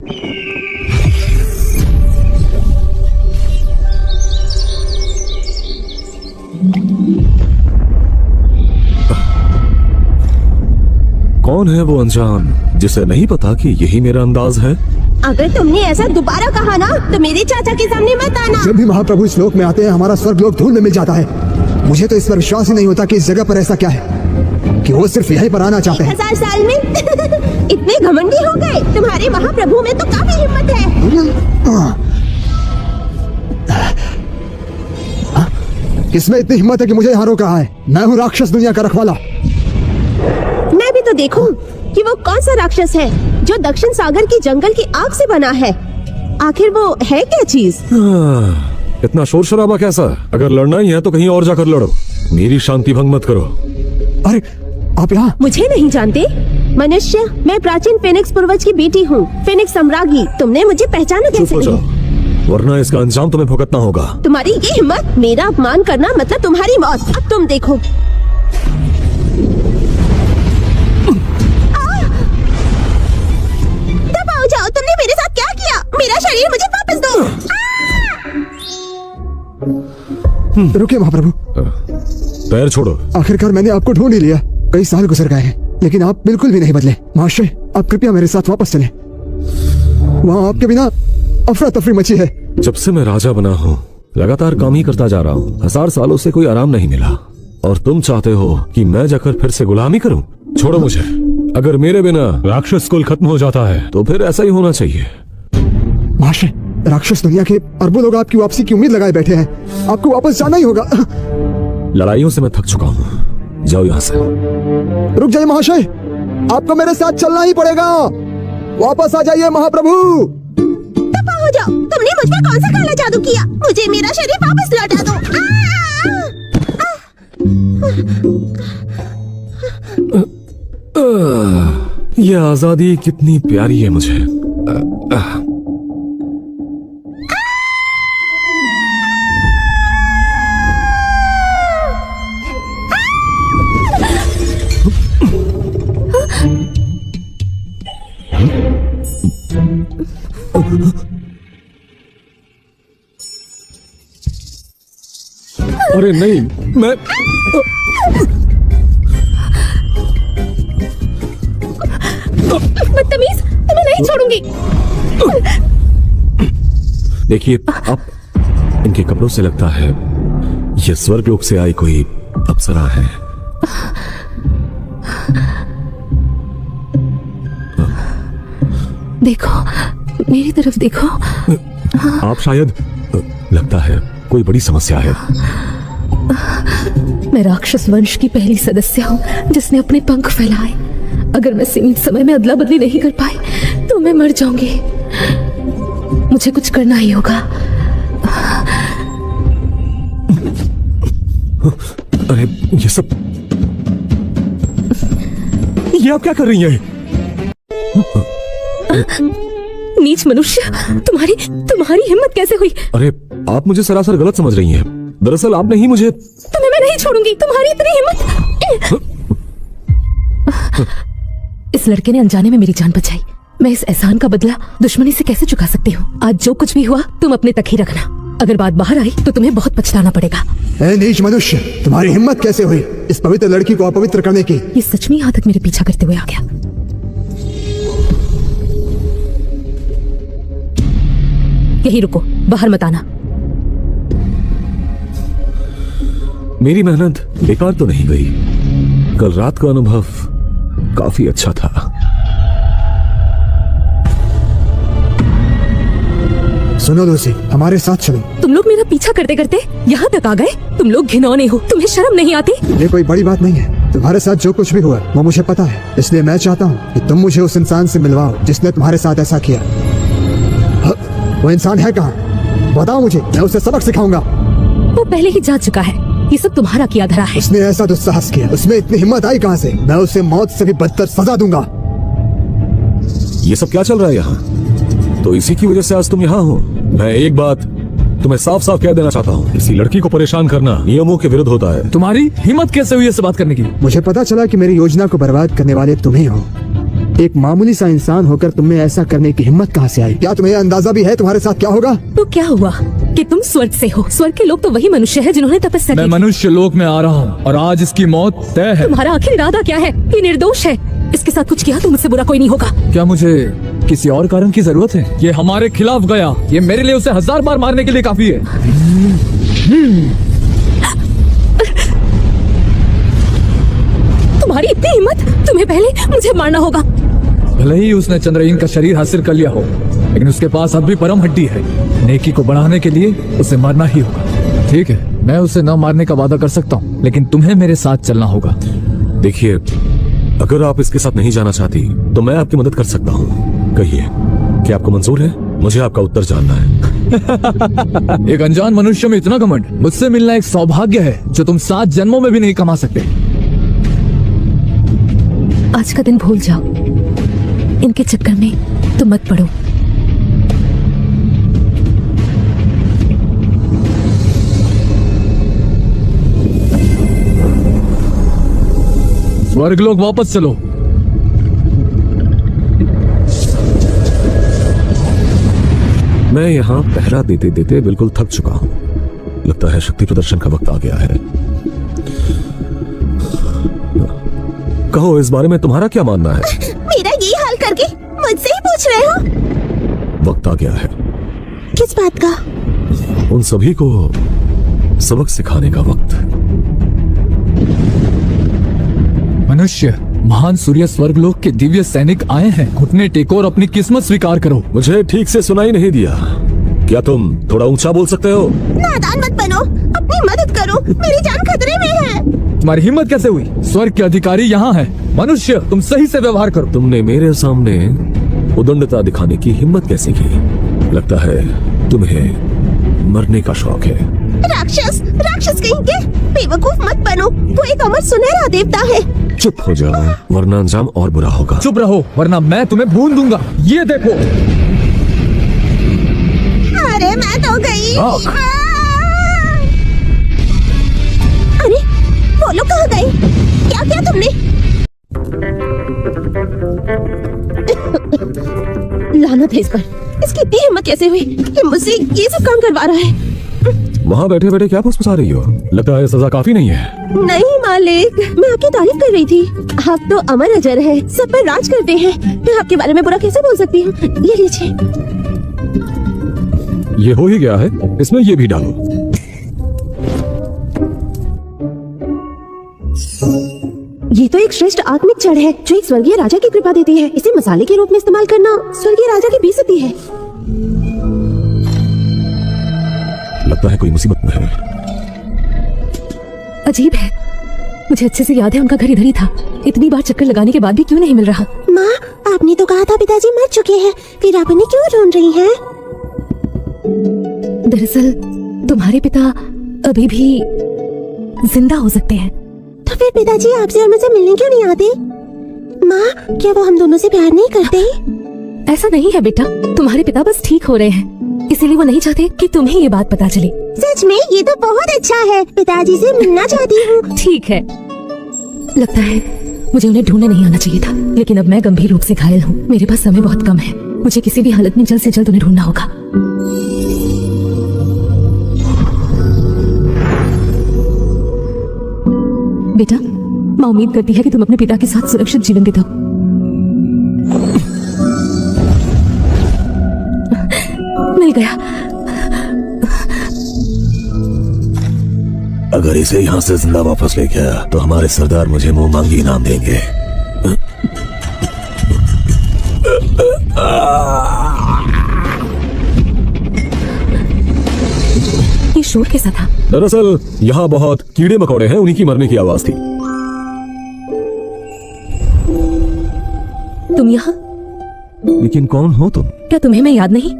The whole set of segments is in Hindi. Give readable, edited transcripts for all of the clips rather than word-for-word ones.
कौन है वो अनजान जिसे नहीं पता कि यही मेरा अंदाज है? अगर तुमने ऐसा दोबारा कहा ना तो मेरे चाचा के सामने मत आना। जब भी महाप्रभु इस लोक में आते हैं हमारा स्वर्ग लोक धूल में मिल जाता है। मुझे तो इस पर विश्वास ही नहीं होता कि इस जगह पर ऐसा क्या है कि वो सिर्फ यहीं पर आना चाहते हैं। 1000 साल में इतने घमंडी हो गए। तुम्हारे महाप्रभु में तो काफी हिम्मत है। किसमें इतनी हिम्मत है कि मुझे यहाँ रोका है? मैं हूँ राक्षस दुनिया का रखवाला। मैं भी तो देखूं कि वो कौन सा राक्षस है जो दक्षिण सागर की जंगल की आग से बना है। आखिर वो है क्या चीज? इतना शोर शराबा कैसा? अगर लड़ना ही है तो कहीं और जाकर लड़ो, मेरी शांति भंग मत करो। अरे आप यहाँ? मुझे नहीं जानते? मनुष्य, मैं प्राचीन फेनिक्स पूर्वज की बेटी हूँ, फेनिक्स सम्राज्ञी। तुमने मुझे पहचाना कैसे नहीं? वरना इसका अंजाम तुम्हें भुगतना होगा। तुम्हारी ये हिम्मत, मेरा अपमान करना मतलब तुम्हारी मौत। अब तुम देखो। दबाओ जाओ, तुमने मेरे साथ क्या किया? मेरा शरीर मुझे वापस दो। रुकिए महाप्रभु, पैर छोड़ो। आखिरकार मैंने आपको ढूंढ ही लिया। कई साल गुजर गए हैं लेकिन आप बिल्कुल भी नहीं बदले। महाशय, आप कृपया मेरे साथ वापस चलें। वहाँ आपके बिना अफरा तफरी मची है। जब से मैं राजा बना हूँ लगातार काम ही करता जा रहा हूँ। 1000 सालों से कोई आराम नहीं मिला और तुम चाहते हो कि मैं जाकर फिर से गुलामी करूँ? छोड़ो मुझे। अगर मेरे बिना राक्षस कुल खत्म हो जाता है तो फिर ऐसा ही होना चाहिए। महाशय, राक्षस दुनिया के अरबों लोग आपकी वापसी की उम्मीद लगाए बैठे हैं। आपको वापस जाना ही होगा। लड़ाइयों से मैं थक चुका हूँ, जाओ यहाँ से। रुक जाइए महाशय, आपको मेरे साथ चलना ही पड़ेगा। वापस आ जाइए महाप्रभु। दफा हो जाओ। तुमने मुझ पर कौन सा काला जादू किया? मुझे मेरा शरीर वापस लौटा दो। ये आजादी कितनी प्यारी है मुझे। अरे नहीं, मैं बदतमीज, तुम्हें नहीं छोड़ूंगी। देखिए, आप इनके कपड़ों से लगता है ये स्वर्गलोक से आई कोई अप्सरा है। देखो, मेरी तरफ देखो। आप शायद, लगता है कोई बड़ी समस्या है। मैं राक्षस वंश की पहली सदस्य हूँ जिसने अपने पंख फैलाए। अगर मैं सीमित समय में अदला बदली नहीं कर पाई तो मैं मर जाऊंगी। मुझे कुछ करना ही होगा। अरे ये आप क्या कर रही हैं? नीच मनुष्य, तुम्हारी हिम्मत कैसे हुई? अरे आप मुझे सरासर गलत समझ रही हैं। दरअसल आपने ही मुझे। तुम्हें मैं नहीं छोड़ूंगी। तुम्हारी इतनी हिम्मत। इस लड़के ने अनजाने में मेरी जान बचाई। मैं इस एहसान का बदला दुश्मनी से कैसे चुका सकती हूँ? आज जो कुछ भी हुआ तुम अपने तक ही रखना। अगर बात बाहर आई तो तुम्हें बहुत पछताना पड़ेगा। ए नीच मनुष्य, तुम्हारी हिम्मत कैसे हुई इस पवित्र लड़की को अपवित्र करने की? ये सच में यहाँ तक मेरे पीछा करते हुए आ गया। यही रुको, बाहर मत आना। मेरी मेहनत बेकार तो नहीं गई। कल रात का अनुभव काफी अच्छा था। सुनो लूसी, हमारे साथ चलो। तुम लोग मेरा पीछा करते करते यहाँ तक आ गए। तुम लोग घिनौने हो, तुम्हें शर्म नहीं आती? ये कोई बड़ी बात नहीं है। तुम्हारे साथ जो कुछ भी हुआ वो मुझे पता है, इसलिए मैं चाहता हूँ कि तुम मुझे उस इंसान से मिलवाओ जिसने तुम्हारे साथ ऐसा किया। वो इंसान है कहाँ? बताओ मुझे, मैं उसे सबक सिखाऊंगा। वो पहले ही जा चुका है। ये सब तुम्हारा किया धरा है। उसने ऐसा दुस्साहस किया, उसमें इतनी हिम्मत आई कहाँ से? मैं उसे मौत से भी बदतर सजा दूंगा। ये सब क्या चल रहा है यहाँ? तो इसी की वजह से आज तुम यहाँ हो। मैं एक बात तुम्हें साफ साफ कह देना चाहता हूँ, इसी लड़की को परेशान करना नियमों के विरुद्ध होता है। तुम्हारी हिम्मत कैसे हुई ऐसे बात करने की? मुझे पता चला कि मेरी योजना को बर्बाद करने वाले तुम ही हो। एक मामूली सा इंसान होकर तुम्हें ऐसा करने की हिम्मत कहाँ से आई? क्या तुम्हें अंदाजा भी है तुम्हारे साथ क्या होगा? तो क्या हुआ कि तुम स्वर्ग से हो? स्वर्ग के लोग तो वही मनुष्य है जिन्होंने तपस्या मैं की। मनुष्य लोक में आ रहा हूँ और आज इसकी मौत तय है। तुम्हारा आखिर इरादा क्या है? ये निर्दोष है, इसके साथ कुछ किया तो मुझसे बुरा कोई नहीं होगा। क्या मुझे किसी और कारण की जरूरत है? ये हमारे खिलाफ गया, ये मेरे लिए उसे 1000 बार मारने के लिए काफी है। तुम्हारी इतनी हिम्मत, तुम्हें पहले मुझे मारना होगा। भले ही उसने चंद्रहीन का शरीर हासिल कर लिया हो, लेकिन उसके पास अब भी परम हड्डी है। नेकी को बढ़ाने के लिए उसे मारना ही होगा। ठीक है, मैं उसे न मारने का वादा कर सकता हूँ, लेकिन तुम्हें मेरे साथ चलना होगा। देखिए, अगर आप इसके साथ नहीं जाना चाहती तो मैं आपकी मदद कर सकता हूँ। कहिए, क्या आपको मंजूर है? मुझे आपका उत्तर जानना है। एक अनजान मनुष्य में इतना घमंड, मुझसे मिलना एक सौभाग्य है जो तुम 7 जन्मों में भी नहीं कमा सकते। आज का दिन भूल जाओ, इनके चक्कर में तुम मत पड़ो। स्वर्गलोक वापस चलो। मैं यहाँ पहरा देते देते बिल्कुल थक चुका हूँ। लगता है शक्ति प्रदर्शन का वक्त आ गया है। कहो, इस बारे में तुम्हारा क्या मानना है? मेरा ये हाल करके मुझसे ही पूछ रहे हो? वक्त आ गया है किस बात का? उन सभी को सबक सिखाने का वक्त। मनुष्य, महान सूर्य स्वर्गलोक के दिव्य सैनिक आए हैं। घुटने टेको और अपनी किस्मत स्वीकार करो। मुझे ठीक से सुनाई नहीं दिया। क्या तुम थोड़ा ऊंचा बोल सकते हो? नादान मत बनो, अपनी मदद करो, मेरी जान खतरे में है। तुम्हारी हिम्मत कैसे हुई? स्वर्ग के अधिकारी यहाँ हैं। मनुष्य, तुम सही से व्यवहार करो। तुमने मेरे सामने उदंडता दिखाने की हिम्मत कैसे की? लगता है तुम्हें मरने का शौक है। राक्षस, राक्षस कहीं के, बेवकूफ मत बनो, वो एक अमर सुनहरा देवता है। चुप हो जाओ, वरना अंजाम और बुरा होगा। चुप रहो, वरना मैं तुम्हें भून दूंगा। ये देखो। अरे मैं तो गई। आख। अरे वो लोग कहाँ गए? क्या किया तुमने? लानत है इस पर, इसकी इतनी हिम्मत कैसे हुई कि मुझसे ये सब काम करवा रहा है? वहाँ बैठे बैठे क्या फुसफुसा रही हो? लगता है सजा काफी नहीं है। नहीं मालिक, मैं आपकी तारीफ कर रही थी। आप तो अमर अजर है, सब पर राज करते हैं। मैं आपके बारे में बुरा कैसे बोल सकती हूँ? ये लीजिए। ये हो ही गया है, इसमें ये भी डालो। ये तो एक श्रेष्ठ आत्मिक जड़ है जो एक स्वर्गीय राजा की कृपा देती है। इसे मसाले के रूप में इस्तेमाल करना स्वर्गीय राजा की बेइज्जती है। लगता है कोई मुसीबत में है। अजीब है, मुझे अच्छे से याद है उनका घर इधर ही था। इतनी बार चक्कर लगाने के बाद भी क्यों नहीं मिल रहा? माँ, आपने तो कहा था पिताजी मर चुके हैं, फिर आप उन्हें क्यों ढूंढ रही हैं? दरअसल तुम्हारे पिता अभी भी जिंदा हो सकते हैं। तो फिर पिताजी आपसे और मुझसे मिलने क्यों नहीं आते? माँ, क्या वो हम दोनों से प्यार नहीं करते? ऐसा नहीं है बेटा, तुम्हारे पिता बस ठीक हो रहे हैं, इसीलिए वो नहीं चाहते कि तुम्हें ये बात पता चले। सच में ये तो बहुत अच्छा है, पिताजी से मिलना चाहती हूँ। ठीक है, लगता है मुझे उन्हें ढूंढने नहीं आना चाहिए था, लेकिन अब मैं गंभीर रूप से घायल हूँ। मेरे पास समय बहुत कम है, मुझे किसी भी हालत में जल्द से जल्द उन्हें ढूंढना होगा। बेटा, माँ उम्मीद करती है कि तुम अपने पिता के साथ सुरक्षित जीवन बिताओ। मिल गया। अगर इसे यहाँ से जिंदा वापस ले गया तो हमारे सरदार मुझे मुंह मांगी इनाम देंगे। ये शोर कैसा था? दरअसल यहाँ बहुत कीड़े मकोड़े हैं, उन्हीं की मरने की आवाज थी। तुम यहाँ? लेकिन कौन हो तुम? क्या तुम्हें मैं याद नहीं?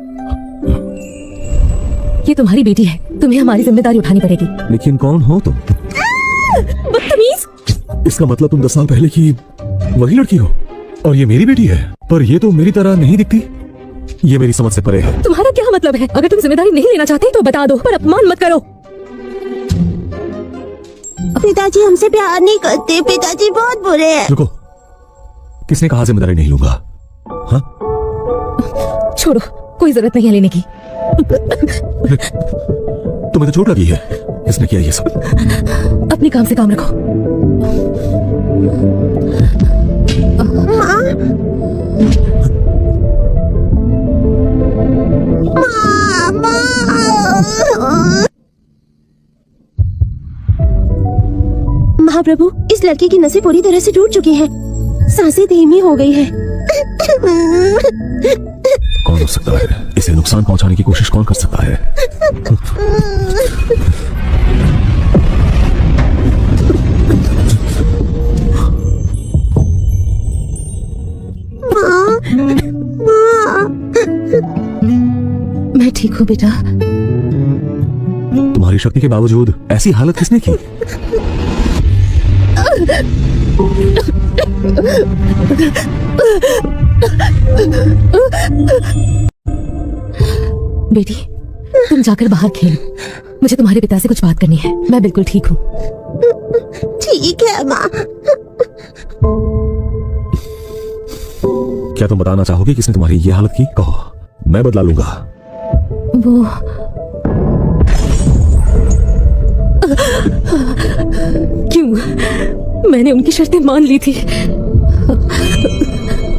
ये तुम्हारी बेटी है, तुम्हें हमारी जिम्मेदारी उठानी पड़ेगी। लेकिन कौन हो तुम? बदतमीज! इसका मतलब तुम 10 साल पहले की वही लड़की हो और ये मेरी बेटी है, पर ये तो मेरी तरह नहीं दिखती। ये मेरी समझ से परे है। तुम्हारा क्या मतलब है? अगर तुम जिम्मेदारी नहीं लेना चाहते तो बता दो, पर अपमान मत करो। पिताजी हमसे प्यार नहीं करते, पिताजी बहुत बुरे हैं। रुको, किसने कहा जिम्मेदारी नहीं लूंगा? हाँ, छोड़ो, कोई जरूरत नहीं है लेने की। तुम्हें तो चोट लगी है। किसने किया ये सब? अपने काम से काम रखो। महाप्रभु, इस लड़के की नसें पूरी तरह से टूट चुकी हैं। सांसें धीमी हो गई है। कौन हो सकता है? इसे नुकसान पहुंचाने की कोशिश कौन कर सकता है? मैं ठीक हूँ बेटा। तुम्हारी शक्ति के बावजूद ऐसी हालत किसने की? बेटी, तुम जाकर बाहर खेलो। मुझे तुम्हारे पिता से कुछ बात करनी है। मैं बिल्कुल ठीक हूँ। ठीक है माँ। क्या तुम बताना चाहोगे किसने तुम्हारी ये हालत की? कहो, मैं बदला लूंगा। वो क्यों? मैंने उनकी शर्तें मान ली थी।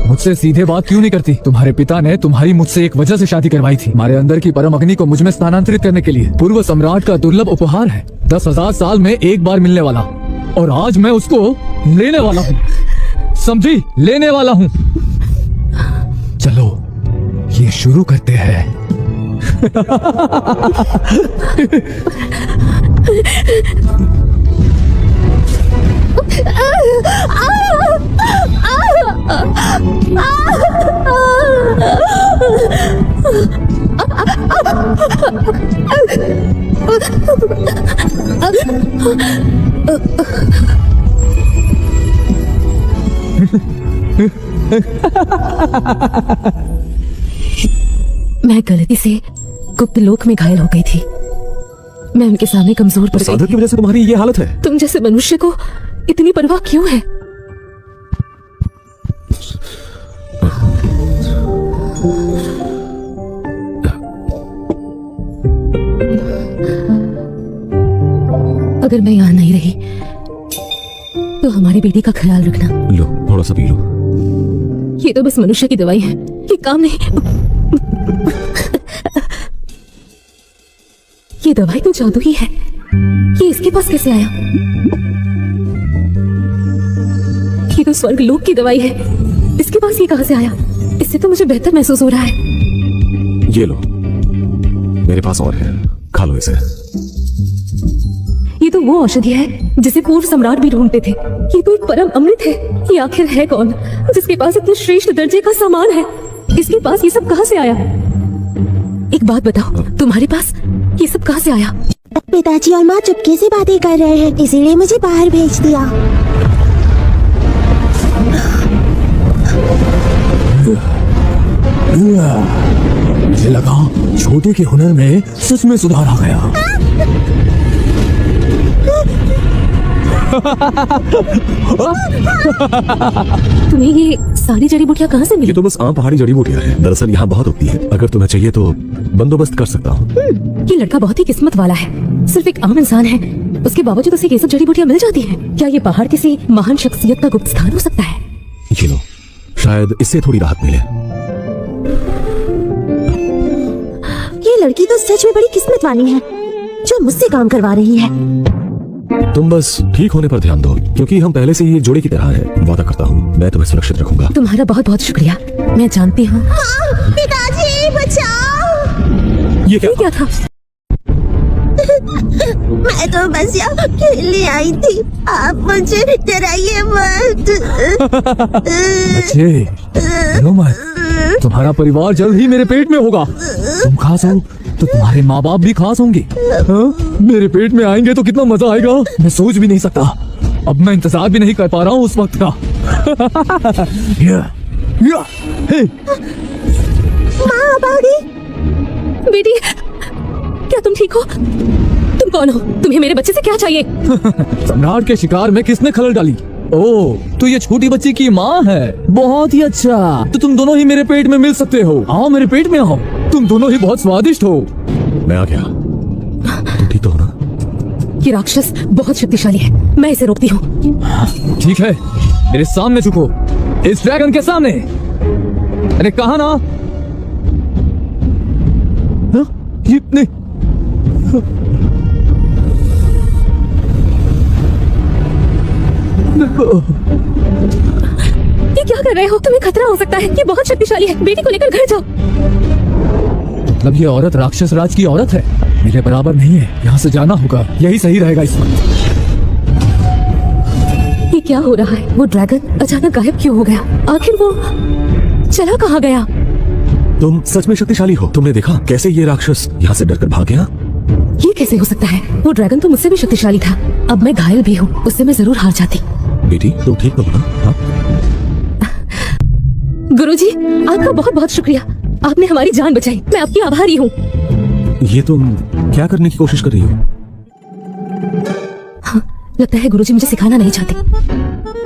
मुझसे सीधे बात क्यों नहीं करती? तुम्हारे पिता ने तुम्हारी मुझसे एक वजह से शादी करवाई थी। हमारे अंदर की परम अग्नि को मुझ में स्थानांतरित करने के लिए। पूर्व सम्राट का दुर्लभ उपहार है, 10,000 साल में एक बार मिलने वाला, और आज मैं उसको लेने वाला हूँ। समझी? लेने वाला हूँ। चलो ये शुरू करते हैं। मैं गलती से गुप्त लोक में घायल हो गई थी। मैं उनके सामने कमजोर पड़ गई साधक थी। की वजह से तुम्हारी ये हालत है। तुम जैसे मनुष्य को इतनी परवाह क्यों है? अगर मैं यहाँ नहीं रही तो हमारी बेटी का ख्याल रखना। लो, थोड़ा सा पी लो। ये तो बस मनुष्य की दवाई है, ये काम नहीं। ये दवाई तो जादू ही है। ये इसके पास कैसे आया? ये तो स्वर्ग लोक की दवाई है, इसके पास ये कहां से आया? इससे तो मुझे बेहतर महसूस हो रहा है। ये लो, मेरे पास और है, खा लो इसे। ये तो वो औषधि है जिसे पूर्व सम्राट भी ढूंढते थे। ये तो एक परम अमृत है। ये आखिर है कौन जिसके पास इतने श्रेष्ठ दर्जे का सामान है? इसके पास ये सब कहां से आया? एक बात बताओ, तुम्हारे पास ये सब कहां से आया? पिताजी और माँ चुपके से बातें कर रहे हैं, इसीलिए मुझे बाहर भेज दिया। मुझे लगा छोटे के हुनर में सच में सुधार आ गया। तुम्हें ये सारी जड़ी बूटियां कहां से ये मिली? तो बस आम पहाड़ी जड़ी बूटियां हैं। दरअसल यहाँ बहुत उगती है। अगर तुम्हें चाहिए तो बंदोबस्त कर सकता हूँ। ये लड़का बहुत ही किस्मत वाला है। सिर्फ एक आम इंसान है, उसके बावजूद उसे ये सब जड़ी बूटियां मिल जाती हैं। क्या ये पहाड़ किसी महान शख्सियत का गुप्त स्थान हो सकता है? ये लो, शायद इससे थोड़ी राहत मिले। ये लड़की तो सच में बड़ी किस्मत वाली है जो मुझसे काम करवा रही है। तुम बस ठीक होने पर ध्यान दो, क्योंकि हम पहले से ही एक जोड़े की तरह हैं। वादा करता हूँ मैं तुम्हें सुरक्षित रखूंगा। तुम्हारा बहुत बहुत शुक्रिया। मैं जानती हूँ। पिताजी बचाओ! ये क्या? ये क्या था? मैं तो बस यहाँ खेलने आई थी, आप मुझे डराइए मत। बच्चे, रो मत। तुम्हारा परिवार जल्द ही मेरे पेट में होगा। तुम खास हो तो तुम्हारे माँ बाप भी खास होंगे। हाँ? मेरे पेट में आएंगे तो कितना मजा आएगा, मैं सोच भी नहीं सकता। अब मैं इंतजार भी नहीं कर पा रहा हूँ उस वक्त का। हे, माँ अब आ गई। बेटी, क्या तुम ठीक हो? तुम कौन हो? तुम्हें मेरे बच्चे से क्या चाहिए? सम्राट के शिकार में किसने खलल डाली ओह, तो ये छोटी बच्ची की माँ है। बहुत ही अच्छा, तो तुम दोनों ही मेरे पेट में मिल सकते हो। आओ मेरे पेट में आओ, तुम दोनों ही बहुत स्वादिष्ट हो। मैं आ गया। तू ठीक तो हो ना? ये राक्षस बहुत शक्तिशाली है, मैं इसे रोकती हूँ। ठीक है, मेरे सामने झुको, इस ड्रैगन के सामने। अरे कहा ना? हाँ? ये नहीं। ये क्या कर रहे हो? तुम्हें खतरा हो सकता है, ये बहुत शक्तिशाली है। बेटी को लेकर घर जाओ। मतलब ये औरत राक्षस राज की औरत है, मेरे बराबर नहीं है। यहाँ से जाना होगा, यही सही रहेगा इस वक्त। ये क्या हो रहा है? वो ड्रैगन अचानक गायब क्यों हो गया? आखिर वो चला कहाँ गया? तुम सच में शक्तिशाली हो। तुमने देखा कैसे ये राक्षस यहाँ से डरकर भाग गया? ये कैसे हो सकता है? वो ड्रैगन तो मुझसे भी शक्तिशाली था। अब मैं घायल भी हूँ, उससे मैं जरूर हार जाती। बेटी तुम ठीक तो हो ना? हाँ? गुरुजी, आपका बहुत बहुत शुक्रिया, आपने हमारी जान बचाई। मैं आपकी आभारी हूँ। ये तुम क्या करने की कोशिश कर रही हो? हाँ, लगता है गुरुजी मुझे सिखाना नहीं चाहते।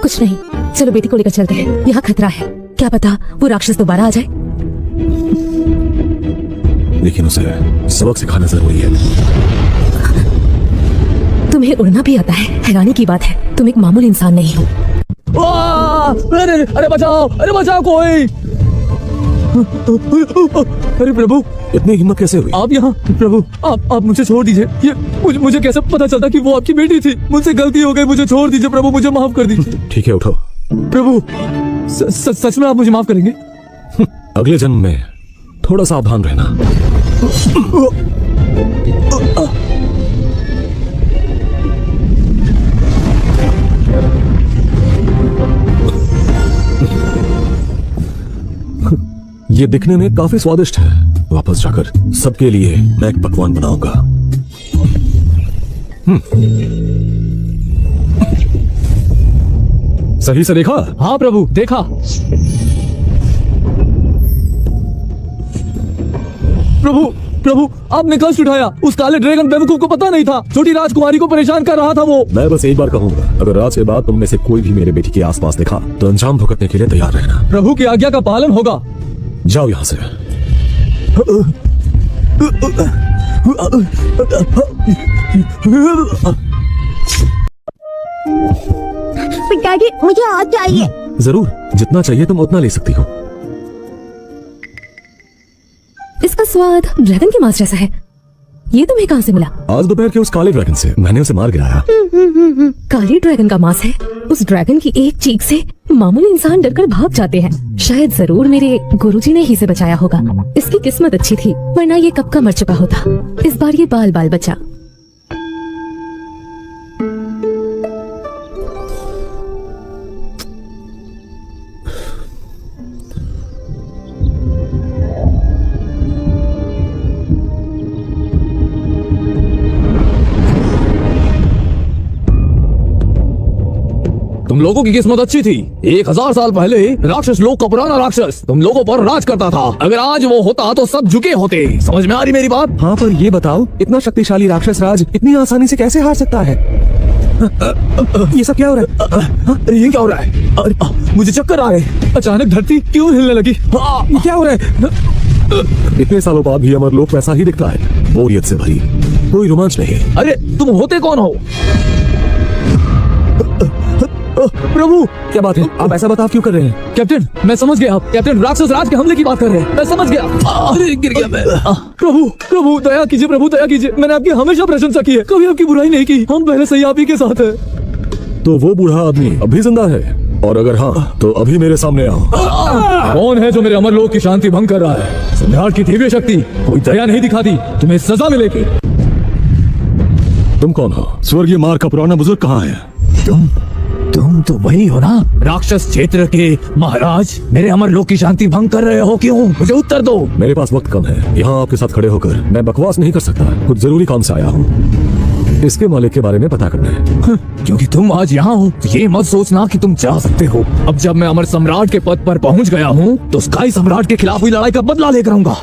कुछ नहीं, चलो बेटी को लेकर चलते हैं। यहाँ खतरा है, क्या पता वो राक्षस दोबारा आ जाए। लेकिन उसे सबक सिखाना जरूरी है। तुम्हें उड़ना भी आता है, हैरानी की बात है। तुम एक मामूली इंसान नहीं हो। अरे अरे बचाओ, अरे बचाओ कोई। अरे प्रभु, इतनी हिम्मत कैसे हुई? आप यहाँ? प्रभु आप मुझे छोड़ दीजिए। ये मुझे कैसे पता चलता कि वो आपकी बेटी थी? मुझसे गलती हो गई, मुझे छोड़ दीजिए प्रभु, मुझे माफ कर दीजिए। ठीक है, उठो। प्रभु, सच में आप मुझे माफ करेंगे? अगले जन्म में थोड़ा सावधान रहना। ये दिखने में काफी स्वादिष्ट है। वापस जाकर सबके लिए मैं एक पकवान बनाऊंगा। सही से देखा? हाँ प्रभु, देखा। प्रभु आपने कष्ट उठाया। उस काले ड्रैगन बेवकूफ को पता नहीं था, छोटी राजकुमारी को परेशान कर रहा था वो। मैं बस एक बार कहूंगा, अगर रात के बाद तुम में से कोई भी मेरे बेटी के आसपास देखा तो अंजाम भुगतने के लिए तैयार रहना। प्रभु की आज्ञा का पालन होगा। जाओ यहाँ से। पिताजी, मुझे और चाहिए। जरूर, जितना चाहिए तुम उतना ले सकती हो। इसका स्वाद ड्रैगन के मांस जैसा है। ये तुम्हें कहाँ से मिला? आज दोपहर के उस काले ड्रैगन से। मैंने उसे मार गिराया। काली ड्रैगन का मांस है। उस ड्रैगन की एक चीख से मामूली इंसान डरकर भाग जाते हैं। शायद जरूर मेरे गुरुजी ने ही इसे बचाया होगा। इसकी किस्मत अच्छी थी, वरना ये कब का मर चुका होता। इस बार ये बाल बाल बचा। तुम लोगों की किस्मत अच्छी थी। 1000 साल पहले राक्षस लोग का पुराना राक्षस तुम लोगों पर राज करता था। अगर आज वो होता तो सब झुके होते। समझ में आ रही मेरी बात? हाँ, पर ये बताओ, इतना शक्तिशाली राक्षस राज इतनी आसानी से कैसे हार सकता है? ये सब क्या हो रहा है? अरे ये क्या हो रहा है? अरे मुझे चक्कर आ रहे। अचानक धरती क्यों हिलने लगी? ये क्या हो रहा है? इतने सालों बाद भी अमर लोक वैसा ही दिखता है, बोरियत से भरी, कोई रोमांच नहीं। अरे तुम होते कौन हो? प्रभु, क्या बात है? आप ऐसा बता क्यों कर रहे हैं? कैप्टन, मैं समझ गया। कैप्टन, राक्षस राज के हमले की बात कर रहे हैं। मैं समझ गया। अरे गिर गया मैं। प्रभु दया कीजिए, प्रभु दया कीजिए। मैंने आपकी हमेशा प्रशंसा की है, कभी आपकी बुराई नहीं की। हम पहले से ही आप ही के साथ हैं। तो वो बूढ़ा आदमी अभी जिंदा है? और अगर हाँ, तो अभी मेरे सामने आओ। कौन है जो मेरे अमर लोक की शांति भंग कर रहा है? सम्राट की दिव्य शक्ति कोई दया नहीं दिखाती, तुम्हें सजा मिलेगी। तुम कौन हो? स्वर्गीय मार का पुराना बुजुर्ग कहाँ है? तुम तो वही हो ना, राक्षस क्षेत्र के महाराज। मेरे अमर लोक की शांति भंग कर रहे हो क्यों? मुझे उत्तर दो। मेरे पास वक्त कम है। यहाँ आपके साथ खड़े होकर मैं बकवास नहीं कर सकता। कुछ जरूरी काम से आया हूँ। इसके मालिक के बारे में पता करना है। क्योंकि तुम आज यहाँ हो, ये मत सोचना कि तुम जा सकते हो। अब जब मैं अमर सम्राट के पद पर पहुँच गया हूँ, तो स्काई सम्राट के खिलाफ हुई लड़ाई का बदला लेकर आऊंगा।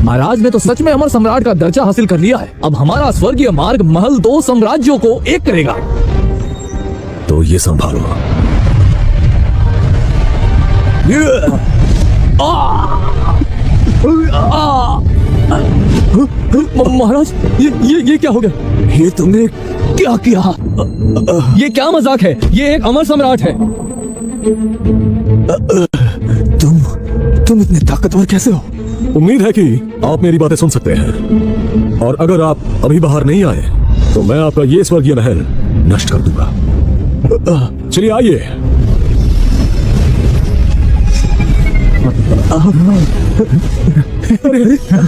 महाराज ने तो सच में अमर सम्राट का दर्जा हासिल कर लिया है। अब हमारा स्वर्गीय मार्ग महल 2 साम्राज्यों को एक करेगा। तो ये संभालो। महाराज ये क्या हो गया? ये तुमने क्या किया? ये क्या मजाक है? ये एक अमर सम्राट है। तुम इतने ताकतवर कैसे हो? उम्मीद है कि आप मेरी बातें सुन सकते हैं, और अगर आप अभी बाहर नहीं आए तो मैं आपका ये स्वर्गीय महल नष्ट कर दूंगा। चलिए आइए।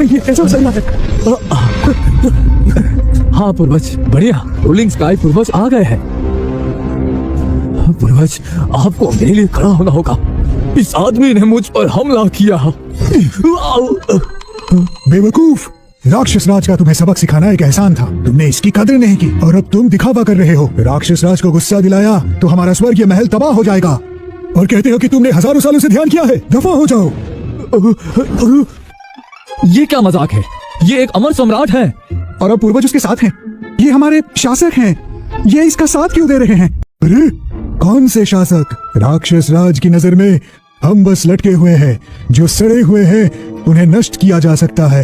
ये कैसा चल रहा है? हाँ पूर्वज, बढ़िया। रूलिंग स्काई पूर्वज आ गए हैं। पूर्वज, आपको मेरे लिए खड़ा होना होगा। इस आदमी ने मुझ पर हमला किया। बेवकूफ, राक्षस राज का तुम्हें सबक सिखाना एक एहसान था। तुमने इसकी कदर नहीं की और अब तुम दिखावा कर रहे हो। राक्षस राज को गुस्सा दिलाया तो हमारा स्वर्गीय महल तबाह हो जाएगा, और कहते हो कि तुमने हजारों सालों से ध्यान किया है। दफा हो जाओ। ये क्या मजाक है? ये एक अमर सम्राट है और अब पूर्वज उसके साथ हैं। ये हमारे शासक हैं। ये इसका साथ क्यों दे रहे हैं? अरे कौन से शासक? राक्षस राज की नजर में हम बस लटके हुए हैं। जो सड़े हुए हैं उन्हें नष्ट किया जा सकता है।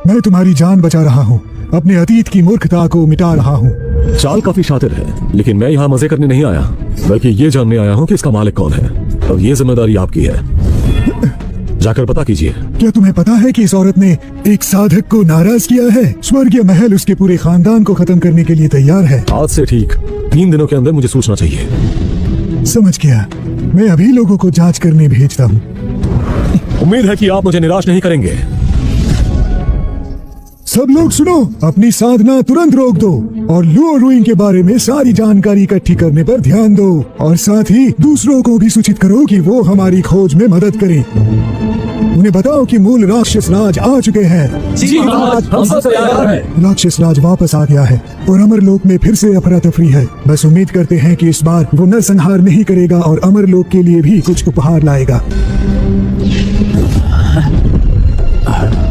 मैं तुम्हारी जान बचा रहा हूँ, अपने अतीत की मूर्खता को मिटा रहा हूँ। चाल काफी शातिर है, लेकिन मैं यहाँ मजे करने नहीं आया, बल्कि ये जानने आया हूँ कि इसका मालिक कौन है, और ये जिम्मेदारी आपकी है। जाकर पता कीजिए। क्या तुम्हें पता है कि इस औरत ने एक साधक को नाराज किया है? स्वर्गीय महल उसके पूरे खानदान को खत्म करने के लिए तैयार है। आज से ठीक 3 दिनों के अंदर मुझे सूचना चाहिए। समझ गया। मैं अभी लोगों को जांच करने भेजता हूँ। उम्मीद है कि आप मुझे निराश नहीं करेंगे। सब लोग सुनो, अपनी साधना तुरंत रोक दो और लुओ रुइंग के बारे में सारी जानकारी इकट्ठी करने पर ध्यान दो, और साथ ही दूसरों को भी सूचित करो कि वो हमारी खोज में मदद करें। उन्हें बताओ कि मूल राक्षस राज आ चुके हैं। जी महाराज, हम सब तैयार हैं। राक्षस राज वापस आ गया है और अमरलोक में फिर से अफरा तफरी है। बस उम्मीद करते हैं कि इस बार वो नरसंहार नहीं करेगा और अमरलोक के लिए भी कुछ उपहार लाएगा।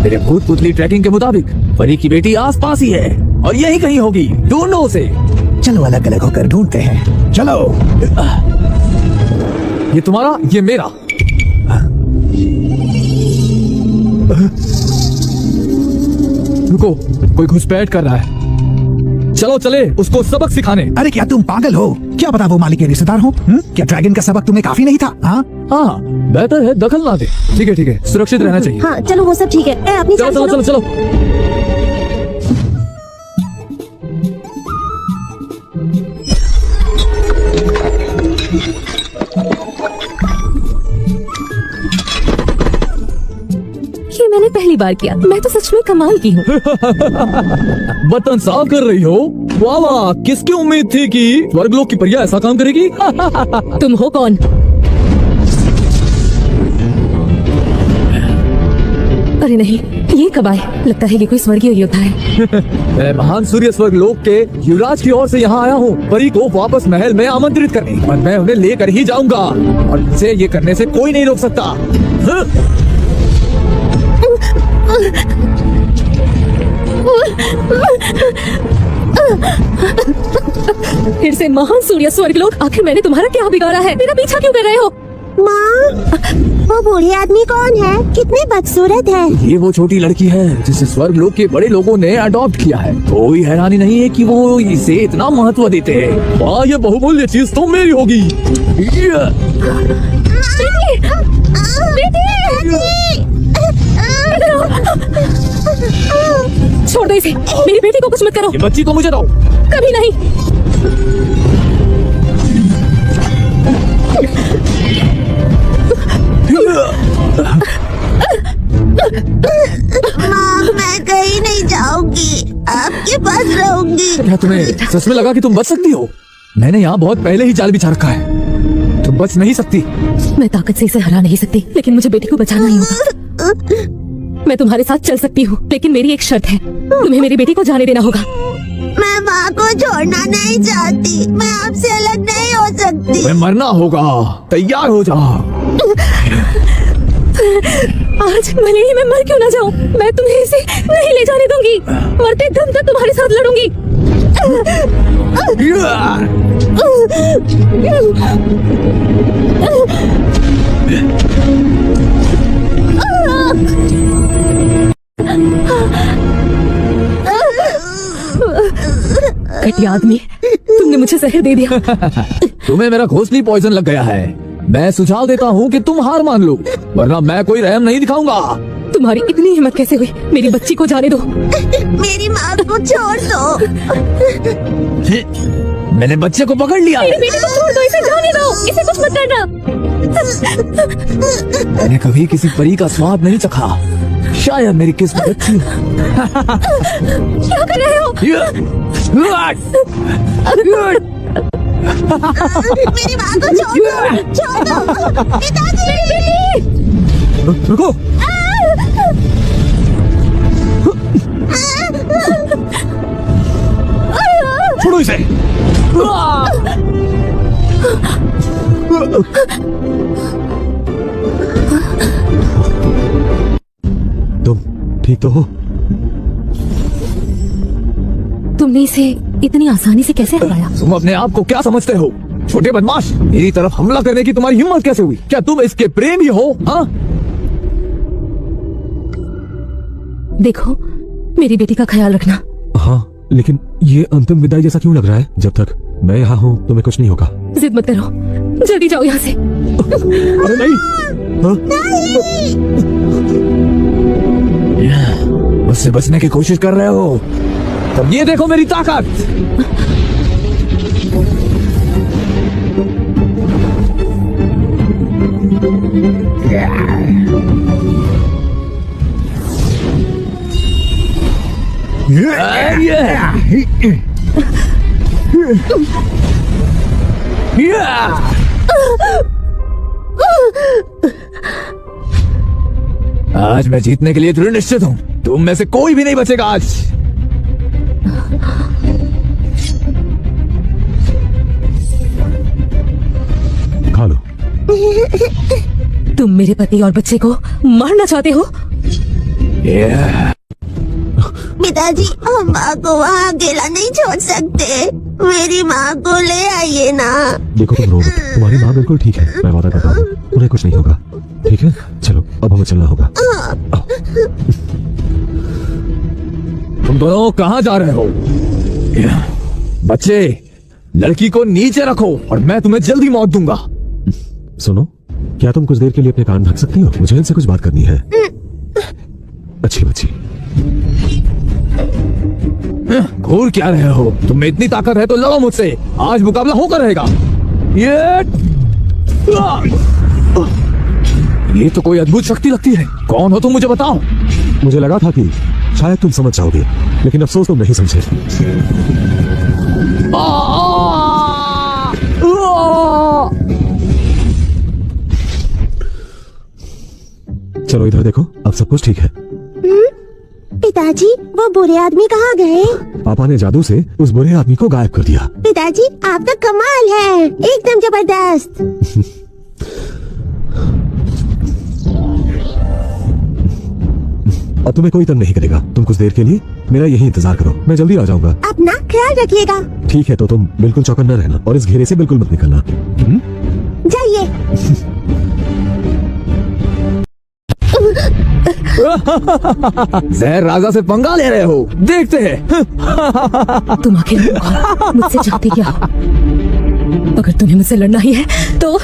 मेरे भूत पुतली ट्रैकिंग के मुताबिक परी की बेटी आसपास ही है और यही कहीं होगी। ढूंढो उसे। चलो अलग अलग होकर ढूंढते हैं। चलो। ये तुम्हारा, ये मेरा। रुको, कोई घुसपैठ कर रहा है। चलो चले उसको सबक सिखाने। अरे क्या तुम पागल हो? क्या पता वो मालिक के रिश्तेदार हो? क्या ड्रैगन का सबक तुम्हें काफी नहीं था? हाँ हाँ, बेहतर है दखल ना दे। ठीक है, सुरक्षित रहना चाहिए। हाँ चलो, वो सब ठीक है। ए, अपनी चलो चाल चलो चलो चलो। चलो। ये मैंने पहली बार किया। मैं तो सच में कमाल की हूँ। बर्तन साफ कर रही हो? वाह वाह, किसकी उम्मीद थी कि स्वर्गलोक की परिया ऐसा काम करेगी? तुम हो कौन? अरे नहीं, ये कब आए? लगता है ये कोई स्वर्गीय योद्धा है। मैं महान सूर्य स्वर्गलोक के युवराज की ओर से यहाँ आया हूँ परी को वापस महल में आमंत्रित करने, और मैं उन्हें लेकर ही जाऊंगा और मुझे ये करने से कोई नहीं रोक सकता। फिर से महान सूर्य स्वर्गलोक, आखिर मैंने तुम्हारा क्या बिगाड़ा है? मेरा पीछा क्यों कर रहे हो? माँ, वो बूढ़े आदमी कौन है? कितने बदसूरत है। ये वो छोटी लड़की है जिसे स्वर्गलोक के बड़े लोगों ने अडॉप्ट किया है। कोई हैरानी नहीं है कि वो इसे इतना महत्व देते हैं। वाह, ये बहुमूल्य चीज तो मेरी होगी। छोड़ दो इसे, मेरी बेटी को कुछ मत करो। ये बच्ची को मुझे दो। कभी नहीं। माँ, मैं कहीं नहीं जाऊंगी, आपके पास रहूंगी। क्या तुम्हें सच में लगा कि तुम बच सकती हो? मैंने यहाँ बहुत पहले ही जाल बिछा रखा है। तुम बच नहीं सकती। मैं ताकत से इसे हरा नहीं सकती, लेकिन मुझे बेटी को बचाना ही होगा। मैं तुम्हारे साथ चल सकती हूँ, लेकिन मेरी एक शर्त है, तुम्हें मेरी बेटी को जाने देना होगा। मैं माँ को छोड़ना नहीं चाहती, मैं आपसे अलग नहीं हो सकती। तुम्हें मरना होगा, तैयार हो जा। आज भले ही मैं मर क्यों ना जाऊं, मैं तुम्हें इसे नहीं ले जाने दूंगी। मरते दम तक तुम्हारे साथ लड़ूंगी। घटिया आदमी, तुमने मुझे जहर दे दिया। तुम्हें मेरा घोंसली पॉइजन लग गया है। मैं सुझाव देता हूँ कि तुम हार मान लो, वरना मैं कोई रहम नहीं दिखाऊंगा। तुम्हारी इतनी हिम्मत कैसे हुई? मेरी बच्ची को जाने दो। मेरी माँ को छोड़ दो। मैंने बच्चे को पकड़ लिया। मेरी बेटी को छोड़ दो, इसे जाने दो, इसे कुछ मत करना। मैंने कभी किसी परी का स्वाद नहीं चखा, शायद मेरी किस्मत अच्छी हो। क्या कर रहे हो? मेरी माँ को छोड़ दो, छोड़ दो। पिताजी, मेरी बेटी! रुको। छोड़ो इसे। तुम ठीक तो हो? तुमने इसे इतनी आसानी से कैसे हराया? तुम अपने आप को क्या समझते हो, छोटे बदमाश? मेरी तरफ हमला करने की तुम्हारी हिम्मत कैसे हुई? क्या तुम इसके प्रेमी हो? हाँ, देखो, मेरी बेटी का ख्याल रखना। हाँ, लेकिन ये अंतिम विदाई जैसा क्यों लग रहा है? जब तक मैं यहाँ हूँ तुम्हें कुछ नहीं होगा। जिद मत करो, जल्दी जाओ यहाँ से। अरे नहीं। मुझसे बचने की कोशिश कर रहे हो? तब ये देखो मेरी ताकत। आज मैं जीतने के लिए दृढ़ निश्चित हूँ। तुम में से कोई भी नहीं बचेगा आज। खा लो। तुम मेरे पति और बच्चे को मारना चाहते हो? पिताजी, हम माँ को वहाँ अकेला नहीं छोड़ सकते। मेरी माँ को ले आइए ना। देखो तुम रो मत, तुम्हारी माँ बिल्कुल ठीक है, मैं वादा करता हूँ उन्हें कुछ नहीं होगा। ठीक है, चलो अब हमें चलना होगा। आओ। तुम दोनों कहाँ जा रहे हो? बच्चे, लड़की को नीचे रखो और मैं तुम्हें जल्दी मौत दूंगा। सुनो, क्या तुम कुछ देर के लिए अपने कान ढक सकती हो? मुझे इनसे कुछ बात करनी है। अच्छी बच्ची। घूर क्या रहे हो? तुम में इतनी ताकत है तो लड़ो मुझसे। आज मुकाबला होकर रहेगा। ये तो कोई अद्भुत शक्ति लगती है। कौन हो तुम, मुझे बताओ। मुझे लगा था कि शायद तुम समझ जाओगे, लेकिन अफसोस तुम नहीं समझे। चलो इधर देखो, अब सब कुछ ठीक है। पिताजी, वो बुरे आदमी कहाँ गए? पापा ने जादू से उस बुरे आदमी को गायब कर दिया। पिताजी, आपका कमाल है, एकदम जबरदस्त। अब तुम्हें कोई तंग नहीं करेगा। तुम कुछ देर के लिए मेरा यही इंतजार करो, मैं जल्दी आ जाऊंगा। अपना ख्याल रखिएगा। ठीक है, तो तुम बिल्कुल चौकन्ना रहना और इस घेरे से बिल्कुल मत निकलना। जाइए। जहर राजा से पंगा ले रहे हो, देखते हैं। तुम आखिर मुझसे चाहते क्या हो? अगर तुम्हें मुझसे लड़ना ही है तो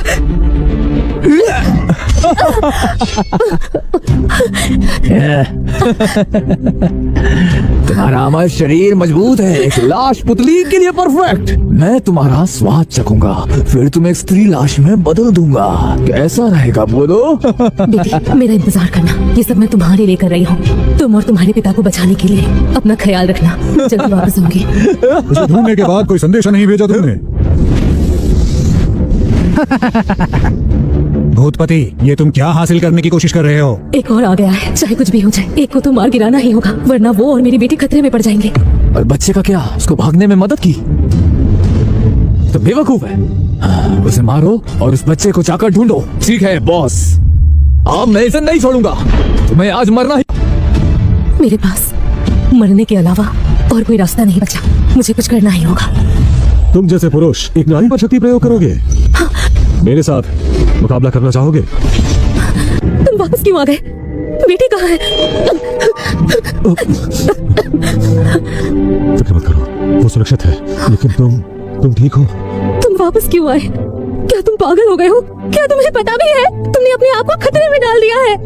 तुम्हारा हमारा शरीर मजबूत है, एक लाश पुतली के लिए परफेक्ट। मैं तुम्हारा स्वाद चखूंगा, फिर तुम्हें एक स्त्री लाश में बदल दूंगा। कैसा रहेगा बोलो? बेटी, मेरा इंतजार करना, ये सब मैं तुम्हारे लिए कर रही हूँ। तुम और तुम्हारे पिता को बचाने के लिए अपना ख्याल रखना। जल्दी वापस आऊंगी। मुझे ढूंढने के बाद कोई संदेशा नहीं भेजा तुमने? भूतपति, ये तुम क्या हासिल करने की कोशिश कर रहे हो? एक और आ गया है, चाहे कुछ भी हो जाए, एक को तो मार गिराना ही होगा, वरना वो और मेरी बेटी खतरे में पड़ जाएंगे। और बच्चे का क्या? उसको भागने में मदद की तो बेवकूफ है। उसे मारो और उस बच्चे को जाकर ढूंढो। ठीक है बॉस। अब मैं इसे नहीं छोड़ूंगा। तुम्हें आज मरना ही। मेरे पास मरने के अलावा और कोई रास्ता नहीं बचा। मुझे कुछ करना ही होगा। तुम जैसे पुरुष एक नारी पर शक्ति प्रयोग करोगे? मेरे साथ मुकाबला करना चाहोगे? तुम वापस क्यों आ गए? बेटी कहाँ है? फिक्र मत करो, वो सुरक्षित है। लेकिन तुम ठीक हो? तुम वापस क्यों आए? क्या तुम पागल हो गए हो? क्या तुम्हें पता भी है तुमने अपने आप को खतरे में डाल दिया है?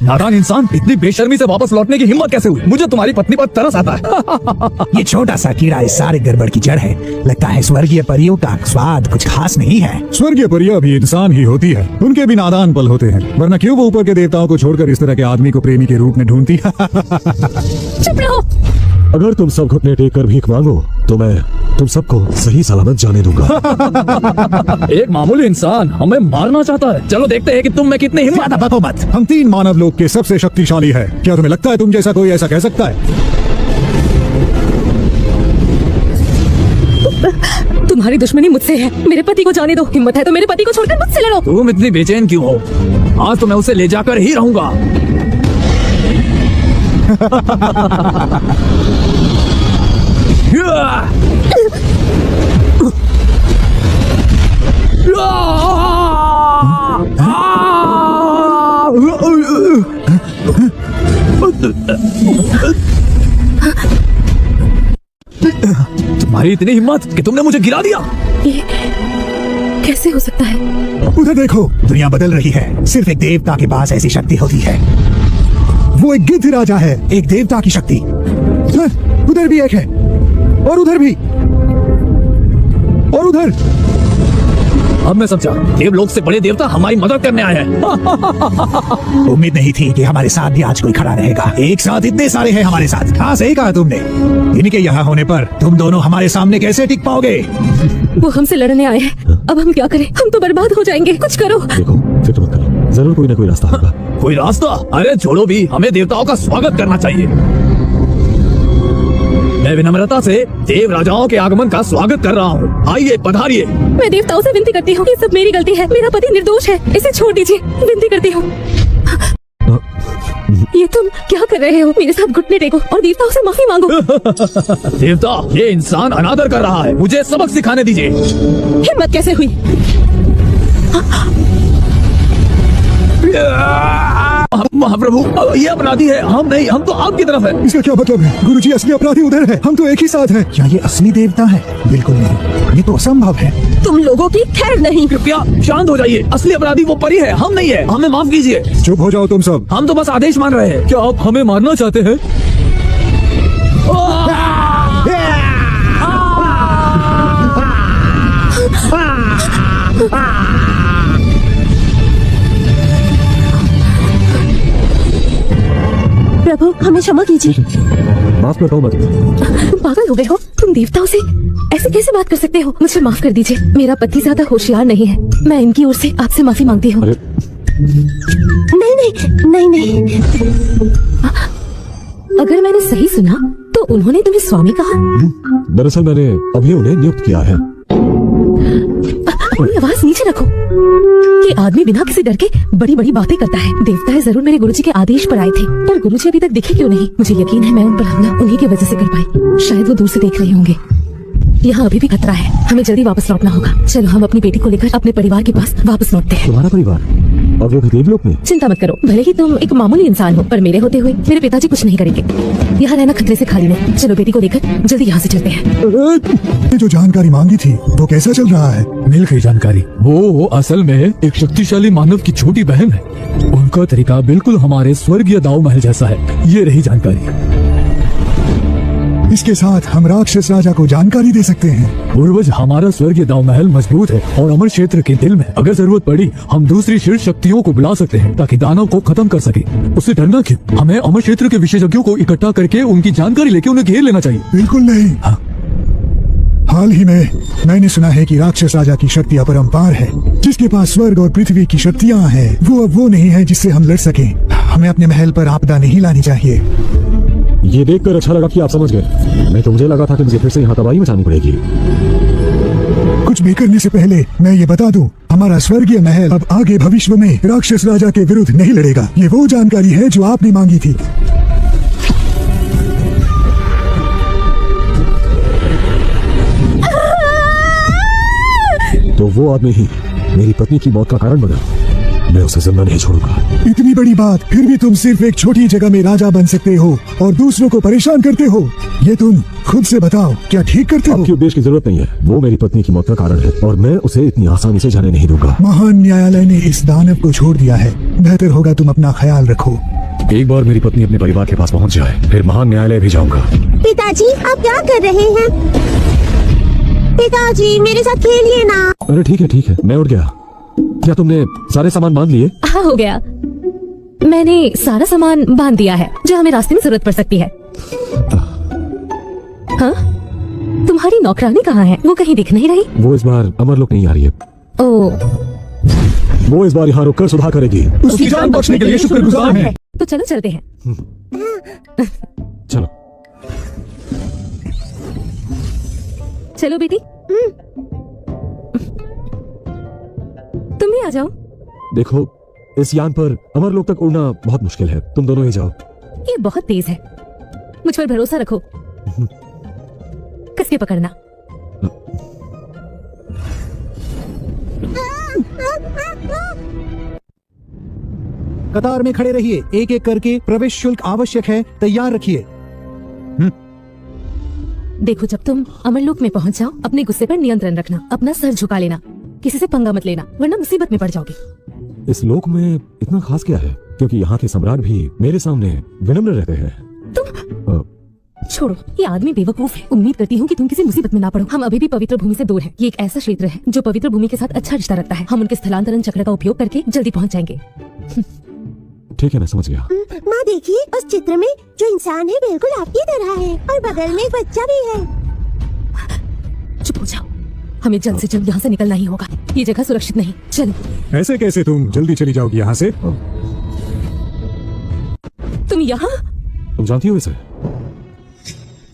नादान इंसान, इतनी बेशर्मी से वापस लौटने की हिम्मत कैसे हुई? मुझे तुम्हारी पत्नी पर तरस आता है। ये छोटा सा कीड़ा इस सारे गड़बड़ की जड़ है। लगता है स्वर्गीय परियों का स्वाद कुछ खास नहीं है। स्वर्गीय परियां भी इंसान ही होती है, उनके भी नादान पल होते हैं, वरना क्यों वो ऊपर के देवताओं को छोड़कर इस तरह के आदमी को प्रेमी के रूप में ढूंढती है। चुप रहो। अगर तुम सब घुटने टेक कर भीख मांगो तो मैं तुम सबको सही सलामत जाने दूंगा। एक मामूली इंसान हमें मारना चाहता है। चलो देखते हैं कि तुम में कितनी हिम्मत। ज्यादा बको मत। हम 3 मानव लोक के सबसे शक्तिशाली है। क्या तुम्हें लगता है तुम जैसा कोई ऐसा कह सकता है? तुम्हारी दुश्मनी मुझसे है। मेरे पति को जाने दो। हिम्मत है तो मेरे पति को छोड़कर मुझसे लड़ो। तुम इतनी बेचैन क्यों हो? आज तो मैं उसे ले जाकर ही रहूंगा। तुम्हारी इतनी हिम्मत कि तुमने मुझे गिरा दिया। ये कैसे हो सकता है? उधर देखो, दुनिया बदल रही है। सिर्फ एक देवता के पास ऐसी शक्ति होती है। वो एक गिद्ध राजा है, एक देवता की शक्ति। उधर भी एक है, और उधर भी, और उधर। अब मैं समझा, देवलोक से बड़े देवता हमारी मदद करने आए हैं। उम्मीद नहीं थी कि हमारे साथ भी आज कोई खड़ा रहेगा। एक साथ इतने सारे हैं हमारे साथ। हाँ, सही कहा तुमने। इनके यहाँ होने पर तुम दोनों हमारे सामने कैसे टिक पाओगे? वो हमसे लड़ने आए हैं। अब हम क्या करें? हम तो बर्बाद हो जाएंगे। कुछ करो। देखो, फिक्र मत करो, जरूर कोई ना कोई रास्ता होगा। कोई रास्ता? अरे छोड़ो भी, हमें देवताओं का स्वागत करना चाहिए। मैं विनम्रता से देव राजाओं के आगमन का स्वागत कर रहा हूँ। आइए, पधारिए। मैं देवताओं से विनती करती हूँ, ये सब मेरी गलती है। मेरा पति निर्दोष है, इसे छोड़ दीजिए। विनती करती हूँ। ये तुम क्या कर रहे हो? मेरे साथ घुटने टेको और देवताओं से माफी मांगो। देवता, ये इंसान अनादर कर रहा है। मुझे सबक सिखाने दीजिए। हिम्मत कैसे हुई? महाप्रभु, ये अपराधी है, हम नहीं। हम तो आपकी तरफ है। इसका क्या मतलब है? गुरुजी, असली अपराधी उधर है, हम तो एक ही साथ हैं। क्या ये असली देवता है? बिल्कुल नहीं, ये तो असंभव है। तुम लोगों की खैर नहीं। कृपया शांत हो जाइए। असली अपराधी वो परी है, हम नहीं है। हमें माफ कीजिए। चुप हो जाओ तुम सब। हम तो बस आदेश मान रहे हैं। क्या आप हमें मारना चाहते हैं? प्रभु, हमें क्षमा कीजिए। माफ करता हूँ मैं तुम्हें। तुम पागल हो गए हो? तुम देवताओं से ऐसे कैसे बात कर सकते हो? मुझे माफ कर दीजिए। मेरा पति ज्यादा होशियार नहीं है। मैं इनकी ओर से आपसे माफी मांगती हूँ। अरे नहीं नहीं नहीं नहीं। अगर मैंने सही सुना तो उन्होंने तुम्हें स्वामी कहा। दरअसल मैंने अभी उन्हें नियुक्त किया है। अपनी आवाज नीचे रखो। ये आदमी बिना किसी डर के बड़ी बड़ी बातें करता है। देवता है जरूर मेरे गुरुजी के आदेश पर आए थे, पर गुरुजी अभी तक दिखे क्यों नहीं? मुझे यकीन है मैं उन पर हमला उन्हीं की वजह से कर पाई। शायद वो दूर से देख रहे होंगे। यहाँ अभी भी खतरा है, हमें जल्दी वापस लौटना होगा। चलो हम अपनी बेटी को लेकर अपने परिवार के पास वापस लौटते हैं। तुम्हारा परिवार और वो भी देवलोक में? चिंता मत करो, भले ही तुम एक मामूली इंसान हो, पर मेरे होते हुए मेरे पिताजी कुछ नहीं करेंगे। यहाँ रहना खतरे से खाली नहीं। चलो बेटी को लेकर जल्दी यहाँ से चलते हैं। ये जो जानकारी मांगी थी वो कैसा चल रहा है? मिल गई जानकारी। वो असल में एक शक्तिशाली मानव की छोटी बहन है। उनका तरीका बिल्कुल हमारे स्वर्गीय दाव महल जैसा है। ये रही जानकारी। इसके साथ हम राक्षस राजा को जानकारी दे सकते हैं। पूर्वज, हमारा स्वर्गीय दाव महल मजबूत है और अमर क्षेत्र के दिल में। अगर जरूरत पड़ी हम दूसरी शीर्ष शक्तियों को बुला सकते हैं ताकि दानव को खत्म कर सके। उससे डरना क्यों? हमें अमर क्षेत्र के विशेषज्ञों को इकट्ठा करके उनकी जानकारी लेके उन्हें घेर लेना चाहिए। बिल्कुल नहीं। हाँ। हाल ही में मैंने सुना है कि राक्षस राजा की शक्ति अपरंपार है। जिसके पास स्वर्ग और पृथ्वी की शक्तियाँ हैं, वो अब वो नहीं है जिससे हम लड़ सके। हमें अपने महल पर आपदा नहीं लानी चाहिए। ये देखकर अच्छा लगा कि आप समझ गए। नहीं तो मुझे लगा था कि मुझे फिर से यहाँ तबाही मचानी पड़ेगी। कुछ भी करने से पहले मैं ये बता दूं, हमारा स्वर्गीय महल अब आगे भविष्य में राक्षस राजा के विरुद्ध नहीं लड़ेगा। ये वो जानकारी है जो आपने मांगी थी। तो वो आदमी ही मेरी पत्नी की मौत का कारण बना। मैं उसे जिंदा नहीं छोड़ूंगा। इतनी बड़ी बात, फिर भी तुम सिर्फ एक छोटी जगह में राजा बन सकते हो और दूसरों को परेशान करते हो। ये तुम खुद से बताओ, क्या ठीक करते हो? आपकी उपदेश की जरूरत नहीं है। वो मेरी पत्नी की मौत का कारण है और मैं उसे इतनी आसानी से जाने नहीं दूंगा। महान न्यायालय ने इस दानव को छोड़ दिया है। बेहतर होगा तुम अपना ख्याल रखो। एक बार मेरी पत्नी अपने परिवार के पास पहुंच जाए, फिर महान न्यायालय भी जाऊंगा। पिताजी आप क्या कर रहे हैं? पिताजी मेरे साथ खेलिए ना। अरे ठीक है, मैं उठ गया। क्या तुमने सारे सामान बांध लिए? हाँ हो गया, मैंने सारा सामान बांध दिया है जो हमें रास्ते में जरूरत पड़ सकती है। हाँ, तुम्हारी नौकरानी कहाँ है? वो कहीं दिख नहीं रही। वो इस बार अमरलोक नहीं आ रही है। ओ, वो इस बार यहाँ रुककर सुधार करेगी। उसकी जान बख्शने के लिए शुक्रगुजार हैं। तो चलो चलते हैं। चलो चलो बेटी, तुम भी आ जाओ। देखो, इस यान पर अमरलोक तक उड़ना बहुत मुश्किल है। तुम दोनों ही जाओ। ये बहुत तेज है, मुझ पर भरोसा रखो। कसके पकड़ना। कतार में खड़े रहिए, एक एक करके प्रवेश शुल्क आवश्यक है, तैयार रखिए। देखो, जब तुम अमरलोक में पहुंच जाओ, अपने गुस्से पर नियंत्रण रखना, अपना सर झुका लेना, किसी से पंगा मत लेना, वरना मुसीबत में पड़ जाओगे। इस लोक में इतना खास क्या है? क्योंकि यहाँ के सम्राट भी मेरे सामने विनम्र रहते हैं। छोड़ो, ये आदमी बेवकूफ है। उम्मीद करती हूँ कि तुम किसी मुसीबत में ना पड़ो। हम अभी भी पवित्र भूमि से दूर हैं। ये एक ऐसा क्षेत्र है जो पवित्र भूमि के साथ अच्छा रिश्ता रखता है। हम उनके स्थलांतरण चक्र का उपयोग करके जल्दी पहुँच जाएंगे। ठीक है, मैं समझ गया। माँ देखिए, उस चित्र में जो इंसान है बिल्कुल आपकी तरह है और बगल में एक बच्चा भी है। चुप हो जाओ, हमें जल्द से जल्द यहाँ से निकलना ही होगा। ये जगह सुरक्षित नहीं। चलो। ऐसे कैसे तुम जल्दी चली जाओगी यहाँ से? तुम यहाँ? तुम जानती हो इसे?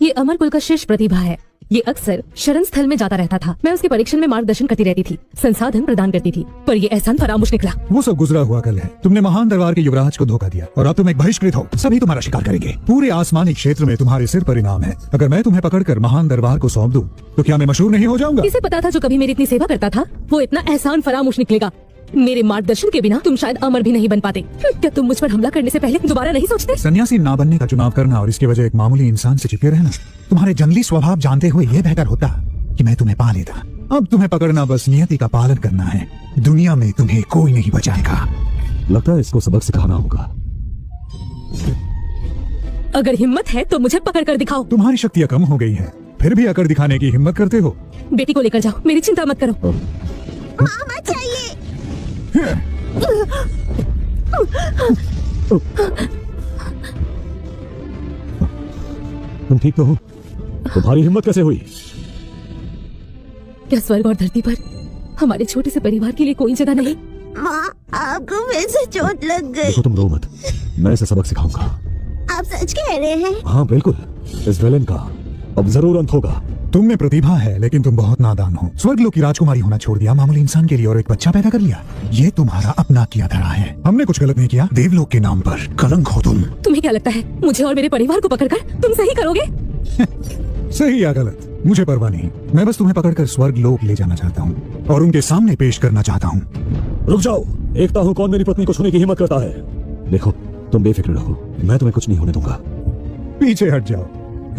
ये अमरकुल का शीर्ष प्रतिभा है। ये अक्सर शरण स्थल में जाता रहता था। मैं उसके परीक्षण में मार्गदर्शन करती रहती थी, संसाधन प्रदान करती थी, पर ये एहसान फरामोश निकला। वो सब गुजरा हुआ कल है। तुमने महान दरबार के युवराज को धोखा दिया और अब तुम एक बहिष्कृत हो। सभी तुम्हारा शिकार करेंगे। पूरे आसमानी क्षेत्र में तुम्हारे सिर पर इनाम है। अगर मैं तुम्हें पकड़कर महान दरबार को सौंप दूं, तो क्या मैं मशहूर नहीं हो जाऊंगा? किसे पता था जो कभी मेरी इतनी सेवा करता था वो इतना एहसान फरामोश निकलेगा। मेरे मार्गदर्शन के बिना तुम शायद अमर भी नहीं बन पाते। क्या तुम मुझ पर हमला करने से पहले दोबारा नहीं सोचते? सन्यासी ना बनने का चुनाव करना और इसकी वजह एक मामूली इंसान से चिपके रहना, तुम्हारे जंगली स्वभाव जानते हुए यह बेहतर होता कि मैं तुम्हें पा लेता। अब तुम्हें पकड़ना बस नियति का पालन करना है। दुनिया में तुम्हें कोई नहीं बचाएगा। लगता है इसको सबक सिखाना होगा। अगर हिम्मत है तो मुझे पकड़ कर दिखाओ। तुम्हारी शक्तियाँ कम हो गई हैं, फिर भी अकड़ दिखाने की हिम्मत करते हो। बेटी को लेकर जाओ, मेरी चिंता मत करो। मामा चाहिए। तुम ठीक तो हो? तुम्हारी हिम्मत कैसे हुई? क्या स्वर्ग और धरती पर हमारे छोटे से परिवार के लिए कोई जगह नहीं? माँ आपको फिर से चोट लग गई। देखो, तुम रो मत, मैं इसे सबक सिखाऊंगा। आप सच कह रहे हैं? हाँ बिल्कुल, इस विलेन का अब जरूर अंत होगा। तुम में प्रतिभा है, लेकिन तुम बहुत नादान हो। स्वर्गलोक की राजकुमारी होना छोड़ दिया मामूली इंसान के लिए और एक बच्चा पैदा कर लिया। ये तुम्हारा अपना किया धरा है। हमने कुछ गलत नहीं किया। देवलोक के नाम पर कलंक हो तुम। तुम्हें क्या लगता है मुझे और मेरे परिवार को पकड़कर तुम सही करोगे? सही या गलत मुझे परवाह नहीं। मैं बस तुम्हें पकड़कर स्वर्गलोक ले जाना चाहता हूँ और उनके सामने पेश करना चाहता हूँ। रुक जाओ, देखता हूँ कौन मेरी पत्नी को छूने की हिम्मत करता है। देखो, तुम बेफिक्र रहो, मैं तुम्हें कुछ नहीं होने दूंगा। पीछे हट जाओ।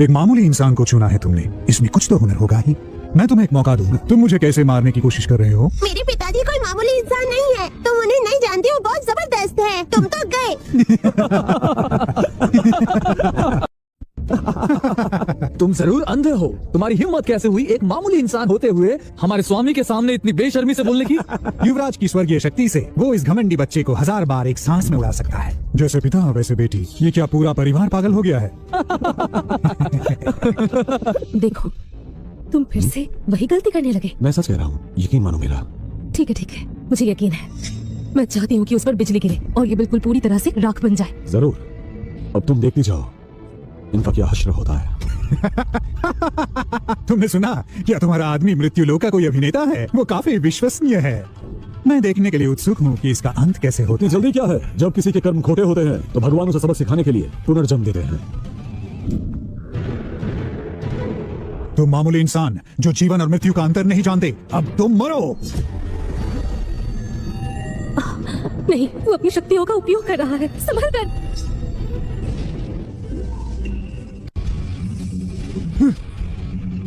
एक मामूली इंसान को चुना है तुमने, इसमें कुछ तो हुनर होगा ही। मैं तुम्हें एक मौका दूंगा। तुम मुझे कैसे मारने की कोशिश कर रहे हो? मेरे पिताजी कोई मामूली इंसान नहीं है। तुम उन्हें नहीं जानते हो, बहुत जबरदस्त है। तुम तो गए। तुम जरूर अंधे हो। तुम्हारी हिम्मत कैसे हुई एक मामूली इंसान होते हुए हमारे स्वामी के सामने इतनी बेशर्मी से बोलने की? युवराज की स्वर्गीय शक्ति से वो इस घमंडी बच्चे को 1000 बार एक सांस में उड़ा सकता है। जैसे पिता वैसे बेटी। ये क्या पूरा परिवार पागल हो गया है? देखो, तुम फिर से वही गलती करने लगे। मैं सच कह रहा हूँ, यकीन मानो मेरा। ठीक है, मुझे यकीन है। मैं चाहती हूँ कि उस पर बिजली गिरे और ये बिल्कुल पूरी तरह से राख बन जाए। जरूर। अब तुम देखती जाओ इनका क्या हश्र होता है। तुमने सुना क्या तुम्हारा आदमी मृत्युलोक का कोई अभिनेता है? वो काफी विश्वसनीय है। मैं देखने के लिए उत्सुक हूँ कि इसका अंत कैसे होता इतनी जल्दी क्या है? जब किसी के कर्म खोटे होते हैं तो भगवान उसे सबक सिखाने के लिए पुनर्जन्म देते हैं। तुम मामूली इंसान जो जीवन और मृत्यु का अंतर नहीं जानते, अब तुम मरो। नहीं, वो अपनी शक्तियों का उपयोग कर रहा है। संभल कर।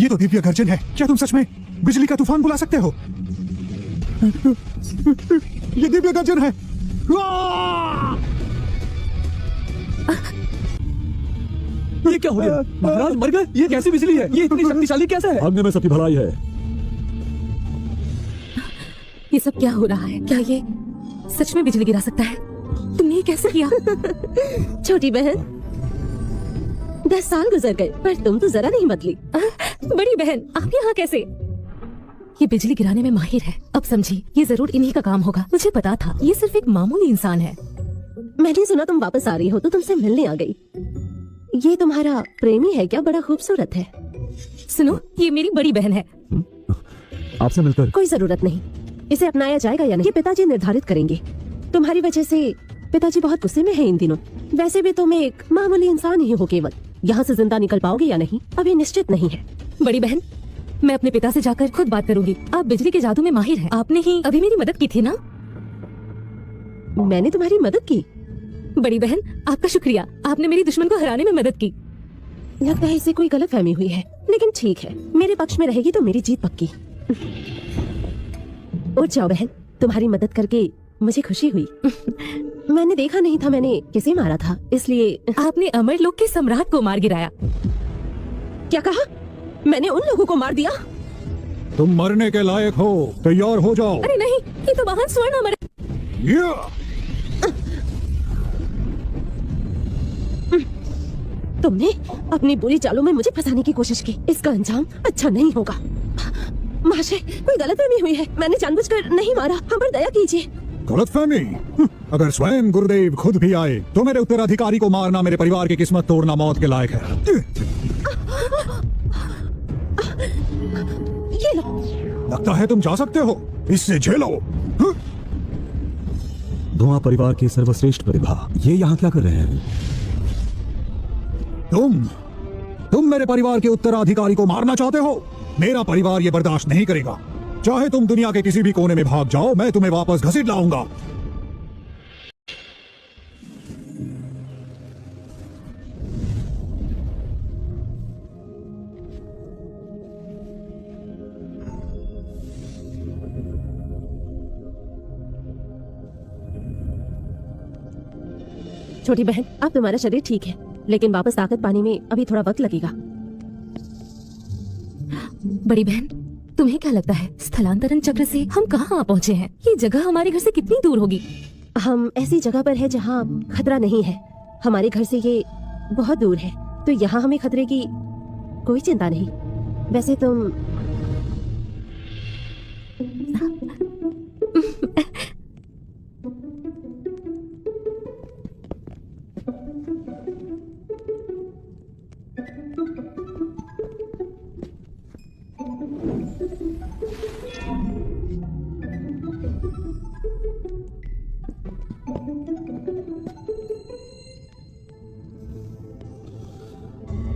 ये तो दिव्य गर्जन है। क्या तुम सच में बिजली का तूफान बुला सकते हो? ये दिव्य गर्जन है। ये क्या हो गया? महाराज मर गए? ये कैसी बिजली है? ये इतनी शक्तिशाली कैसे है? भागने में सबकी भलाई है। ये सब क्या हो रहा है? क्या ये सच में बिजली गिरा सकता है? तुमने ये कैसे किया? छोटी बहन, 10 साल गुजर गए पर तुम तो जरा नहीं बदली। बड़ी बहन, आप यहाँ कैसे? ये बिजली गिराने में माहिर है। अब समझी, ये जरूर इन्हीं का काम होगा। मुझे पता था ये सिर्फ एक मामूली इंसान है। मैंने सुना तुम वापस आ रही हो तो तुमसे मिलने आ गई। ये तुम्हारा प्रेमी है क्या? बड़ा खूबसूरत है। सुनो, ये मेरी बड़ी बहन है। आपसे मिलकर कोई जरूरत नहीं। इसे अपनाया जाएगा या नहीं, ये पिताजी निर्धारित करेंगे। तुम्हारी वजह से पिताजी बहुत गुस्से में हैं इन दिनों। वैसे भी तुम एक मामूली इंसान ही हो केवल। यहाँ से जिंदा निकल पाओगे या नहीं अभी निश्चित नहीं है। बड़ी बहन, मैं अपने पिता से जाकर खुद बात करूंगी। आप बिजली के जादू में माहिर हैं। आपने ही अभी मेरी मदद की थी ना? मैंने तुम्हारी मदद की? बड़ी बहन, आपका शुक्रिया। आपने मेरी दुश्मन को हराने में मदद की। लगता है इसे कोई गलतफहमी हुई है, लेकिन ठीक है, मेरे पक्ष में रहेगी तो मेरी जीत पक्की। उठ जाओ बहन, तुम्हारी मदद करके मुझे खुशी हुई। मैंने देखा नहीं था मैंने किसे मारा था, इसलिए। आपने अमरलोक के सम्राट को मार गिराया। क्या कहा? मैंने उन लोगों को मार दिया? तुम मरने के लायक हो, तैयार हो जाओ। अरे नहीं, ये तो महान स्वर्ण अमर। तुमने अपनी बुरी चालों में मुझे फंसाने की कोशिश की। इसका अंजाम अच्छा नहीं होगा। महाशय, कोई गलतफहमी हुई है। मैंने जानबूझकर नहीं मारा, हम पर दया कीजिए। गलतफहमी? अगर स्वयं गुरुदेव खुद भी आए तो मेरे उत्तराधिकारी को मारना मेरे परिवार की किस्मत तोड़ना मौत के लायक है। ये लो। लगता है तुम जा सकते हो, इससे झेलो। धुआं परिवार की सर्वश्रेष्ठ प्रतिभा, ये यहाँ क्या कर रहे हैं? तुम मेरे परिवार के उत्तराधिकारी को मारना चाहते हो? मेरा परिवार ये बर्दाश्त नहीं करेगा। चाहे तुम दुनिया के किसी भी कोने में भाग जाओ, मैं तुम्हें वापस घसीट लाऊंगा। छोटी बहन, अब तुम्हारा शरीर ठीक है, लेकिन वापस ताकत पाने में अभी थोड़ा वक्त लगेगा। बड़ी बहन, तुम्हें क्या लगता है स्थलांतरण चक्र से हम कहाँ आ पहुँचे हैं? ये जगह हमारे घर से कितनी दूर होगी? हम ऐसी जगह पर है जहाँ खतरा नहीं है। हमारे घर से ये बहुत दूर है, तो यहाँ हमें खतरे की कोई चिंता नहीं। वैसे तुम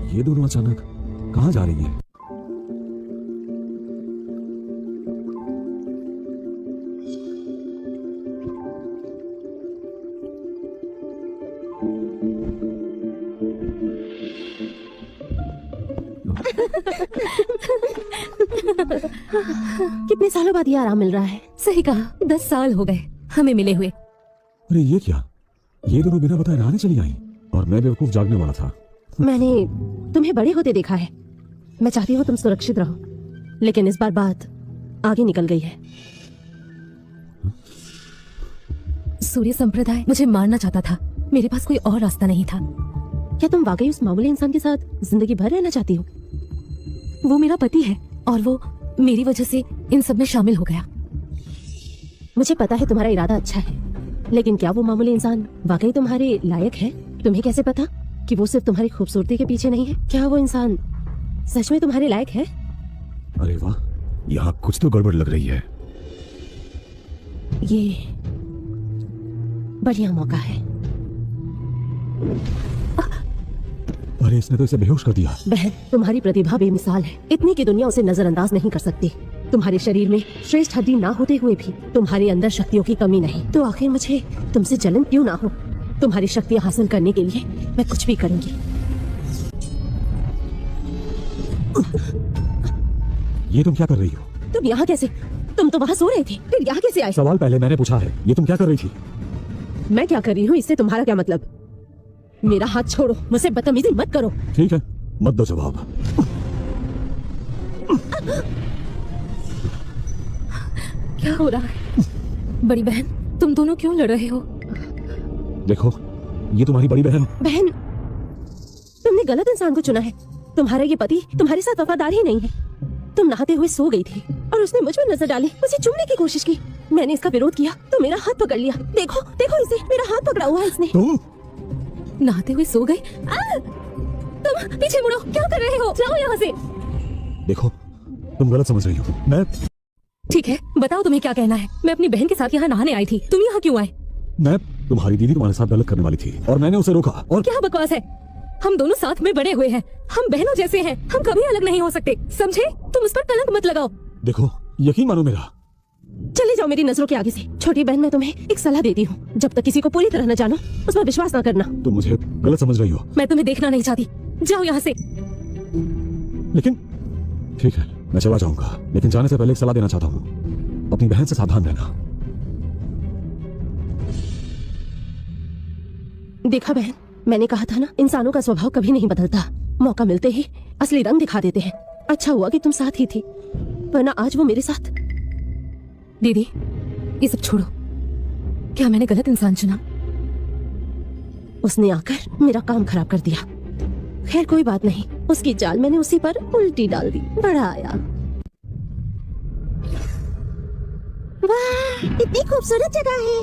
ये दोनों अचानक कहाँ जा रही है? कितने सालों बाद ये आराम मिल रहा है। सही कहा, 10 साल हो गए हमें मिले हुए। अरे ये क्या? ये दोनों बिना बताए नहाने चली आई और मैं बेवकूफ जागने वाला था। मैंने तुम्हें बड़े होते देखा है। मैं चाहती हूँ तुम सुरक्षित रहो, लेकिन इस बार बात आगे निकल गई है। सूर्य संप्रदाय मुझे मारना चाहता था। मेरे पास कोई और रास्ता नहीं था। क्या तुम वाकई उस मामूली इंसान के साथ जिंदगी भर रहना चाहती हो? वो मेरा पति है और वो मेरी वजह से इन सब में शामिल हो गया। मुझे पता है तुम्हारा इरादा अच्छा है, लेकिन क्या वो मामूली इंसान वाकई तुम्हारे लायक है? तुम्हें कैसे पता कि वो सिर्फ तुम्हारी खूबसूरती के पीछे नहीं है? क्या वो इंसान सच में तुम्हारे लायक है? अरे वाह, यहाँ कुछ तो गड़बड़ लग रही है। ये बढ़िया मौका है। अरे इसने तो इसे बेहोश कर दिया। बहन, तुम्हारी प्रतिभा बेमिसाल है, इतनी की दुनिया उसे नजरअंदाज नहीं कर सकती। तुम्हारे शरीर में श्रेष्ठ हड्डी ना होते हुए भी तुम्हारे अंदर शक्तियों की कमी नहीं, तो आखिर मुझे तुमसे जलन क्यों ना हो? तुम्हारी शक्तियाँ हासिल करने के लिए मैं कुछ भी करूंगी। ये तुम क्या कर रही हो? तुम यहाँ कैसे? तुम तो वहाँ सो रहे थे, फिर यहाँ कैसे आए? सवाल पहले मैंने पूछा है, ये तुम क्या कर रही थी? मैं क्या कर रही हूँ इससे तुम्हारा क्या मतलब? मेरा हाथ छोड़ो, मुझसे बदतमीजी मत करो। ठीक है, मत दो जवाब। क्या हो रहा है? बड़ी बहन, तुम दोनों क्यों लड़ रहे हो? देखो, ये तुम्हारी बड़ी बहन। बहन, तुमने गलत इंसान को चुना है। तुम्हारा ये पति तुम्हारे साथ वफादार ही नहीं है। तुम नहाते हुए सो गई थी और उसने मुझ पर नजर डाली, मुझे चूमने की कोशिश की। मैंने इसका विरोध किया तो मेरा हाथ पकड़ लिया। देखो देखो इसे, मेरा हाथ पकड़ा हुआ है इसने। तुम नहाते हुए सो गए? तुम पीछे मुड़ो, क्या कर रहे हो? जाओ यहाँ से। देखो, तुम गलत समझ रही हो। मैं ठीक है, बताओ तुम्हें क्या कहना है। मैं अपनी बहन के साथ यहाँ नहाने आई थी, तुम यहाँ क्यों आए? तुम्हारी दीदी तुम्हारे साथ गलत करने वाली थी और मैंने उसे रोका। और क्या बकवास है? हम दोनों साथ में बड़े हुए हैं, हम बहनों जैसे हैं, हम कभी अलग नहीं हो सकते, समझे? तुम उस पर कलंक मत लगाओ। देखो, यकीन मानो मेरा। चले जाओ मेरी नजरों के आगे से। छोटी बहन, मैं तुम्हें एक सलाह देती हूँ, जब तक किसी को पूरी तरह न जानो उस पर विश्वास न करना। तुम मुझे गलत समझ रही हो। मैं तुम्हें देखना नहीं चाहती, जाओ यहाँ से। लेकिन ठीक है, मैं चला जाऊंगा, लेकिन जाने से पहले एक सलाह देना चाहता हूँ। अपनी बहन से सावधान रहना। देखा बहन, मैंने कहा था ना, इंसानों का स्वभाव कभी नहीं बदलता। मौका मिलते ही असली रंग दिखा देते हैं। अच्छा हुआ कि तुम साथ ही थी, वरना आज वो मेरे साथ। दीदी, ये सब छोड़ो। क्या मैंने गलत इंसान चुना? उसने आकर मेरा काम खराब कर दिया। खैर कोई बात नहीं, उसकी चाल मैंने उसी पर उल्टी डाल दी। बड़ा आया। वाह, इतनी खूबसूरत जगह है।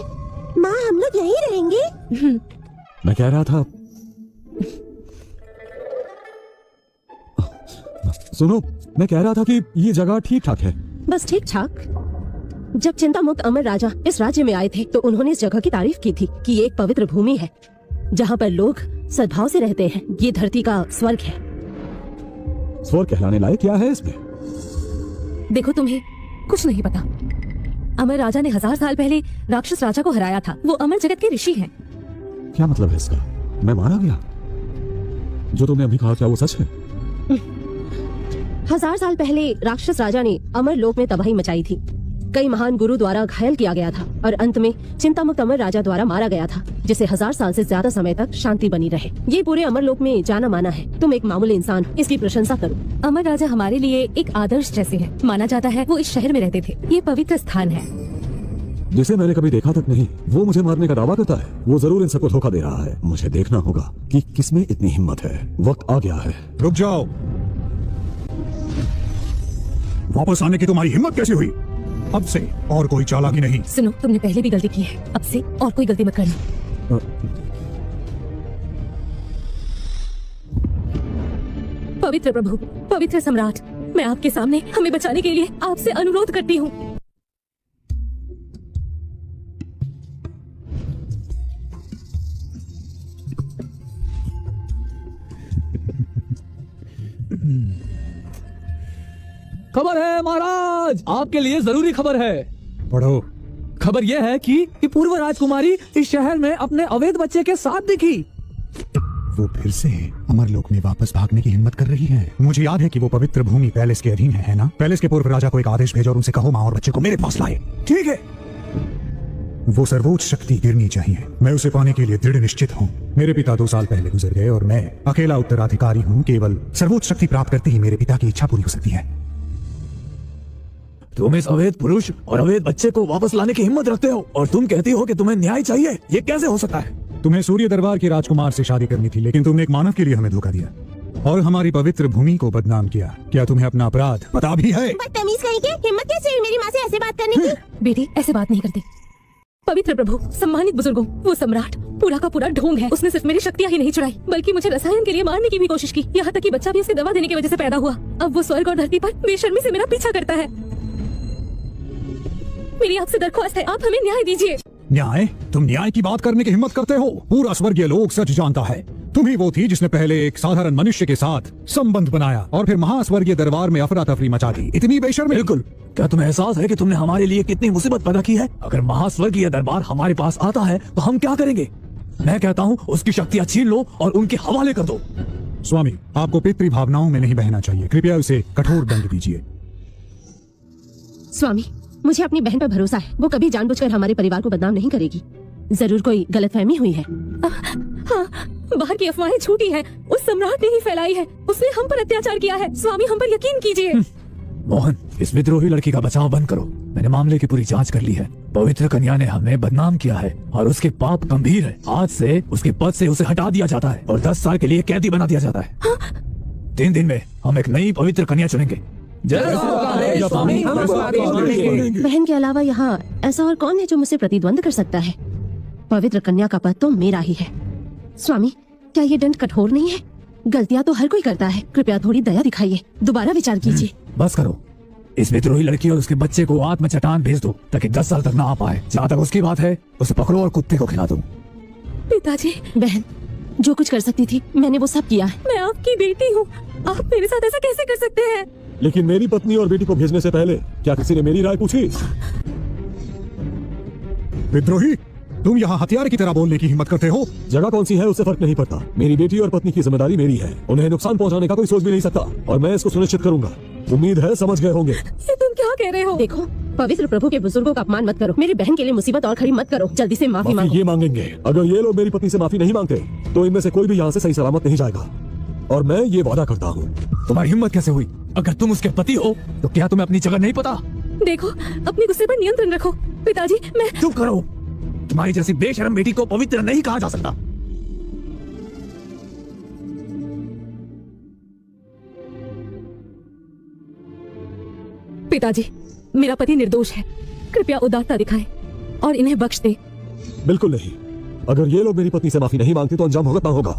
माँ, हम लोग यहीं रहेंगे? मैं कह रहा था, सुनो, मैं कह रहा था कि ये जगह ठीक ठाक है। बस ठीक ठाक। जब चिंता मुक्त अमर राजा इस राज्य में आए थे तो उन्होंने इस जगह की तारीफ की थी कि ये एक पवित्र भूमि है जहाँ पर लोग सद्भाव से रहते हैं। ये धरती का स्वर्ग है। स्वर्ग कहलाने लायक क्या है इसमें? देखो, तुम्हें कुछ नहीं पता। अमर राजा ने 1000 साल पहले राक्षस राजा को हराया था। वो अमर जगत के ऋषि हैं। क्या मतलब है इसका? मैं मारा गया? जो तुमने अभी कहा, क्या वो सच है? 1000 साल पहले राक्षस राजा ने अमर लोक में तबाही मचाई थी। कई महान गुरु द्वारा घायल किया गया था और अंत में चिंतामुक्त अमर राजा द्वारा मारा गया था, जिसे 1000 साल से ज्यादा समय तक शांति बनी रहे। ये पूरे अमर लोक में जाना माना है। तुम एक मामूली इंसान, इसकी प्रशंसा करो। अमर राजा हमारे लिए एक आदर्श जैसे हैं। माना जाता है वो इस शहर में रहते थे। ये पवित्र स्थान है जिसे मैंने कभी देखा तक नहीं। वो मुझे मारने का दावा करता है। वो जरूर इन सबको धोखा दे रहा है। मुझे देखना होगा कि किसमें इतनी हिम्मत है। वक्त आ गया है। रुक जाओ। वापस आने की तुम्हारी हिम्मत कैसे हुई? अब से और कोई चालाकी नहीं। सुनो, तुमने पहले भी गलती की है, अब से और कोई गलती मत करना। पवित्र प्रभु, पवित्र सम्राट, मैं आपके सामने हमें बचाने के लिए आपसे अनुरोध करती हूँ। खबर है महाराज, आपके लिए जरूरी खबर है। पढ़ो। खबर यह है कि पूर्व राजकुमारी इस शहर में अपने अवैध बच्चे के साथ दिखी। वो फिर से अमरलोक में वापस भागने की हिम्मत कर रही है। मुझे याद है कि वो पवित्र भूमि पैलेस के अधीन है ना? पैलेस के पूर्व राजा को एक आदेश भेजो और उनसे कहो माँ और बच्चे को मेरे पास लाए। ठीक है? वो सर्वोच्च शक्ति गिरनी चाहिए। मैं उसे पाने के लिए दृढ़ निश्चित हूँ। मेरे पिता 2 साल पहले गुजर गए और मैं अकेला उत्तराधिकारी हूँ। केवल सर्वोच्च शक्ति प्राप्त करते ही मेरे पिता की इच्छा पूरी हो सकती है। तुम इस अवैध पुरुष और अवैध बच्चे को वापस लाने की हिम्मत रखते हो और तुम कहती हो कि तुम्हें न्याय चाहिए। ये कैसे हो सकता है? तुम्हें सूर्य दरबार के राजकुमार से शादी करनी थी, लेकिन तुमने एक मानव के लिए हमें धोखा दिया और हमारी पवित्र भूमि को बदनाम किया। क्या तुम्हें अपना अपराध पता भी है? बदतमीज कहीं के, हिम्मत कैसे हुई मेरी माँ से ऐसे बात करने की? बेटी, ऐसे बात नहीं करते। पवित्र प्रभु, सम्मानित बुजुर्गों, वो सम्राट पूरा का पूरा ढोंग है। उसने सिर्फ मेरी शक्तियाँ ही नहीं चुराई, बल्कि मुझे रसायन के लिए मारने की भी कोशिश की। यहाँ तक कि बच्चा भी इसके दवा देने की वजह से पैदा हुआ। अब वो स्वर्ग और धरती पर बेशर्मी से मेरा पीछा करता है। मेरी आपसे दरख्वास्त है, आप हमें न्याय दीजिए। न्याय? तुम न्याय की बात करने की हिम्मत करते हो? पूरा स्वर्गीय लोक सच जानता है। तुम ही वो थी जिसने पहले एक साधारण मनुष्य के साथ संबंध बनाया और फिर महास्वर्गीय दरबार में अफरा तफरी मचा दी। इतनी बेशर्मी। बिल्कुल। क्या तुम्हें एहसास है कि तुमने हमारे लिए कितनी मुसीबत पैदा की है? अगर महास्वर्गीय दरबार हमारे पास आता है तो हम क्या करेंगे? मैं कहता हूँ उसकी शक्तियाँ छीन लो और उनके हवाले कर दो। स्वामी, आपको पितृ भावनाओं में नहीं बहना चाहिए। कृपया उसे कठोर दंड दीजिए। स्वामी, मुझे अपनी बहन पर भरोसा है। वो कभी जानबूझकर हमारे परिवार को बदनाम नहीं करेगी। जरूर कोई गलतफहमी हुई है। हाँ, बाहर की अफवाहें झूठी हैं। उस सम्राट ने ही फैलाई है। उसने हम पर अत्याचार किया है। स्वामी, हम पर यकीन कीजिए। मोहन, इस विद्रोही लड़की का बचाव बंद करो। मैंने मामले की पूरी जांच कर ली है। पवित्र कन्या ने हमें बदनाम किया है और उसके पाप गंभीर है। आज से उसके पद से उसे हटा दिया जाता है और 10 साल के लिए कैदी बना दिया जाता है। 3 दिन में हम एक नई पवित्र कन्या चुनेंगे। बहन के अलावा यहाँ ऐसा और कौन है जो मुझसे प्रतिद्वंद कर सकता है? पवित्र कन्या का पद तो मेरा ही है। स्वामी, क्या ये दंड कठोर नहीं है? गलतियाँ तो हर कोई करता है। कृपया थोड़ी दया दिखाइए, दोबारा विचार कीजिए। बस करो। इस विद्रोही लड़की और उसके बच्चे को आत्म चट्टान भेज दो ताकि 10 साल तक ना आ पाए। जहाँ तक उसकी बात है, उसे पकड़ो और कुत्ते को खिला दो। पिताजी, बहन, जो कुछ कर सकती थी मैंने वो सब किया है। मैं आपकी बेटी हूँ। आप मेरे साथ ऐसा कैसे कर सकते हैं? लेकिन मेरी पत्नी और बेटी को भेजने से पहले क्या किसी ने मेरी राय पूछी? विद्रोही, तुम यहाँ हथियार की तरह बोलने की हिम्मत करते हो? जगह कौन सी है उससे फर्क नहीं पड़ता। मेरी बेटी और पत्नी की जिम्मेदारी मेरी है। उन्हें नुकसान पहुंचाने का कोई सोच भी नहीं सकता और मैं इसको सुनिश्चित करूंगा। उम्मीद है समझ गए होंगे। ये तुम क्या कह रहे हो? देखो, पवित्र प्रभु के बुजुर्गों का अपमान मत करो। मेरी बहन के लिए मुसीबत और खड़ी मत करो। जल्दी से माफी मांगो। ये मांगेंगे। अगर ये लोग मेरी पत्नी से माफी नहीं मांगते तो इनमें से कोई भी यहाँ से सही सलामत नहीं जाएगा और मैं ये वादा करता हूँ। तुम्हारी हिम्मत कैसे हुई? अगर तुम उसके पति हो तो क्या तुम्हें अपनी जगह नहीं पता? देखो, अपने गुस्से पर नियंत्रण रखो। पिताजी, मैं चुप करो। तुम्हारी जैसी बेशरम बेटी को पवित्र नहीं कहा जा सकता। पिताजी, मेरा पति निर्दोष है। कृपया उदारता दिखाएं और इन्हें बख्श दें। बिल्कुल नहीं। अगर ये लोग मेरी पत्नी से माफी नहीं मांगते तो अंजाम भुगतना होगा।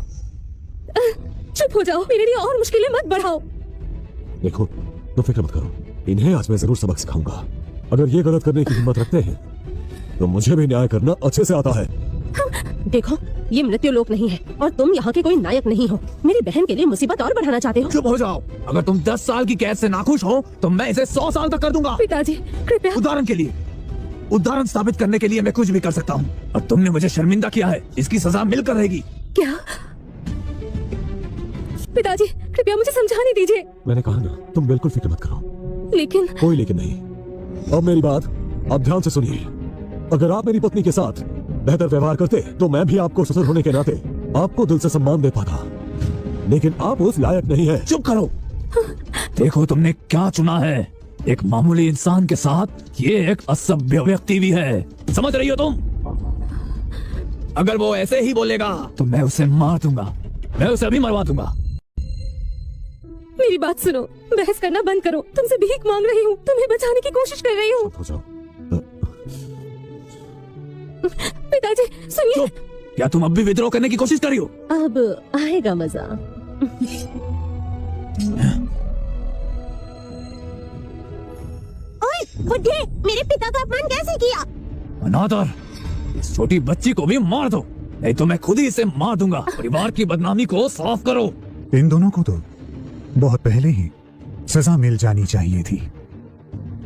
चुप हो जाओ, मेरे लिए और मुश्किलें मत बढ़ाओ। देखो, तो फिक्र मत करो। इन्हें आज मैं जरूर सबक सिखाऊंगा। अगर ये गलत करने की हिम्मत रखते हैं तो मुझे भी न्याय करना अच्छे से आता है। देखो, ये मृत्यु लोक नहीं है और तुम यहाँ के कोई नायक नहीं हो। मेरी बहन के लिए मुसीबत और बढ़ाना चाहते हो। चुप हो जाओ। अगर तुम 10 साल की कैद से नाखुश हो तो मैं इसे 100 साल तक कर दूंगा। पिताजी, कृपया। उदाहरण स्थापित करने के लिए मैं कुछ भी कर सकता हूँ और तुमने मुझे शर्मिंदा किया है। इसकी सजा मिलकर रहेगी। क्या? पिताजी, कृपया मुझे समझाने दीजिए। मैंने कहा ना, तुम बिल्कुल फिक्र मत करो। लेकिन कोई लेकिन नहीं। अब मेरी बात आप ध्यान से सुनिए। अगर आप मेरी पत्नी के साथ बेहतर व्यवहार करते तो मैं भी आपको ससुर होने के नाते आपको दिल से सम्मान दे पाता, लेकिन आप उस लायक नहीं है। चुप करो। देखो तुमने क्या चुना है। एक मामूली इंसान के साथ ये एक असभ्य व्यक्ति भी है। समझ रही हो तुम? अगर वो ऐसे ही बोलेगा तो मैं उसे मार दूंगा। मैं उसे अभी मरवा दूंगा। मेरी बात सुनो, बहस करना बंद करो। तुमसे भीख मांग रही हूँ, तुम्हें बचाने की कोशिश कर रही हूँ। हो जाओ। पिताजी सुनिए। क्या तुम अब भी विद्रोह करने की कोशिश कर रही हो? अब आएगा मजा। ओए बुड्ढे, मेरे पिता का अपमान कैसे किया? अनादर, इस छोटी बच्ची को भी मार दो, नहीं तो मैं खुद ही इसे मार दूंगा। परिवार की बदनामी को साफ करो। इन दोनों को तो बहुत पहले ही सजा मिल जानी चाहिए थी।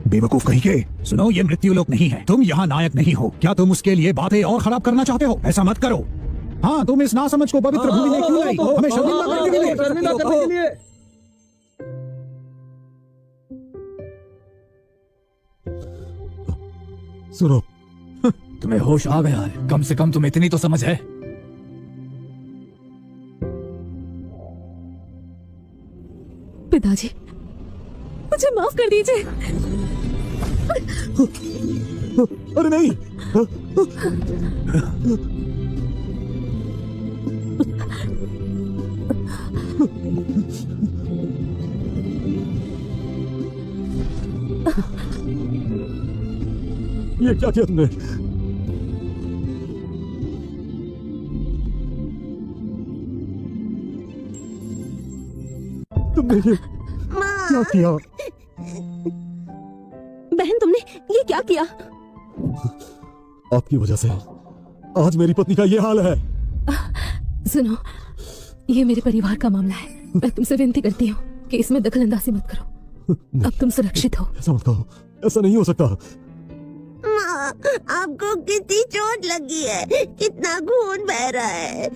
बेवकूफ कहीं के। सुनो, ये मृत्यु लोक नहीं है। तुम यहाँ नायक नहीं हो। क्या तुम उसके लिए बातें और खराब करना चाहते हो? ऐसा मत करो। हाँ, तुम इस नासमझ को पवित्र भूमि में क्यों लाई? हमें शर्मिंदा करने के लिए। सुनो, तुम्हें होश आ गया है। कम से कम तुम्हें इतनी तो समझ है। पिताजी, मुझे माफ कर दीजिए। अरे नहीं। ये क्या किया तुमने? क्या किया? बहन तुमने ये क्या किया? आपकी वजह से आज मेरी पत्नी का ये हाल है। सुनो, ये मेरे परिवार का मामला है। मैं तुमसे विनती करती हूँ कि इसमें दखल अंदाजी मत करो। अब तुम सुरक्षित हो। ऐसा मत कहो, ऐसा नहीं हो सकता। माँ, आपको कितनी चोट लगी है, कितना खून बह रहा है।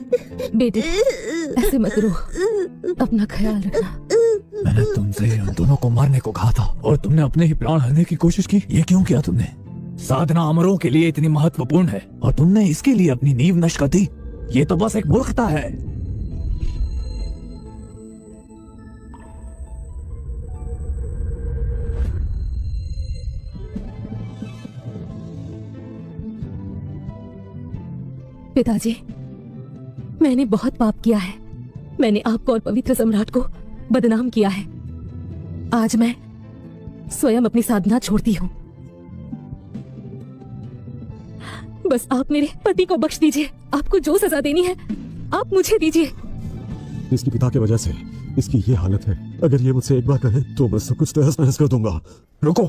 बेटे, ऐसे मत रो, अपना ख्याल रखना। मैंने तुमसे उन दोनों को मारने को कहा था और तुमने अपने ही प्राण हरने की कोशिश की। ये क्यों किया तुमने? साधना अमरों के लिए इतनी महत्वपूर्ण है और तुमने इसके लिए अपनी नींव नष्ट कर दी। ये तो बस एक मूर्खता है। पिताजी, मैंने बहुत पाप किया है। मैंने आपको और पवित्र सम्राट को बदनाम किया है। आज मैं स्वयं अपनी साधना छोड़ती हूँ। बस आप मेरे पति को बख्श दीजिए। आपको जो सजा देनी है आप मुझे दीजिए। इसकी पिता की वजह से इसकी ये हालत है। अगर ये मुझसे एक बार कहे तो मैं सब कुछ तहस नहस कर दूंगा। रुको,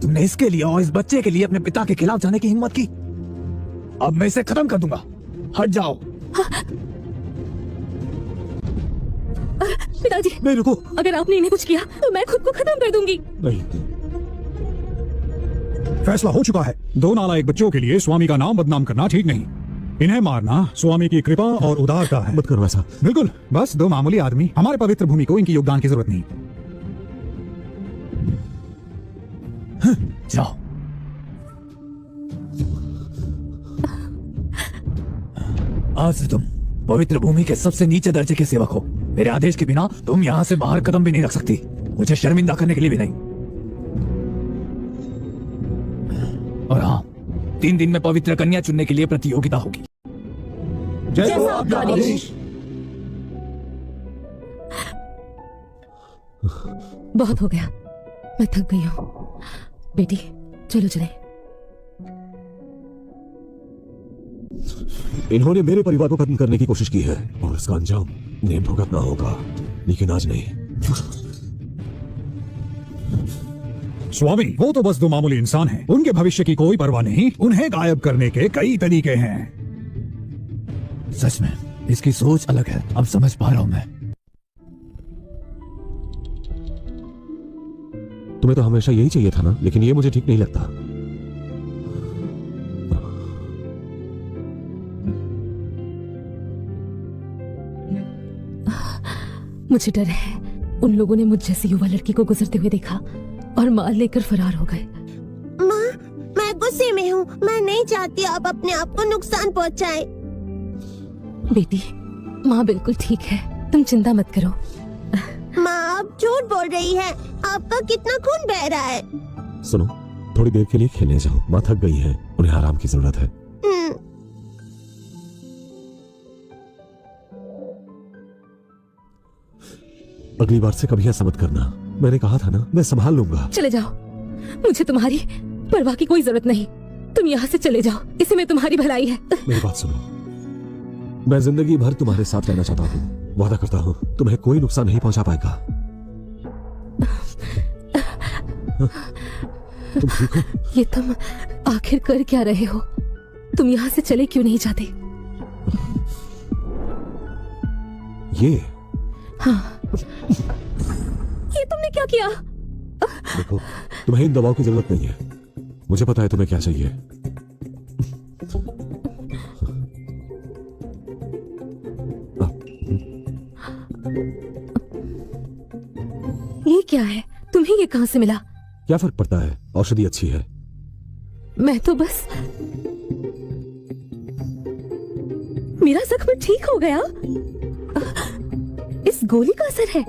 तुमने इसके लिए और इस बच्चे के लिए अपने पिता के खिलाफ जाने की हिम्मत की। अब मैं इसे खत्म कर दूंगा। हट जाओ। पिताजी, नहीं रुको। अगर आपने इन्हें कुछ किया तो मैं खुद को खत्म कर दूंगी। नहीं, फैसला हो चुका है। दो नालायक बच्चों के लिए स्वामी का नाम बदनाम करना ठीक नहीं। इन्हें मारना स्वामी की कृपा और उदारता है। मत करो ऐसा। बिल्कुल, बस दो मामूली आदमी। हमारे पवित्र भूमि को इनकी योगदान की जरूरत नहीं। जाओ। आज से तुम पवित्र भूमि के सबसे नीचे दर्जे के सेवक हो। मेरे आदेश के बिना तुम यहाँ से बाहर कदम भी नहीं रख सकती, मुझे शर्मिंदा करने के लिए भी नहीं। और हाँ, 3 दिन में पवित्र कन्या चुनने के लिए प्रतियोगिता होगी। जैसा आपका आदेश। बहुत हो गया, मैं थक गई हूँ। बेटी, चलो चले। इन्होंने मेरे परिवार को खत्म करने की कोशिश की है और इसका अंजाम इन्हें भुगतना होगा, लेकिन आज नहीं। स्वामी, वो तो बस दो मामूली इंसान हैं। उनके भविष्य की कोई परवाह नहीं। उन्हें गायब करने के कई तरीके हैं। सच में इसकी सोच अलग है। अब समझ पा रहा हूं मैं। तुम्हें तो हमेशा यही चाहिए था ना, लेकिन ये मुझे ठीक नहीं लगता। मुझे डर है, उन लोगों ने मुझ जैसी युवा लड़की को गुजरते हुए देखा और माल लेकर फरार हो गए। माँ, मैं गुस्से में हूँ। मैं नहीं चाहती आप अपने आप को नुकसान पहुँचाए। बेटी, माँ बिल्कुल ठीक है, तुम चिंता मत करो। माँ, आप झूठ बोल रही है। आपका कितना खून बह रहा है। सुनो, थोड़ी देर के लिए खेलने जाओ। माँ थक गई है, उन्हें आराम की जरूरत है। अगली बार से कभी ऐसा मत करना। मैंने कहा था ना, मैं संभाल लूंगा। चले जाओ, मुझे तुम्हारी परवाह की कोई जरूरत नहीं। तुम यहाँ से चले जाओ, इसी में तुम्हारी भलाई है। मेरी बात सुनो, मैं जिंदगी भर तुम्हारे साथ रहना चाहता हूँ। वादा करता हूँ तुम्हें कोई नुकसान नहीं पहुंचा पाएगा। तुम ठीक हो? ये तुम आखिर कर क्या रहे हो? तुम यहाँ से चले क्यों नहीं जाते? ये हाँ, ये तुमने क्या किया? देखो, तुम्हें इन दवाओं की जरूरत नहीं है। मुझे पता है तुम्हें क्या चाहिए। ये क्या है? तुम्हें ये कहां से मिला? क्या फर्क पड़ता है, औषधि अच्छी है। मैं तो बस, मेरा जख्म ठीक हो गया। इस गोली का असर है।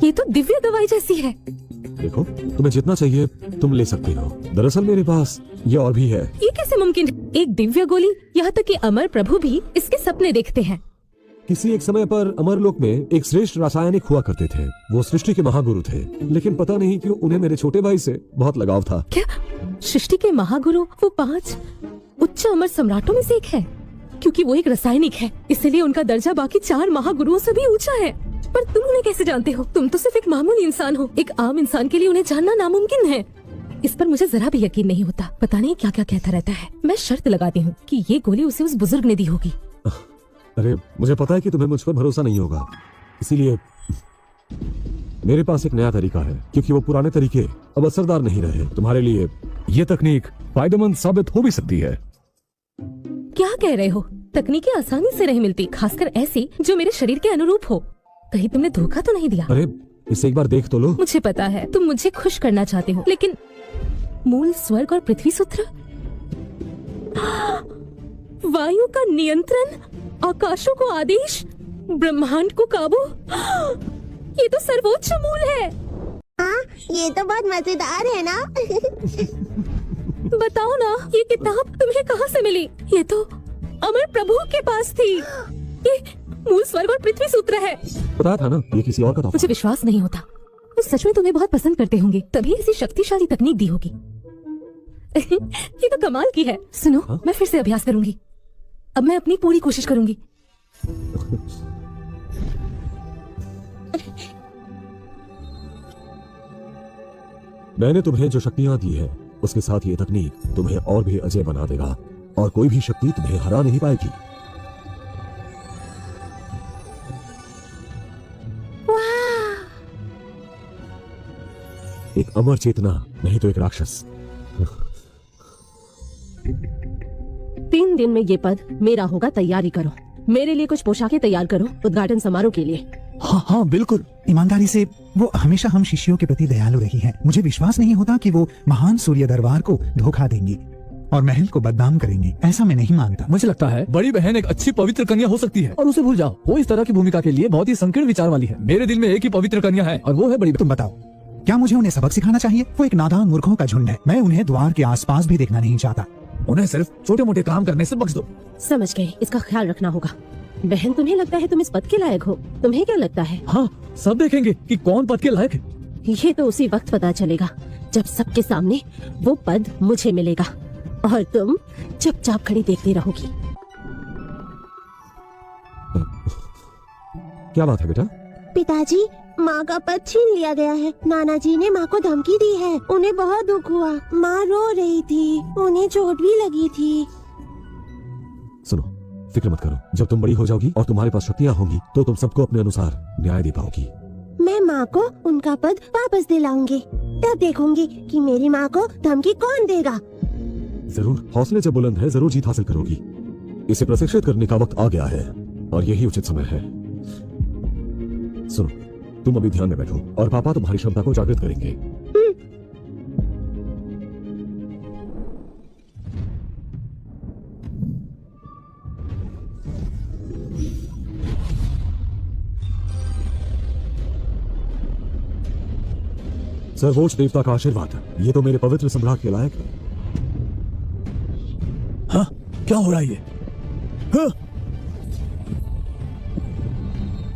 ये तो दिव्य दवाई जैसी है। देखो, तुम्हें जितना चाहिए तुम ले सकती हो। दरअसल मेरे पास ये और भी है। ये कैसे मुमकिन है? एक दिव्य गोली, यहाँ तक कि अमर प्रभु भी इसके सपने देखते हैं। किसी एक समय पर अमरलोक में एक श्रेष्ठ रासायनिक हुआ करते थे। वो सृष्टि के महागुरु थे, लेकिन पता नहीं क्यों उन्हें मेरे छोटे भाई से बहुत लगाव था। क्या सृष्टि के महागुरु वो 5 उच्च अमर सम्राटों में से एक है? क्योंकि वो एक रासायनिक है, इसलिए उनका दर्जा बाकी 4 महागुरुओं से भी ऊंचा है। पर तुम उन्हें कैसे जानते हो? तुम तो सिर्फ एक मामूली इंसान हो। एक आम इंसान के लिए उन्हें जानना नामुमकिन है। इस पर मुझे जरा भी यकीन नहीं होता। पता नहीं क्या क्या कहता रहता है। मैं शर्त लगाती हूँ कि ये गोली उसे उस बुजुर्ग ने दी होगी। अरे मुझे पता है कि तुम्हें मुझ पर भरोसा नहीं होगा, इसीलिए मेरे पास एक नया तरीका है, क्योंकि वो पुराने तरीके अब असरदार नहीं रहे। तुम्हारे लिए ये तकनीक फायदेमंद साबित हो भी सकती है। क्या कह रहे हो? तकनीकें आसानी से नहीं मिलती, खासकर ऐसी जो मेरे शरीर के अनुरूप हो। कहीं तुमने धोखा तो नहीं दिया? अरे इसे एक बार देख तो लो। मुझे पता है तुम मुझे खुश करना चाहते हो, लेकिन मूल, स्वर्ग और पृथ्वी सूत्र, वायु का नियंत्रण, आकाशों को आदेश, ब्रह्मांड को काबू, ये तो सर्वोच्च मूल है। हाँ, ये तो बहुत मजेदार है ना। बताओ ना, ये किताब तुम्हें कहाँ से मिली? ये तो अमर प्रभु के पास थी। ये मूल, स्वर्ग और पृथ्वी सूत्र है। बताया था ना, ये किसी और का तोहफा। मुझे विश्वास नहीं होता। वो सच में तुम्हें बहुत पसंद करते होंगे, तभी ऐसी शक्तिशाली तकनीक दी होगी। ये तो कमाल की है। सुनो, हाँ? मैं फिर से अभ्यास करूंगी। अब मैं अपनी पूरी कोशिश करूंगी। मैंने तुम्हें जो शक्तियां दी है, उसके साथ ये तकनीक तुम्हें और भी अजय बना देगा, और कोई भी शक्ति तुम्हें हरा नहीं पाएगी। एक अमर चेतना, नहीं तो एक राक्षस। 3 दिन में ये पद मेरा होगा। तैयारी करो, मेरे लिए कुछ पोशाकें तैयार करो उद्घाटन समारोह के लिए। हाँ हाँ बिल्कुल। ईमानदारी से वो हमेशा हम शिष्यों के प्रति दयालु रही हैं। मुझे विश्वास नहीं होता कि वो महान सूर्य दरबार को धोखा देंगी और महल को बदनाम करेंगी। ऐसा मैं नहीं मानता। मुझे लगता है बड़ी बहन एक अच्छी पवित्र कन्या हो सकती है, और उसे भूल जाओ। वो इस तरह की भूमिका के लिए बहुत ही संकीर्ण विचार वाली है। मेरे दिल में एक ही पवित्र कन्या है, और वो है बड़ी बहन। तुम बताओ, क्या मुझे उन्हें सबक सिखाना चाहिए? वो एक नादान मूर्खों का झुंड है। मैं उन्हें द्वार के आसपास भी देखना नहीं चाहता। उन्हें सिर्फ छोटे मोटे काम करने से बख्श दो। समझ गए, इसका ख्याल रखना होगा। बहन, तुम्हें लगता है तुम इस पद के लायक हो? तुम्हें क्या लगता है? हाँ, सब देखेंगे कि कौन पद के लायक है। ये तो उसी वक्त पता चलेगा जब सबके सामने वो पद मुझे मिलेगा और तुम चुपचाप खड़ी देखती रहोगी। क्या बात है बेटा? पिताजी, माँ का पद छीन लिया गया है। नाना जी ने माँ को धमकी दी है। उन्हें बहुत दुख हुआ। माँ रो रही थी, उन्हें चोट भी लगी थी। सुनो, फिक्र मत करो। जब तुम बड़ी हो जाओगी और तुम्हारे पास शक्तियां होंगी, तो तुम सबको अपने अनुसार न्याय दे पाओगी। मैं माँ को उनका पद वापस दिलाऊंगी। तब देखूंगी कि मेरी माँ को धमकी कौन देगा। जरूर, हौसले जब बुलंद है, जरूर जीत हासिल करोगी। इसे प्रशिक्षित करने का वक्त आ गया है, और यही उचित समय है। सुनो, तुम अभी ध्यान में बैठो, और पापा तुम्हारी क्षमता को जागृत करेंगे। सर्वोच्च देवता का आशीर्वाद, ये तो मेरे पवित्र सम्राट के लायक है। हाँ, क्या हो रहा है ये? हाँ?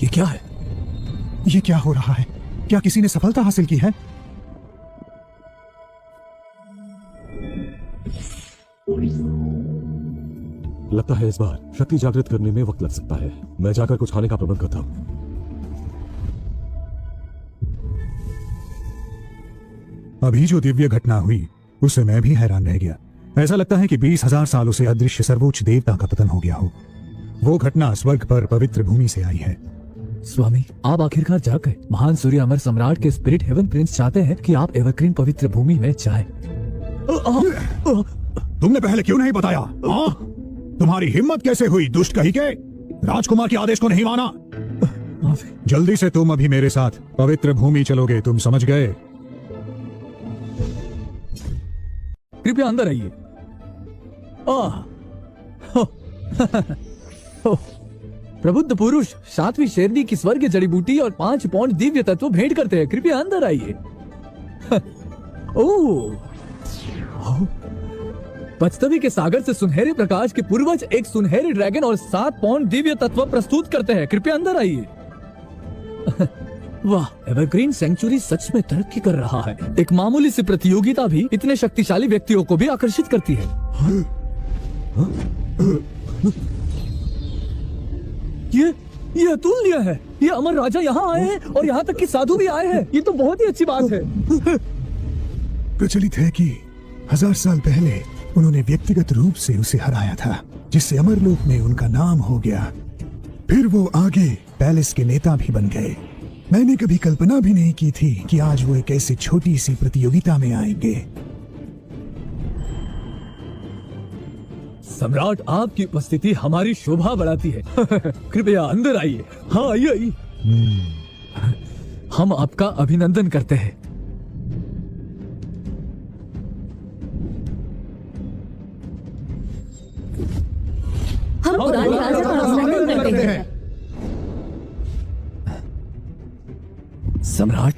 ये क्या है? ये क्या हो रहा है? क्या किसी ने सफलता हासिल की है? लगता है इस बार शक्ति जागृत करने में वक्त लग सकता है। मैं जाकर कुछ खाने का प्रबंध करता हूँ। अभी जो दिव्य घटना हुई, उससे मैं भी हैरान रह गया। ऐसा लगता है कि 20,000 सालों से अदृश्य सर्वोच्च देवता का पतन हो गया हो। वो घटना स्वर्ग पर पवित्र भूमि से आई है। स्वामी, आप आखिरकार जाग गए। महान सूर्य अमर सम्राट के स्पिरिट हेवन प्रिंस चाहते हैं कि आप एवरग्रीन पवित्र भूमि में जाएं। तुमने पहले क्यों नहीं बताया? तुम्हारी हिम्मत कैसे हुई दुष्ट कही के? राजकुमार के आदेश को नहीं माना। जल्दी से तुम अभी मेरे साथ पवित्र भूमि चलोगे, तुम समझ गए? कृपया अंदर आइए। प्रबुद्ध पुरुष 7वीं शेरनी की स्वर्गीय जड़ी बूटी और 5 पौंड दिव्य तत्व भेंट करते हैं। कृपया अंदर आइए। ओह, पचतवी के सागर से सुनहरे प्रकाश के पूर्वज एक सुनहरे ड्रैगन और 7 पौंड दिव्य तत्व प्रस्तुत करते हैं। कृपया अंदर आइए। वाह, एवरग्रीन सेंचुरी सच में तरक्की कर रहा है। एक मामूली सी प्रतियोगिता भी इतने शक्तिशाली व्यक्तियों को भी आकर्षित करती है। ये अतुल्य है। ये अमर राजा यहाँ आए हैं और यहाँ तक कि साधु भी आए हैं। ये तो बहुत ही अच्छी बात है। प्रचलित है कि 1000 साल पहले उन्होंने व्यक्तिगत रूप से उसे हराया था, जिससे अमरलोक में उनका नाम हो गया। फिर वो आगे पैलेस के नेता भी बन गए। मैंने कभी कल्पना भी नहीं की थी कि आज वो एक ऐसी छोटी सी प्रतियोगिता में आएंगे। सम्राट, आपकी उपस्थिति हमारी शोभा बढ़ाती है। कृपया अंदर आइए। हाँ, आइए आइए। हम आपका अभिनंदन करते हैं। हम पुराने राजा का अभिनंदन करते हैं। सम्राट,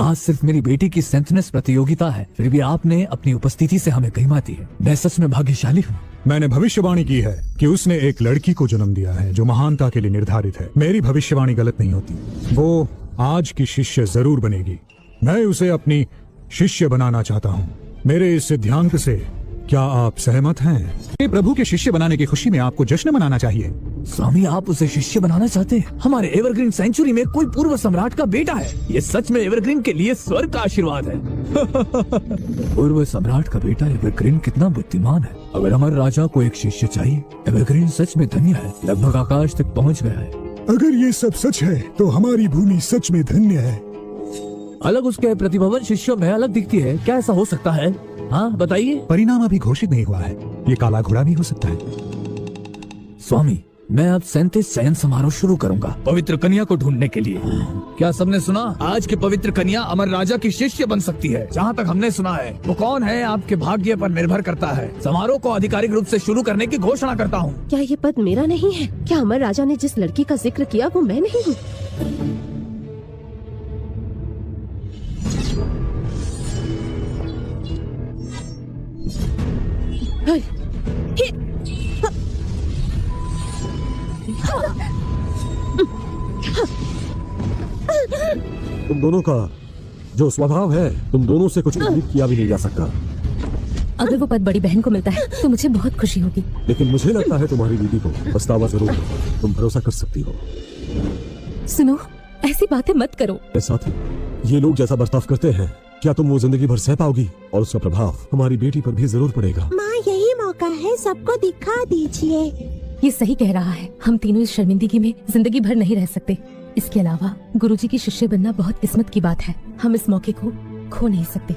आज सिर्फ मेरी बेटी की सेंथनेस प्रतियोगिता है, फिर भी आपने अपनी उपस्थिति से हमें गरिमा दी है। मैं सच में भाग्यशाली हूँ। मैंने भविष्यवाणी की है कि उसने एक लड़की को जन्म दिया है जो महानता के लिए निर्धारित है। मेरी भविष्यवाणी गलत नहीं होती। वो आज की शिष्य जरूर बनेगी। मैं उसे अपनी शिष्य बनाना चाहता हूँ। मेरे इस सिद्धांत से क्या आप सहमत हैं? प्रभु के शिष्य बनाने की खुशी में आपको जश्न मनाना चाहिए। स्वामी, आप उसे शिष्य बनाना चाहते हैं? हमारे एवरग्रीन सेंचुरी में कोई पूर्व सम्राट का बेटा है। ये सच में एवरग्रीन के लिए स्वर्ग का आशीर्वाद है। पूर्व सम्राट का बेटा एवरग्रीन कितना बुद्धिमान है। अगर हमारे राजा को एक शिष्य चाहिए, एवरग्रीन सच में धन्य है, लगभग आकाश तक पहुंच गया है। अगर ये सब सच है तो हमारी भूमि सच में धन्य है। अलग उसके प्रतिभावान शिष्यों में अलग दिखती है। क्या ऐसा हो सकता है? हाँ, बताइए। परिणाम अभी घोषित नहीं हुआ है। ये काला घोड़ा भी हो सकता है। स्वामी, मैं अब 37 चयन समारोह शुरू करूंगा पवित्र कन्या को ढूंढने के लिए। क्या सबने सुना? आज की पवित्र कन्या अमर राजा की शिष्य बन सकती है। जहाँ तक हमने सुना है, वो कौन है आपके भाग्य पर निर्भर करता है। समारोह को आधिकारिक रूप से शुरू करने की घोषणा करता हूँ। क्या ये पद मेरा नहीं है? क्या अमर राजा ने जिस लड़की का जिक्र किया वो मैं नहीं हूँ? तुम दोनों का जो स्वभाव है, तुम दोनों से कुछ उम्मीद किया भी नहीं जा सकता। अगर वो पद बड़ी बहन को मिलता है तो मुझे बहुत खुशी होगी। लेकिन मुझे लगता है तुम्हारी दीदी को पछतावा जरूर होगा। तुम भरोसा कर सकती हो। सुनो, ऐसी बातें मत करो। साथ ये लोग जैसा बर्ताव करते हैं, क्या तुम वो जिंदगी भर सह पाओगी? और उसका प्रभाव हमारी बेटी पर भी जरूर पड़ेगा। माँ, यही मौका है, सबको दिखा दीजिए। ये सही कह रहा है। हम तीनों इस शर्मिंदगी में जिंदगी भर नहीं रह सकते। इसके अलावा गुरुजी की शिष्य बनना बहुत किस्मत की बात है। हम इस मौके को खो नहीं सकते।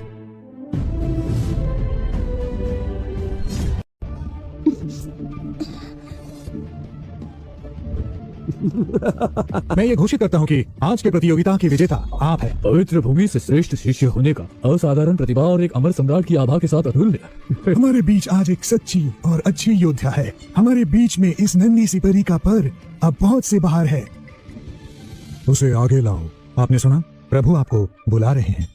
मैं ये घोषित करता हूँ कि आज के प्रतियोगिता की विजेता आप है। पवित्र भूमि से श्रेष्ठ शिष्य होने का असाधारण प्रतिभा और एक अमर सम्राट की आभा के साथ अतुल्य। हमारे बीच आज एक सच्ची और अच्छी योद्धा है। हमारे बीच में इस नन्ही सी परी का पर अब बहुत से बाहर है। उसे आगे लाओ। आपने सुना? प्रभु आपको बुला रहे हैं।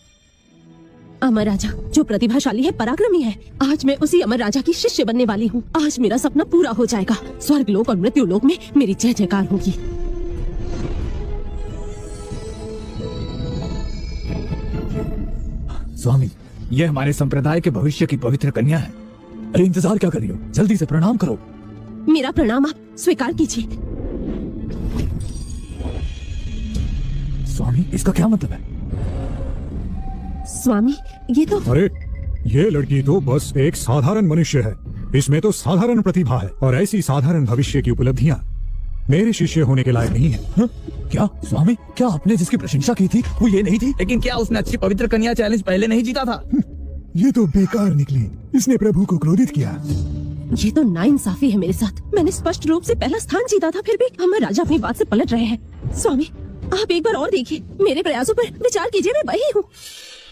अमर राजा जो प्रतिभाशाली है, पराक्रमी है, आज मैं उसी अमर राजा की शिष्य बनने वाली हूँ। आज मेरा सपना पूरा हो जाएगा। स्वर्ग लोक और मृत्यु लोक में मेरी जय जयकार होगी। स्वामी, यह हमारे संप्रदाय के भविष्य की पवित्र कन्या है। अरे इंतजार क्या कर रही हो? जल्दी से प्रणाम करो। मेरा प्रणाम आप स्वीकार कीजिए। स्वामी, इसका क्या मतलब है? स्वामी, ये तो अरे, ये लड़की तो बस एक साधारण मनुष्य है। इसमें तो साधारण प्रतिभा है और ऐसी साधारण भविष्य की उपलब्धियां मेरे शिष्य होने के लायक नहीं है। हा? क्या स्वामी, क्या आपने जिसकी प्रशंसा की थी वो ये नहीं थी? लेकिन क्या उसने अच्छी पवित्र कन्या चैलेंज पहले नहीं जीता था? ये तो बेकार निकली। इसने प्रभु को क्रोधित किया। ये तो नाइंसाफी है मेरे साथ। मैंने स्पष्ट रूप से पहला स्थान जीता था, फिर भी अमर राजा अपनी बात से पलट रहे हैं। स्वामी, आप एक बार और देखिए, मेरे प्रयासों पर विचार कीजिए। मैं वही हूँ।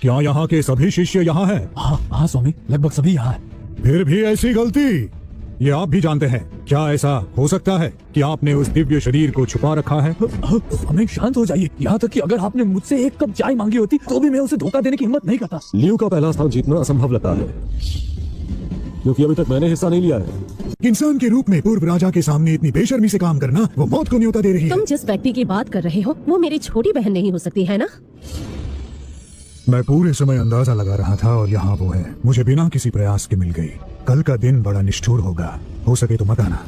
क्या यहाँ के सभी शिष्य यहाँ हैं? हाँ स्वामी, लगभग सभी यहाँ है। फिर भी ऐसी गलती, ये आप भी जानते हैं। क्या ऐसा हो सकता है कि आपने उस दिव्य शरीर को छुपा रखा है? स्वामी, शांत हो जाइए। यहाँ तक कि अगर आपने मुझसे एक कप चाय मांगी होती तो भी मैं उसे धोखा देने की हिम्मत नहीं करता। लियू का पहला स्थान जीतना असंभव लगता है, क्योंकि अभी तक मैंने हिस्सा नहीं लिया है। इंसान के रूप में पूर्व राजा के सामने इतनी बेशर्मी से काम करना, वो मौत को न्योता दे रही है। तुम जिस व्यक्ति की बात कर रहे हो वो मेरी छोटी बहन नहीं हो सकती, है ना? मैं पूरे समय अंदाजा लगा रहा था और यहाँ वो है। मुझे बिना किसी प्रयास के मिल गई। कल का दिन बड़ा निष्ठुर होगा। हो सके तो मत आना।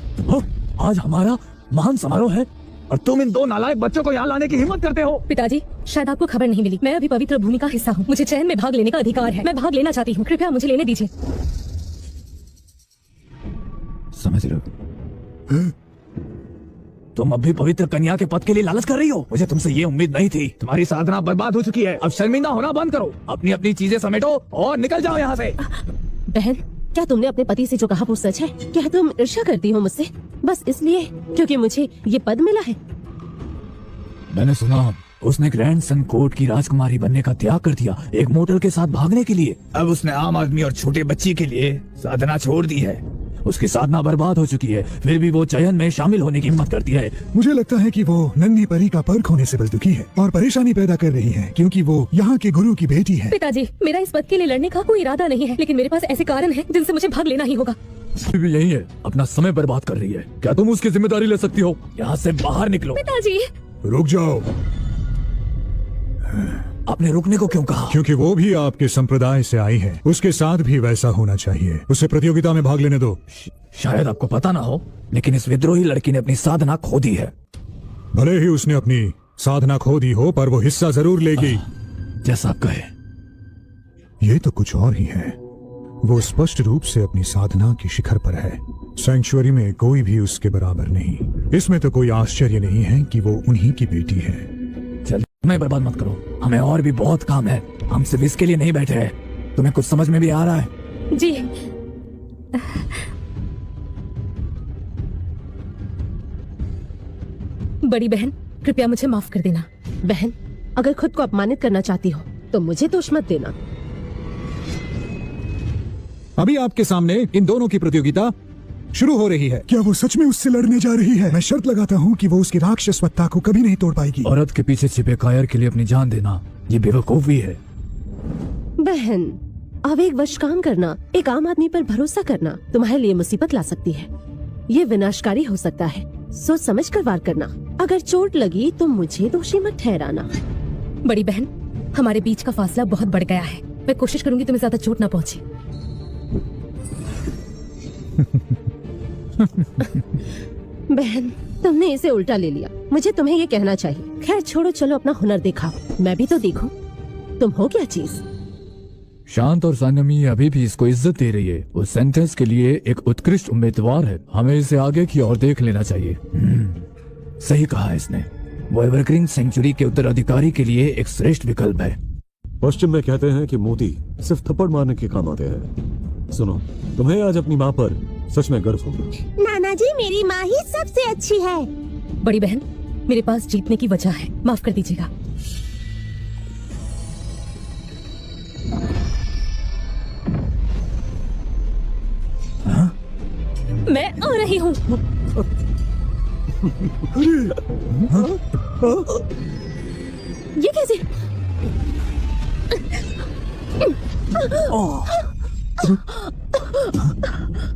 आज हमारा महान समारोह है और तुम इन दो नालायक बच्चों को यहाँ लाने की हिम्मत करते हो। पिताजी, शायद आपको खबर नहीं मिली, मैं अभी पवित्र भूमि का हिस्सा हूँ। मुझे चयन में भाग लेने का अधिकार है। मैं भाग लेना चाहती हूँ, कृपया मुझे लेने दीजिए। समझ रहे हो? तुम अभी पवित्र कन्या के पद के लिए लालच कर रही हो। मुझे तुमसे ये उम्मीद नहीं थी। तुम्हारी साधना बर्बाद हो चुकी है। अब शर्मिंदा होना बंद करो, अपनी अपनी चीजें समेटो और निकल जाओ यहाँ से। बहन, क्या तुमने अपने पति से जो कहा वो सच है? क्या तुम ईर्ष्या करती हो मुझसे बस इसलिए क्योंकि मुझे ये पद मिला है? मैंने सुना उसने ग्रैंड सन कोर्ट की राजकुमारी बनने का त्याग कर दिया एक मोटर के साथ भागने के लिए। अब उसने आम आदमी और छोटे बच्ची के लिए साधना छोड़ दी है। उसकी साधना बर्बाद हो चुकी है, फिर भी वो चयन में शामिल होने की हिम्मत करती है। मुझे लगता है कि वो नन्ही परी का पर्ख होने से बल दुखी है और परेशानी पैदा कर रही है, क्योंकि वो यहाँ के गुरु की बेटी है। पिताजी, मेरा इस पद के लिए लड़ने का कोई इरादा नहीं है, लेकिन मेरे पास ऐसे कारण हैं जिनसे मुझे भाग लेना ही होगा। भी यही है, अपना समय बर्बाद कर रही है। क्या तुम उसकी जिम्मेदारी ले सकती हो? यहाँ से बाहर निकलो। पिताजी, रुक जाओ। आपने रुकने को क्यों कहा? क्योंकि वो भी आपके संप्रदाय से आई है, उसके साथ भी वैसा होना चाहिए। उसे प्रतियोगिता में भाग लेने दो। शायद आपको पता ना हो, लेकिन इस विद्रोही लड़की ने अपनी साधना खो दी है। भले ही उसने अपनी साधना खो दी हो, पर वो हिस्सा जरूर लेगी। जैसा आप कहे। ये तो कुछ और ही है। वो स्पष्ट रूप से अपनी साधना की शिखर पर है। सैंक्चुअरी में कोई भी उसके बराबर नहीं। इसमें तो कोई आश्चर्य नहीं है कि वो उन्हीं की बेटी है। चल, मैं बर्बाद मत करो, हमें और भी बहुत काम है। हम सिर्फ इसके लिए नहीं बैठे हैं। तुम्हें कुछ समझ में भी आ रहा है? जी। बड़ी बहन, कृपया मुझे माफ कर देना। बहन, अगर खुद को अपमानित करना चाहती हो तो मुझे दोष मत देना। अभी आपके सामने इन दोनों की प्रतियोगिता शुरू हो रही है। क्या वो सच में उससे लड़ने जा रही है? मैं शर्त लगाता हूँ कि वो उसकी राक्षसवत्ता को कभी नहीं तोड़ पाएगी। औरत के पीछे छिपे कायर के लिए अपनी जान देना, ये बेवकूफी है। बहन, आवेगवश काम करना, एक आम आदमी पर भरोसा करना तुम्हारे लिए मुसीबत ला सकती है। ये विनाशकारी हो सकता है, सोच समझ कर वार करना। अगर चोट लगी तो मुझे दोषी मत ठहराना। बड़ी बहन, हमारे बीच का फासला बहुत बढ़ गया है। मैं कोशिश करूंगी तुम्हें ज्यादा चोट ना पहुंचे। बहन, तुमने इसे उल्टा ले लिया। मुझे तुम्हें ये कहना चाहिए। खैर छोड़ो, चलो अपना हुनर दिखाओ, मैं भी तो देखूं तुम हो क्या चीज। शांत और संयमी अभी भी इसको इज्जत दे रही है। उस सेंटेंस के लिए एक उत्कृष्ट उम्मीदवार है। हमें इसे आगे की ओर देख लेना चाहिए। सही कहा इसने। वो एवरग्रीन सेंचुरी के उत्तराधिकारी के लिए एक श्रेष्ठ विकल्प है। पश्चिम में कहते हैं कि मोती सिर्फ थप्पड़ मारने के काम आते हैं। सुनो, तुम्हें आज अपनी माँ पर सच में गर्व होगा। नाना जी, मेरी माँ ही सबसे अच्छी है। बड़ी बहन, मेरे पास जीतने की वजह है, माफ कर दीजिएगा। मैं आ रही हूँ। ये कैसे?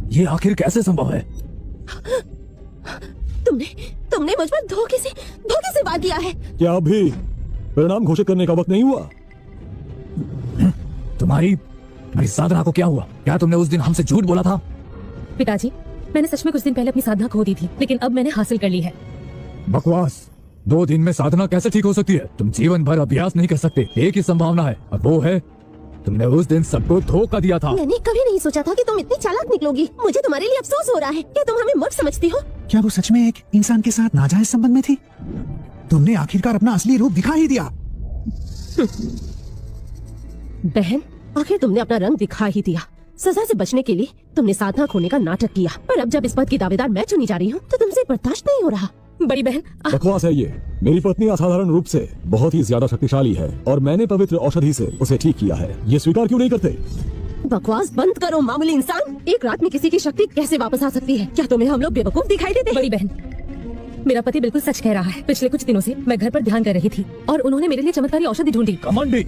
ये आखिर कैसे संभव है? तुमने मुझ पर धोखे से वार किया है। क्या अभी परिणाम घोषित करने का वक्त नहीं हुआ? तुम्हारी साधना को क्या हुआ? क्या तुमने उस दिन हमसे झूठ बोला था? पिताजी, मैंने सच में कुछ दिन पहले अपनी साधना खो दी थी, लेकिन अब मैंने हासिल कर ली है। बकवास। 2 दिन में साधना कैसे ठीक हो सकती है? तुम जीवन भर अभ्यास नहीं कर सकते। एक ही संभावना है, और वो है तुमने उस दिन सबको धोखा दिया था। मैंने कभी नहीं सोचा था कि तुम इतनी चालाक निकलोगी। मुझे तुम्हारे लिए अफसोस हो रहा है। क्या तुम हमें मूर्ख समझती हो? क्या वो सच में एक इंसान के साथ नाजायज संबंध में थी? तुमने आखिरकार अपना असली रूप दिखा ही दिया। बहन, आखिर तुमने अपना रंग दिखा ही दिया। सजा से बचने के लिए तुमने साधना खोने का नाटक किया, पर अब जब इस पद की दावेदार मैं चुनी जा रही हूँ तो तुमसे बर्दाश्त नहीं हो रहा। बड़ी बहन, बकवास है ये। मेरी पत्नी असाधारण रूप से बहुत ही ज्यादा शक्तिशाली है और मैंने पवित्र औषधि से उसे ठीक किया है। ये स्वीकार क्यों नहीं करते? बकवास बंद करो मामूली इंसान। एक रात में किसी की शक्ति कैसे वापस आ सकती है? क्या तुम्हें हम लोग बेवकूफ दिखाई देते हैं? बड़ी बहन, मेरा पति बिल्कुल सच कह रहा है। पिछले कुछ दिनों से मैं घर पर ध्यान कर रही थी और उन्होंने मेरे लिए चमत्कारी औषधि ढूंढी। कमांडी,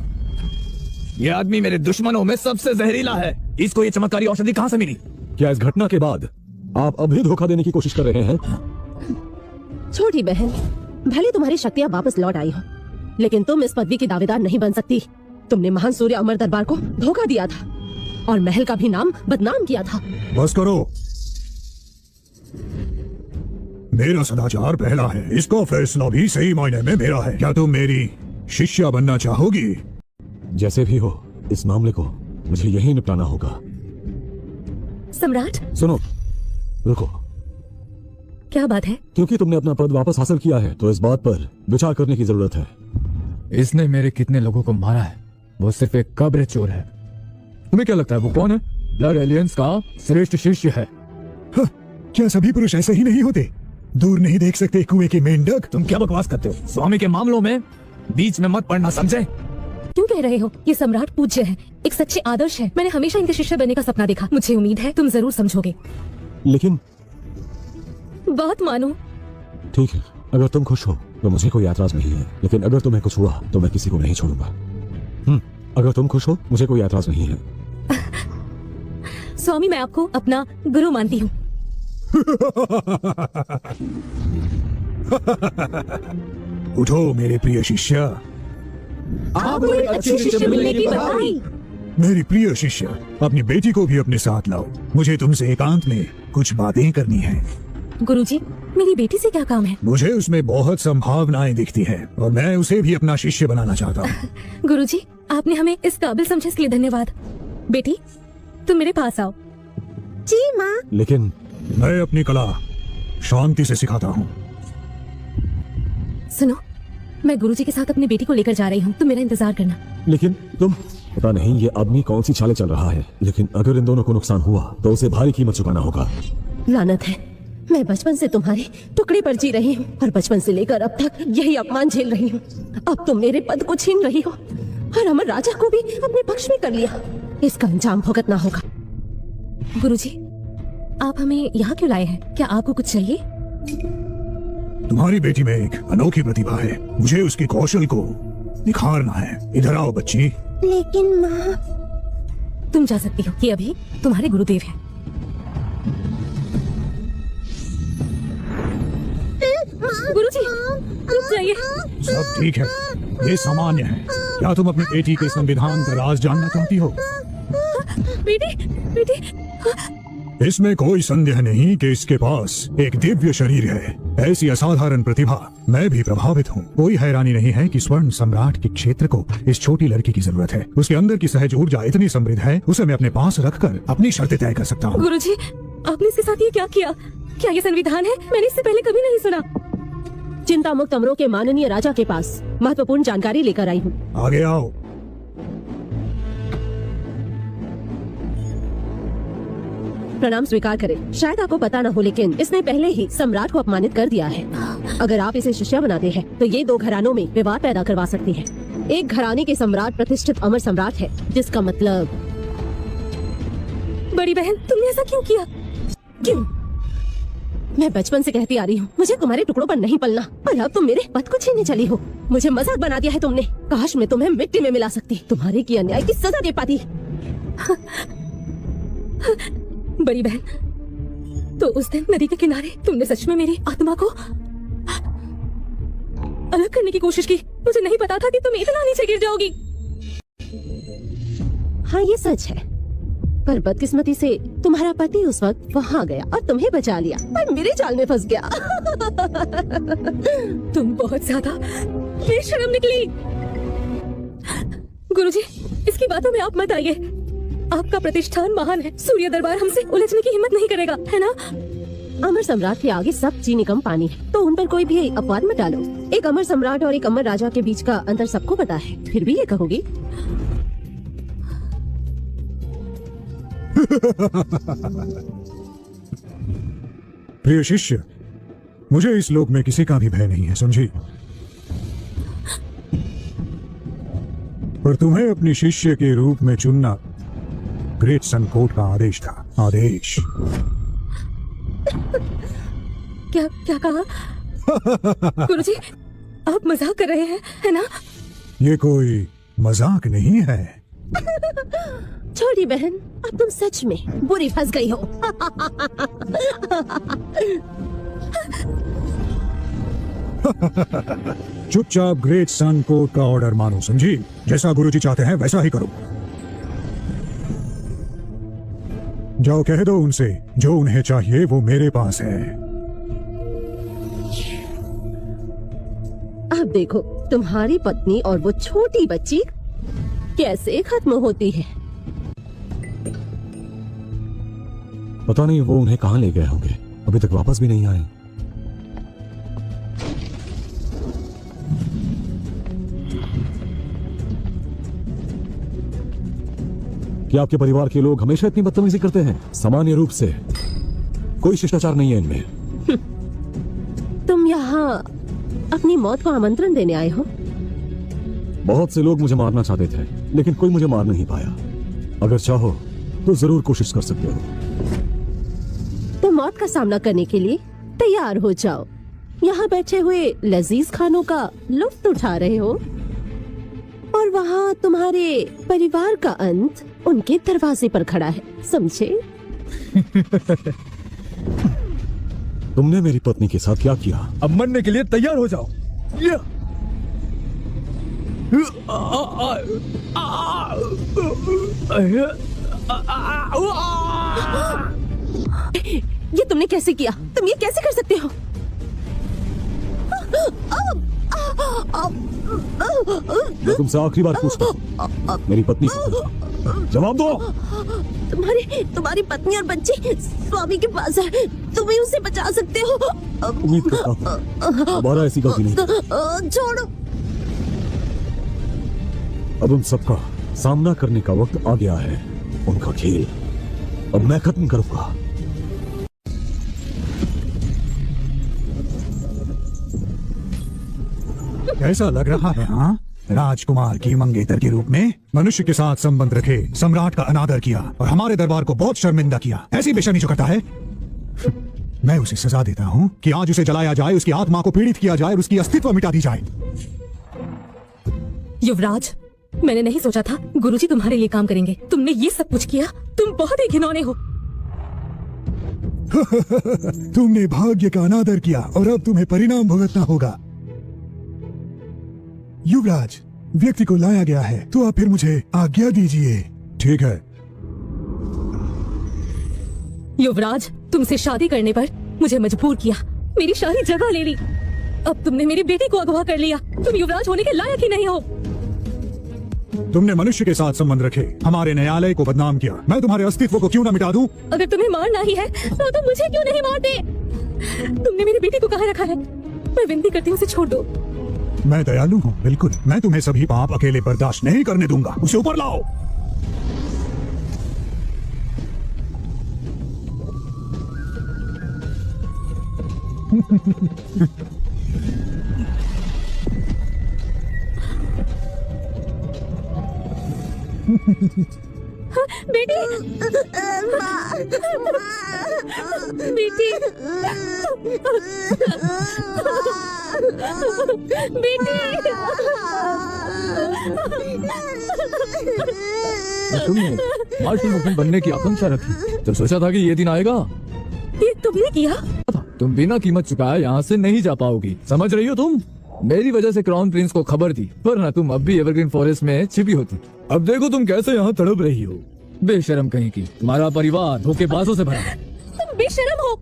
ये आदमी मेरे दुश्मनों में सबसे जहरीला है। इसको ये चमत्कारी औषधि कहाँ से मिली? क्या इस घटना के बाद आप अभी धोखा देने की कोशिश कर रहे हैं? छोटी बहन, भले तुम्हारी शक्तियाँ वापस लौट आई हो, लेकिन तुम इस पदवी की दावेदार नहीं बन सकती। तुमने महान सूर्य अमर दरबार को धोखा दिया था और महल का भी नाम बदनाम किया था। बस करो। मेरा सदाचार पहला है, इसका फैसला भी सही मायने में मेरा है। क्या तुम मेरी शिष्या बनना चाहोगी? जैसे भी हो, इस मामले को मुझे यही निपटाना होगा। सम्राट, सुनो, रुको। क्या बात है? क्योंकि तुमने अपना पद वापस हासिल किया है तो इस बात पर विचार करने की जरूरत है। इसने मेरे कितने लोगों को मारा है, वो सिर्फ एक कब्र चोर है। तुम्हें क्या लगता है वो कौन है? ब्लड एलियंस का श्रेष्ठ शिष्य है। क्या सभी पुरुष ऐसे ही नहीं होते? दूर नहीं देख सकते कुएं के मेंढक? तुम क्या बकवास करते हो? स्वामी के मामलों में बीच में मत पड़ना, समझे? क्यों कह रहे हो? ये सम्राट पूज्य है, एक सच्चे आदर्श है। मैंने हमेशा इनके शिष्य बनने का सपना देखा। मुझे उम्मीद है तुम जरूर समझोगे। लेकिन बात मानो। ठीक है, अगर तुम खुश हो तो मुझे कोई ऐतराज नहीं है, लेकिन अगर तुम्हें कुछ हुआ तो मैं किसी को नहीं छोड़ूंगा। अगर तुम खुश हो मुझे कोई ऐतराज नहीं है। स्वामी, मैं आपको अपना गुरु मानती हूँ। उठो मेरे प्रिय शिष्य। आपको एक अच्छे शिष्य मिलने की बधाई। मेरी प्रिय शिष्य, अपनी बेटी को भी अपने साथ लाओ। मुझे तुमसे एकांत में कुछ बातें करनी है। गुरुजी, मेरी बेटी से क्या काम है? मुझे उसमें बहुत संभावनाएं दिखती हैं और मैं उसे भी अपना शिष्य बनाना चाहता हूँ। गुरुजी, आपने हमें इस काबिल समझे इसके लिए धन्यवाद। बेटी, तुम मेरे पास आओ। जी माँ। लेकिन मैं अपनी कला शांति से सिखाता हूँ। सुनो, मैं गुरुजी के साथ अपनी बेटी को लेकर जा रही हूँ, तुम मेरा इंतजार करना। लेकिन तुम, पता नहीं ये आदमी कौन सी चालें चल रहा है, लेकिन अगर इन दोनों को नुकसान हुआ तो उसे भारी कीमत चुकाना होगा। लानत है, मैं बचपन से तुम्हारे टुकड़े पर जी रही हूँ और बचपन से लेकर अब तक यही अपमान झेल रही हूँ। अब तुम मेरे पद को छीन रही हो और अमर राजा को भी अपने पक्ष में कर लिया। इसका अंजाम भुगतना होगा। गुरुजी, आप हमें यहाँ क्यों लाए हैं? क्या आपको कुछ चाहिए? तुम्हारी बेटी में एक अनोखी प्रतिभा है, मुझे उसके कौशल को निखारना है। इधर आओ बच्ची। लेकिन माँ। तुम जा सकती हो, ये अभी तुम्हारे गुरुदेव हैं। गुरुजी, रुक जाइए। सब ठीक है, ये सामान्य है। क्या तुम अपनी बेटी के संविधान का राज जानना चाहती हो? बेटी, बेटी। इसमें कोई संदेह नहीं कि इसके पास एक दिव्य शरीर है, ऐसी असाधारण प्रतिभा। मैं भी प्रभावित हूँ। कोई हैरानी नहीं है कि स्वर्ण सम्राट के क्षेत्र को इस छोटी लड़की की जरूरत है। उसके अंदर की सहज ऊर्जा इतनी समृद्ध है, उसे मैं अपने पास रखकर अपनी शर्तें तय कर सकता हूँ। गुरुजी, आपने इसके साथ ये क्या किया? क्या ये संविधान है? मैंने इससे पहले कभी नहीं सुना। चिंता मुक्त अमरों के माननीय राजा के पास महत्वपूर्ण जानकारी लेकर आई हूँ। आगे आओ। प्रणाम स्वीकार करें। शायद आपको पता न हो, लेकिन इसने पहले ही सम्राट को अपमानित कर दिया है। अगर आप इसे शिष्या बनाते हैं तो ये 2 घरानों में विवाद पैदा करवा सकती है। एक घराने के सम्राट प्रतिष्ठित अमर सम्राट है, जिसका मतलब। बड़ी बहन, तुमने ऐसा क्यों किया? क्यों? मैं बचपन से कहती आ रही हूँ, मुझे तुम्हारे टुकड़ों पर नहीं पलना, और अब तुम मेरे पद को छीनने चली हो। मुझे मजाक बना दिया है तुमने। काश मैं तुम्हें मिट्टी में मिला सकती, तुम्हारे की अन्याय की सजा दे पाती। बड़ी बहन, तो उस दिन नदी के किनारे तुमने सच में मेरी आत्मा को अलग करने की कोशिश की। मुझे नहीं पता था कि तुम इतना नीचे गिर जाओगी। हाँ, ये सच है, पर बदकिस्मती से तुम्हारा पति उस वक्त वहाँ गया और तुम्हें बचा लिया, पर मेरे जाल में फंस गया। तुम बहुत ज्यादा बेशर्म निकली। गुरुजी, इसकी बातों में आप मत आइए। आपका प्रतिष्ठान महान है, सूर्य दरबार हमसे उलझने की हिम्मत नहीं करेगा, है ना? अमर सम्राट के आगे सब चीनी कम पानी है, तो उन पर कोई भी अपवाद मत डालो। एक अमर सम्राट और एक अमर राजा के बीच का अंतर सबको पता है, फिर भी ये कहोगी? प्रिय शिष्य, मुझे इस लोक में किसी का भी भय नहीं है, समझी? पर तुम्हें अपनी शिष्य के रूप में चुनना ग्रेट सन कोर्ट का आदेश था। आदेश। क्या क्या कहा? गुरुजी, आप मजाक कर रहे हैं, है ना? ये कोई मजाक नहीं है। छोटी बहन, अब तुम सच में बुरी फंस गई हो। चुपचाप ग्रेट सन कोर्ट का ऑर्डर मानो, समझी? जैसा गुरुजी चाहते हैं वैसा ही करो। जाओ, कह दो उनसे जो उन्हें चाहिए वो मेरे पास है। अब देखो तुम्हारी पत्नी और वो छोटी बच्ची कैसे खत्म होती है। पता नहीं वो उन्हें कहाँ ले गए होंगे, अभी तक वापस भी नहीं आए। क्या आपके परिवार के लोग हमेशा इतनी बदतमीजी करते हैं? सामान्य रूप से कोई शिष्टाचार नहीं है इनमें। तुम यहाँ अपनी मौत को आमंत्रण देने आए हो? बहुत से लोग मुझे मारना चाहते थे, लेकिन कोई मुझे मार नहीं पाया। अगर चाहो तो जरूर कोशिश कर सकते हो। तो मौत का सामना करने के लिए तैयार हो जाओ। यहाँ बैठे हुए लजीज खानों का लुत्फ उठा रहे हो और वहाँ तुम्हारे परिवार का अंत उनके दरवाजे पर खड़ा है, समझे? तुमने मेरी पत्नी के साथ क्या किया? अब मरने के लिए तैयार हो जाओ। ये तुमने कैसे किया? तुम ये कैसे कर सकते हो? मैं तुमसे आखिरी बार पूछता हूँ, मेरी पत्नी को जवाब दो। तुम्हारी पत्नी और बच्ची स्वामी के पास है, तुम ही उसे बचा सकते हो। उम्मीद करता हूँ दोबारा ऐसी गलती नहीं। छोड़ो। अब उन सबका सामना करने का वक्त आ गया है। उनका खेल अब मैं खत्म करूंगा। कैसा लग रहा है? हाँ, राजकुमार की मंगेतर के रूप में मनुष्य के साथ संबंध रखे, सम्राट का अनादर किया और हमारे दरबार को बहुत शर्मिंदा किया। ऐसी बेशर्मी जो करता है, मैं उसे सजा देता हूँ कि आज उसे जलाया जाए, उसकी आत्मा को पीड़ित किया जाए और उसकी अस्तित्व मिटा दी जाए। युवराज, मैंने नहीं सोचा था गुरुजी तुम्हारे लिए काम करेंगे। तुमने ये सब कुछ किया, तुम बहुत ही घिनौने हो। तुमने भाग्य का अनादर किया और अब तुम्हें परिणाम भुगतना होगा। युवराज, व्यक्ति को लाया गया है, तो आप फिर मुझे आज्ञा दीजिए। ठीक है। युवराज, तुमसे शादी करने पर मुझे मजबूर किया, मेरी शाही जगह ले ली। अब तुमने मेरी बेटी को अगवा कर लिया। तुम युवराज होने के लायक ही नहीं हो। तुमने मनुष्य के साथ संबंध रखे, हमारे न्यायालय को बदनाम किया। मैं तुम्हारे अस्तित्व को क्यों न मिटा दूं? अगर तुम्हें मारना ही है तो तुम मुझे क्यों नहीं मारते? तुमने मेरी बेटी को कहाँ रखा है? मैं विनती करती हूँ, उसे छोड़ दो। मैं दयालु हूँ, बिल्कुल। मैं तुम्हें सभी पाप अकेले बर्दाश्त नहीं करने दूंगा। उसे ऊपर लाओ। बेटी, बेटी, तुमने मार्शल मूवमेंट बनने की आकांक्षा रखी तो सोचा था कि ये दिन आएगा। ये तुमने किया? तुम बिना कीमत चुकाए यहाँ से नहीं जा पाओगी, समझ रही हो? तुम मेरी वजह से क्राउन प्रिंस को खबर दी, वरना तुम अब भी एवरग्रीन फॉरेस्ट में छिपी होती। अब देखो तुम कैसे यहाँ तड़प रही हो। बेशरम कहीं की, तुम्हारा परिवार धोखेबाजों से भरा है। तुम बेशरम हो।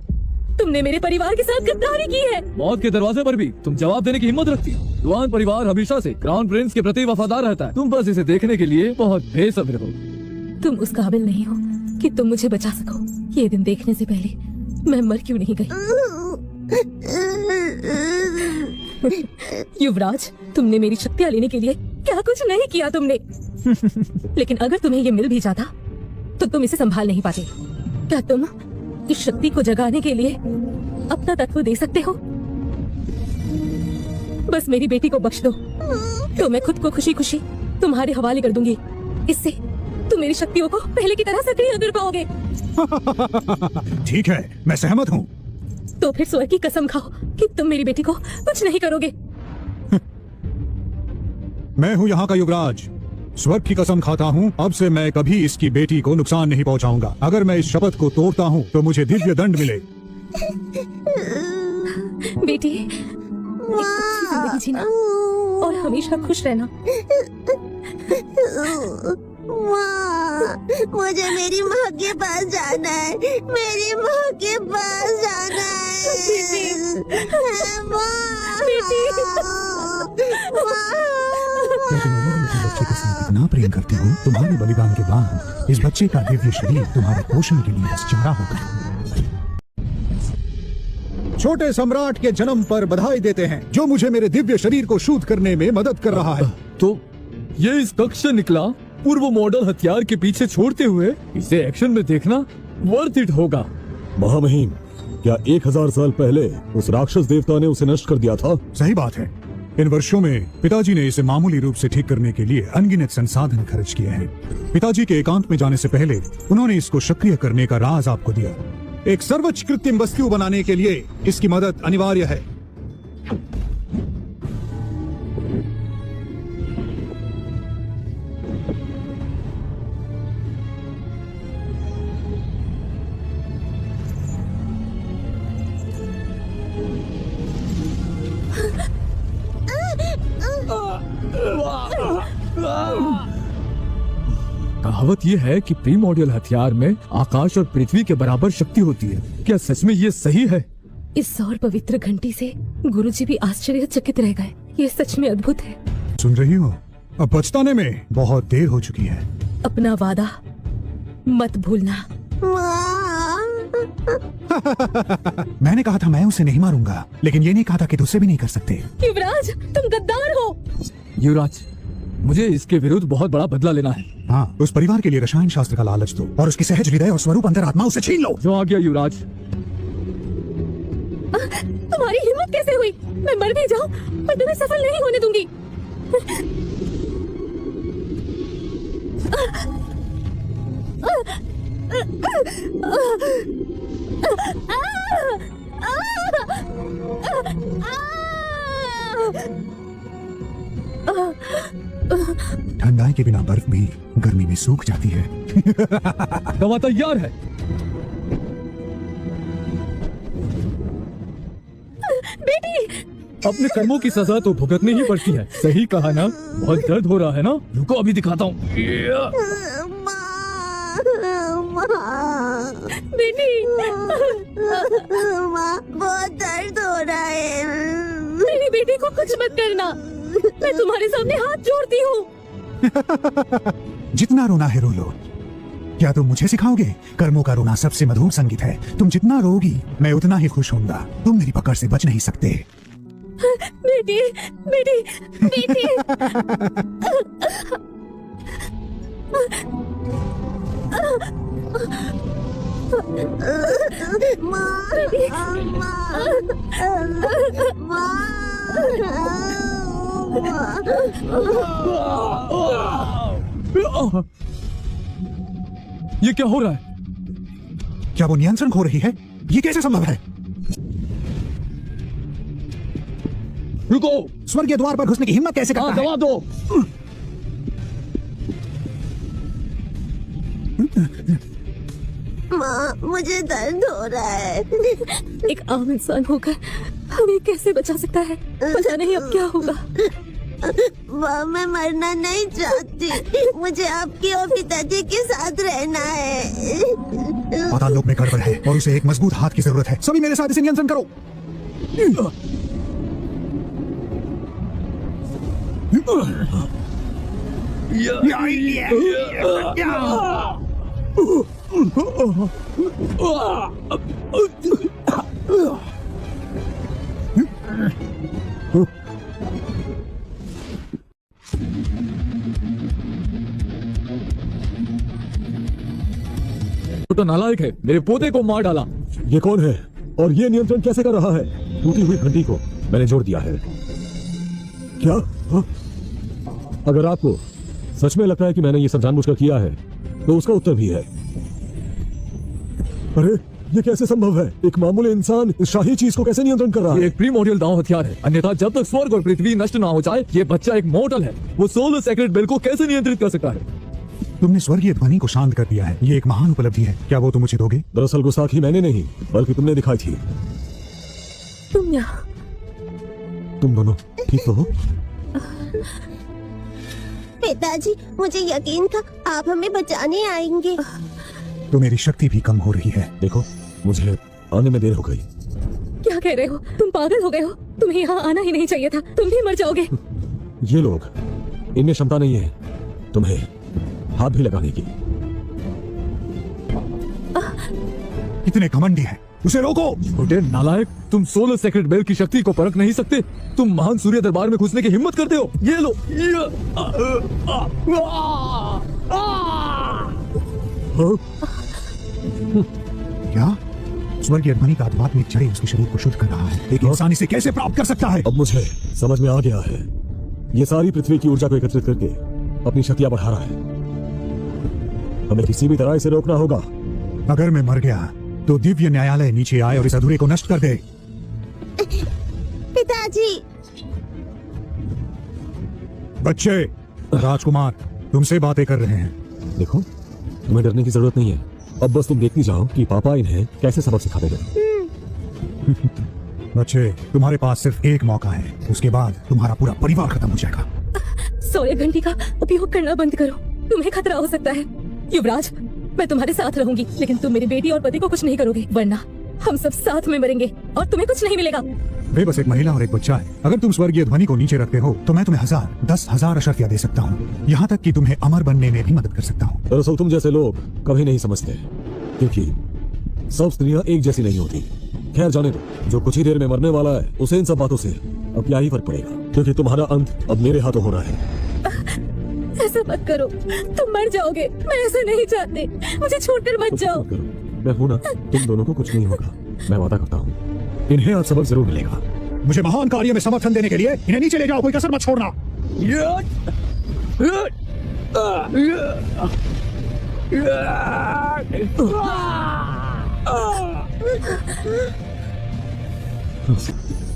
तुमने मेरे परिवार के साथ गद्दारी की है। मौत के दरवाजे पर भी तुम जवाब देने की हिम्मत रखती हो। दुआन परिवार हमेशा से क्राउन प्रिंस के प्रति वफादार रहता है। तुम बस इसे देखने के लिए बहुत बेसब्र हो। तुम उस काबिल नहीं हो कि तुम मुझे बचा सको। ये दिन देखने से पहले मैं मर क्यों नहीं गई? युवराज, तुमने मेरी शक्तियाँ लेने के लिए क्या कुछ नहीं किया तुमने। लेकिन अगर तुम्हें ये मिल भी जाता तो तुम इसे संभाल नहीं पाते। क्या तुम इस शक्ति को जगाने के लिए अपना तत्व दे सकते हो? बस मेरी बेटी को बख्श दो तो मैं खुद को खुशी खुशी तुम्हारे हवाले कर दूंगी। इससे तुम मेरी शक्तियों को पहले की तरह सक्रिय कर पाओगे। ठीक है, मैं सहमत हूँ। तो फिर स्वर्ग की कसम खाओ कि तुम मेरी बेटी को कुछ नहीं करोगे। मैं हूँ यहाँ का युवराज, स्वर्ग की कसम खाता हूँ, अब से मैं कभी इसकी बेटी को नुकसान नहीं पहुँचाऊंगा। अगर मैं इस शपथ को तोड़ता हूँ तो मुझे दिव्य दंड मिले। बेटी, एक अच्छी जिंदगी जीना और हमेशा खुश रहना। माँ, मुझे मेरी माँ के पास जाना है। मेरी माँ के पास जाना है। माँ। क्या तुम अमर के बच्चे के साथ इतना प्रेम करते हो? तुम्हारे बलिदान के बाद इस बच्चे का दिव्य शरीर तुम्हारे पोषण के लिए चारा होगा। छोटे सम्राट के जन्म पर बधाई देते हैं, जो मुझे मेरे दिव्य शरीर को शुद्ध करने में मदद कर रहा है। तो ये इस कक्ष से निकला पूर्व मॉडल हथियार के पीछे छोड़ते हुए इसे एक्शन में देखना वर्थ इट होगा। महामहिम, क्या 1000 साल पहले उस राक्षस देवता ने उसे नष्ट कर दिया था? सही बात है। इन वर्षों में पिताजी ने इसे मामूली रूप से ठीक करने के लिए अनगिनत संसाधन खर्च किए हैं। पिताजी के एकांत में जाने से पहले उन्होंने इसको सक्रिय करने का राज आपको दिया। एक सर्वोच्च कृत्रिम वस्तु बनाने के लिए इसकी मदद अनिवार्य है। कहावत यह है कि प्रीमोडियल हथियार में आकाश और पृथ्वी के बराबर शक्ति होती है। क्या सच में ये सही है? इस सौर पवित्र घंटी से गुरुजी भी आश्चर्यचकित रह गए। ये सच में अद्भुत है। सुन रही हो? अब पछताने में बहुत देर हो चुकी है। अपना वादा मत भूलना। मैंने कहा था मैं उसे नहीं मारूंगा, लेकिन ये नहीं कहा था कि तुझसे भी नहीं कर सकते। युवराज, तुम गद्दार हो। युवराज, मुझे इसके विरुद्ध बहुत बड़ा बदला लेना है। हाँ, उस परिवार के लिए रसायन शास्त्र का लालच दो और उसकी सहज हृदय और स्वरूप अंतरात्मा उसे छीन लो। जो आ गया युवराज। तुम्हारी हिम्मत कैसे हुई? मैं मर भी जाऊं पर तुम्हें सफल नहीं होने दूंगी। ठंडाई के बिना बर्फ भी गर्मी में सूख जाती है। दवा तैयार है। बेटी, अपने कर्मों की सजा तो भुगतनी ही पड़ती है। सही कहा ना? बहुत दर्द हो रहा है ना? रुको, अभी दिखाता हूँ। बेटी, बहुत दर्द हो रहा है। मेरी बेटी को कुछ मत करना। मैं तुम्हारे सामने हाथ जोड़ती हूँ। जितना रोना है रो लो। क्या तुम मुझे सिखाओगे? कर्मों का रोना सबसे मधुर संगीत है। तुम जितना रोगी मैं उतना ही खुश होऊंगा। तुम मेरी पकड़ से बच नहीं सकते। बेटी, बेटी, बेटी। ये क्या हो रहा है? क्या वो नियंत्रण खो रही है? ये कैसे संभव है? रुको, स्वर्गीय द्वार पर घुसने की हिम्मत कैसे करता है? दबा दो। माँ, मुझे दर्द हो रहा है। एक आम इंसान होकर हमें कैसे बचा सकता है? पता नहीं अब क्या होगा। माँ, मैं मरना नहीं चाहती। मुझे आपके और पिताजी के साथ रहना है। पाताल लोक में गड़बड़ है और उसे एक मजबूत हाथ की जरूरत है। सभी मेरे साथ इसे नियंत्रण करो। तो नालायक है, मेरे पोते को मार डाला। ये कौन है और ये नियंत्रण कैसे कर रहा है? टूटी हुई घंटी को मैंने जोड़ दिया है। क्या? हाँ? अगर आपको सच में लगता है कि मैंने ये सब जानबूझकर किया है तो उसका उत्तर भी है। अरे ये कैसे संभव है? एक मामूली इंसान इस शाही चीज को कैसे नियंत्रण कर रहा ये है? एक प्रीमोडियल दांव हथियार है। अन्यथा जब तक स्वर्ग और पृथ्वी नष्ट ना हो जाए, ये बच्चा एक मोर्टल है। वो सोलर सेक्रेट बेल को कैसे नियंत्रित कर सकता है? तुमने स्वर्गीय ध्वनि को शांत कर दिया है। ये एक महान उपलब्धि है। क्या वो तुम मुझे दोगे? दरअसल गुस्ताखी मैंने नहीं बल्कि तुमने दिखाई थी। तुम यहाँ? तुम दोनों ठीक तो हो? पिताजी, मुझे यकीन था आप हमें बचाने आएंगे। तो मेरी शक्ति भी कम हो रही है। देखो, मुझे आने में देर हो गई। क्या कह रहे हो? तुम पागल हो गए हो? तुम्हें यहाँ आना ही नहीं चाहिए था। तुम भी मर जाओगे। ये लोग, इनमें क्षमता नहीं है तुम्हें हाथ भी लगाने की। कितने घमंडी हैं, उसे रोको। छोटे नालायक, तुम 16 सेक्रेट बेल की शक्ति को परख नहीं सकते। तुम महान सूर्य दरबार में घुसने की हिम्मत करते हो। ये लो। क्या स्वर्गीय ध्वनि का आध्यात्मिक जड़े उसके शरीर को शुद्ध कर रहा है, एक इंसान इसे कैसे प्राप्त कर सकता है? अब मुझे समझ में आ गया है, ये सारी पृथ्वी की ऊर्जा को एकत्रित करके अपनी शक्तियां बढ़ा रहा है। हमें किसी भी तरह इसे रोकना होगा। अगर मैं मर गया तो दिव्य न्यायालय नीचे आए और इस अधूरे को नष्ट कर दे। पिताजी, बच्चे, राजकुमार तुमसे बातें कर रहे हैं। देखो, तुम्हें डरने की जरूरत नहीं है। अब बस तुम देखती जाओ कि पापा इन्हें कैसे सबक सिखाते गए। बच्चे, तुम्हारे पास सिर्फ एक मौका है, उसके बाद तुम्हारा पूरा परिवार खत्म हो जाएगा। सोए घंटी का उपयोग करना बंद करो, तुम्हें खतरा हो सकता है। युवराज, मैं तुम्हारे साथ रहूंगी, लेकिन तुम मेरी बेटी और पति को कुछ नहीं करोगे, वरना हम सब साथ में मरेंगे और तुम्हें कुछ नहीं मिलेगा। वे बस एक महिला और एक बच्चा है। अगर तुम स्वर्गीय ध्वनि को नीचे रखते हो तो मैं तुम्हें 1000, 10,000 अशर्फियाँ दे सकता हूँ, यहाँ तक कि तुम्हें अमर बनने में भी मदद कर सकता हूँ। दरअसल तुम जैसे लोग कभी नहीं समझते, क्योंकि सब स्त्रियां एक जैसी नहीं होती। खैर जाने दो, जो कुछ ही देर में मरने वाला है उसे इन सब बातों से अब क्या ही फर्क पड़ेगा, क्योंकि तुम्हारा अंत अब मेरे हाथों होना है। ऐसा मत करो, तुम मर जाओगे। मैं ऐसा नहीं चाहती, मुझे छोड़कर मत जाओ। मैं हूं ना, तुम दोनों को कुछ नहीं होगा, मैं वादा करता हूँ। इन्हें आज सबक जरूर मिलेगा। मुझे महान कार्य में समर्थन देने के लिए इन्हें नीचे ले जाओ, कोई कसर मत छोड़ना।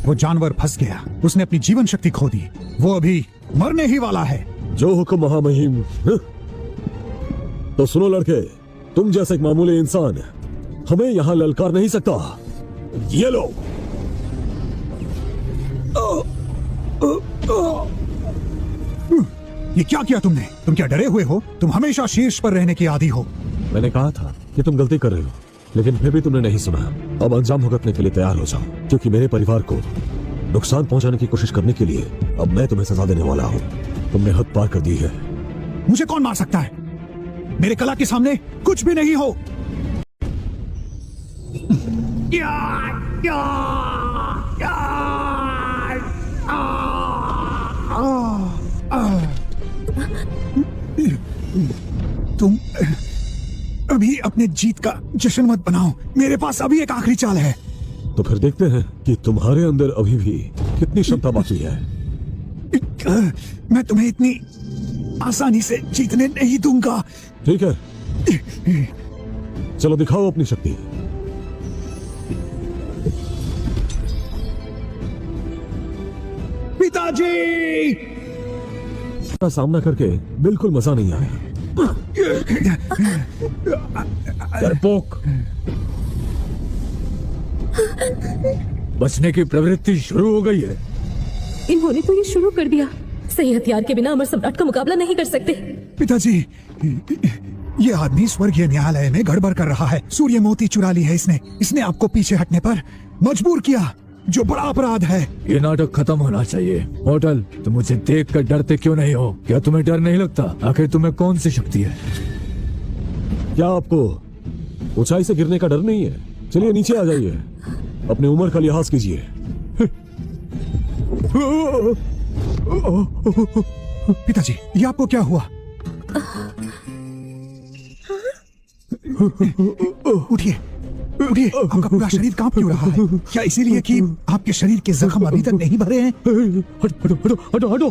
वो जानवर फंस गया, उसने अपनी जीवन शक्ति खो दी, वो अभी मरने ही वाला है। जो हुक्म महामहिम। तो सुनो लड़के, तुम जैसे एक मामूली इंसान हमें यहाँ ललकार नहीं सकता। ये लो। ये क्या किया तुमने? तुम क्या डरे हुए हो? तुम हमेशा शीर्ष पर रहने की आदी हो। मैंने कहा था कि तुम गलती कर रहे हो, लेकिन फिर भी तुमने नहीं सुना। अब अंजाम भुगतने के लिए तैयार हो जाओ, क्योंकि मेरे परिवार को नुकसान पहुंचाने की कोशिश करने के लिए अब मैं तुम्हें सजा देने वाला हूँ। तुमने हद पार कर दी है। मुझे कौन मार सकता है? मेरे कला के सामने कुछ भी नहीं हो। तुम अभी अपने जीत का जश्न मत बनाओ, मेरे पास अभी एक आखिरी चाल है। तो फिर देखते हैं कि तुम्हारे अंदर अभी भी कितनी क्षमता बाकी है। मैं तुम्हें इतनी आसानी से जीतने नहीं दूंगा। ठीक है, चलो दिखाओ अपनी शक्ति। पिताजी! का सामना करके बिल्कुल मजा नहीं आया। डरपोक, बचने की प्रवृत्ति शुरू हो गई है। इन्होंने तो ये शुरू कर दिया। सही हथियार के बिना अमर सम्राट का मुकाबला नहीं कर सकते। पिताजी, ये आदमी स्वर्गीय न्यायालय में गड़बड़ कर रहा है। सूर्य मोती चुरा ली है इसने आपको पीछे हटने पर मजबूर किया, जो बड़ा अपराध है। ये नाटक खत्म होना चाहिए। होटल, तुम मुझे देख कर डरते क्यों नहीं हो? क्या तुम्हें डर नहीं लगता? आखिर तुम्हें कौन सी शक्ति है? क्या आपको ऊंचाई से गिरने का डर नहीं है? चलिए नीचे आ जाइए, अपनी उम्र का लिहाज कीजिए। पिताजी, ये आपको क्या हुआ? उठिए, उठिए, आपका पूरा शरीर कांप क्यों रहा है? क्या इसीलिए कि आपके शरीर के जख्म अभी तक नहीं भरे हैं? हटो हटो हटो।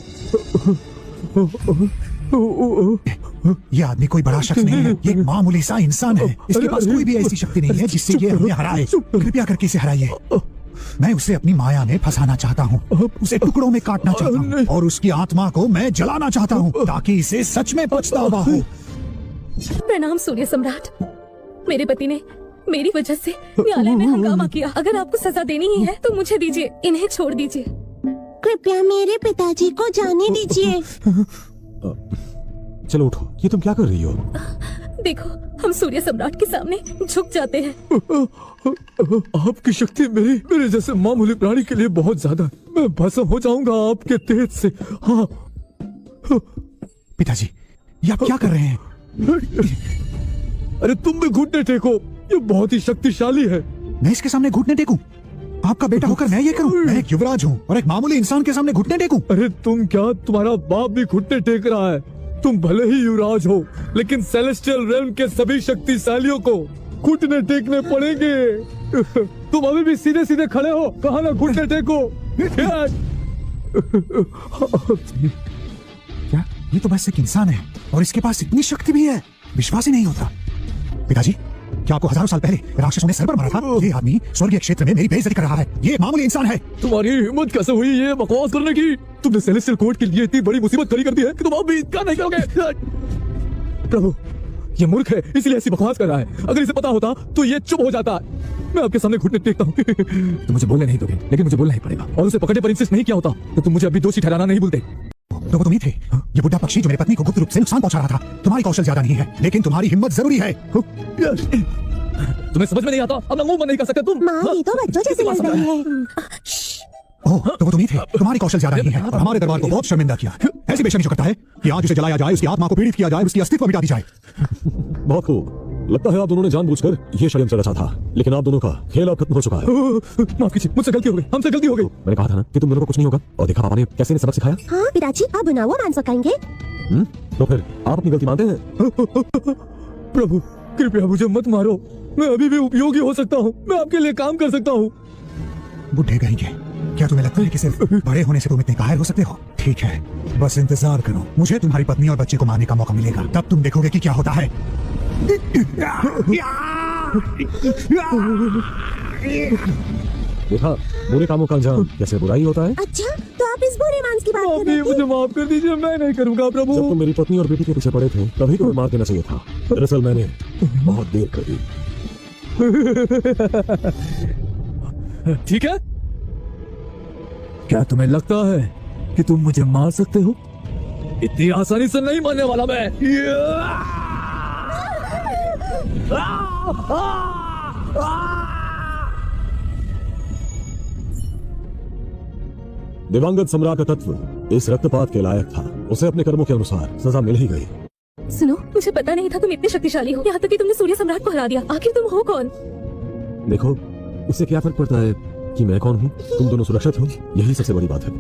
ये आदमी कोई बड़ा शख्स नहीं है, ये एक मामूली सा इंसान है। इसके पास कोई भी ऐसी शक्ति नहीं है जिससे ये हमें हराए। कृपया करके इसे हराइए। मैं उसे अपनी माया में फंसाना चाहता हूँ, उसे टुकड़ों में काटना चाहता हूँ और उसकी आत्मा को मैं जलाना चाहता हूँ, ताकि इसे सच में पछतावा हो। प्रणाम सूर्य सम्राट। मेरे पति ने मेरी वजह से न्यायालय में हंगामा किया। अगर आपको सजा देनी ही है तो मुझे दीजिए, इन्हें छोड़ दीजिए। कृपया मेरे पिताजी को जाने दीजिए। चलो उठो, ये तुम क्या कर रही हो? देखो, हम सूर्य सम्राट के सामने झुक जाते हैं। आपकी शक्ति मेरे जैसे मामूली प्राणी के लिए बहुत ज्यादा है। मैं भस्म हो जाऊंगा आपके तेज से। हाँ। पिताजी, ये आप क्या कर रहे हैं? अरे तुम भी घुटने टेको, ये बहुत ही शक्तिशाली है। मैं इसके सामने घुटने टेकूं? आपका बेटा होकर मैं ये करूं? मैं एक युवराज हूं और एक मामूली इंसान के सामने घुटने टेकूं? अरे तुम क्या, तुम्हारा बाप भी घुटने टेक रहा है। तुम भले ही युवराज हो, लेकिन सेलेस्टियल रेल्म के सभी शक्तिशालियों को घुटने टेकने पड़ेंगे। तुम अभी भी सीधे सीधे खड़े हो, कहा ना घुटने टेको। क्या ये तो बस एक इंसान है और इसके पास इतनी शक्ति भी है? विश्वास ही नहीं होता। पिताजी, क्या आपको हजारों साल पहले राक्षसों ने सर पर मारा था? ये आदमी स्वर्गीय क्षेत्र में मेरी बेइज्जती कर रहा है। ये एक मामूली इंसान है। तुम्हारी हिम्मत कैसे हुई ये बकवास करने की? तुमने सेलेस्टियल कोर्ट के लिए इतनी बड़ी मुसीबत खड़ी कर दी है कि तुम अब भी इतना नहीं करोगे। प्रभु, ये मूर्ख है इसलिए ऐसी बकवास कर रहा है। अगर इसे पता होता तो ये चुप हो जाता। मैं आपके सामने घुटने टेकता हूँ। तुम मुझे बोलने नहीं दोगे, लेकिन मुझे बोलना ही पड़ेगा। और उसे पकड़ने पर इंसिस्ट नहीं किया होता तो तुम मुझे अभी दोषी ठहराना नहीं भूलते। तो वो तुम ही थे, ये बुढ़ा पक्षी जो मेरी पत्नी को गुप्त रूप से नुकसान पहुंचा रहा था। तुम्हारी कौशल ज्यादा नहीं है, लेकिन तुम्हारी हिम्मत जरूरी है। तुम्हें समझ में नहीं आता? अपना मुंह बंद नहीं कर सकते तुम? माँ, ये तो बच्चों जैसे लग रहे हैं। ओह, तो वो तुम ही थे। तुम्हारी कौशल ज्यादा नहीं है और हमारे दरबार को बहुत शर्मिंदा किया। ऐसी बेशर्मी जो करता है कि आज उसे जलाया जाए, उसकी आत्मा को पीड़ित किया जाए, उसकी अस्तित्व मिटा दी जाए। बहुत खूब। लगता है आप दोनों ने जानबूझकर ये षड्यंत्र रचा था, लेकिन आप दोनों का खेल अब खत्म हो चुका है। माफ कीजिए, मुझसे गलती हो गई, हमसे गलती हो गई। मैंने कहा था ना कि तुम दोनों को कुछ नहीं होगा, और देखा पापा ने कैसे इन्हें सबक सिखाया। हाँ पिताजी, आप बना हुआ मान सकेंगे। तो फिर आप अपनी गलती मानते हैं? प्रभु, कृपया मुझे मत मारो। मैं अभी भी उपयोगी हो सकता हूँ। मैं आपके लिए काम कर सकता हूँ। बुढ़े कहेंगे, क्या तुम्हें लगता है कि सिर्फ बड़े होने से तुम इतने कायर हो सकते हो? ठीक है, बस इंतजार करो। मुझे तुम्हारी पत्नी और बच्चे को मारने का मौका मिलेगा, तब तुम देखोगे कि क्या होता है। देखा बुरे कामों का अंजाम कैसे बुराई होता है। अच्छा, तो आप इस बुरे मांस की बात कर रहे थे? मुझे माफ कर दीजिए, मैं नहीं करूँगा प्रभु। जब तुम मेरी पत्नी और बेटी के पीछे पड़े थे तभी तुम्हें मार देना चाहिए था। दरअसल मैंने बहुत देर कर दी। ठीक है, क्या तुम्हें लगता है कि तुम मुझे मार सकते हो? इतनी आसानी से नहीं मारने वाला मैं। दिवंगत सम्राट का तत्व इस रक्तपात के लायक था। उसे अपने कर्मों के अनुसार सजा मिल ही गई। सुनो, मुझे पता नहीं था तुम इतने शक्तिशाली हो, यहाँ तक कि तुमने सूर्य सम्राट को हरा दिया। आखिर तुम हो कौन? देखो, उससे क्या फर्क पड़ता है कि मैं कौन हूँ? तुम दोनों सुरक्षित हो, यही सबसे बड़ी बात है।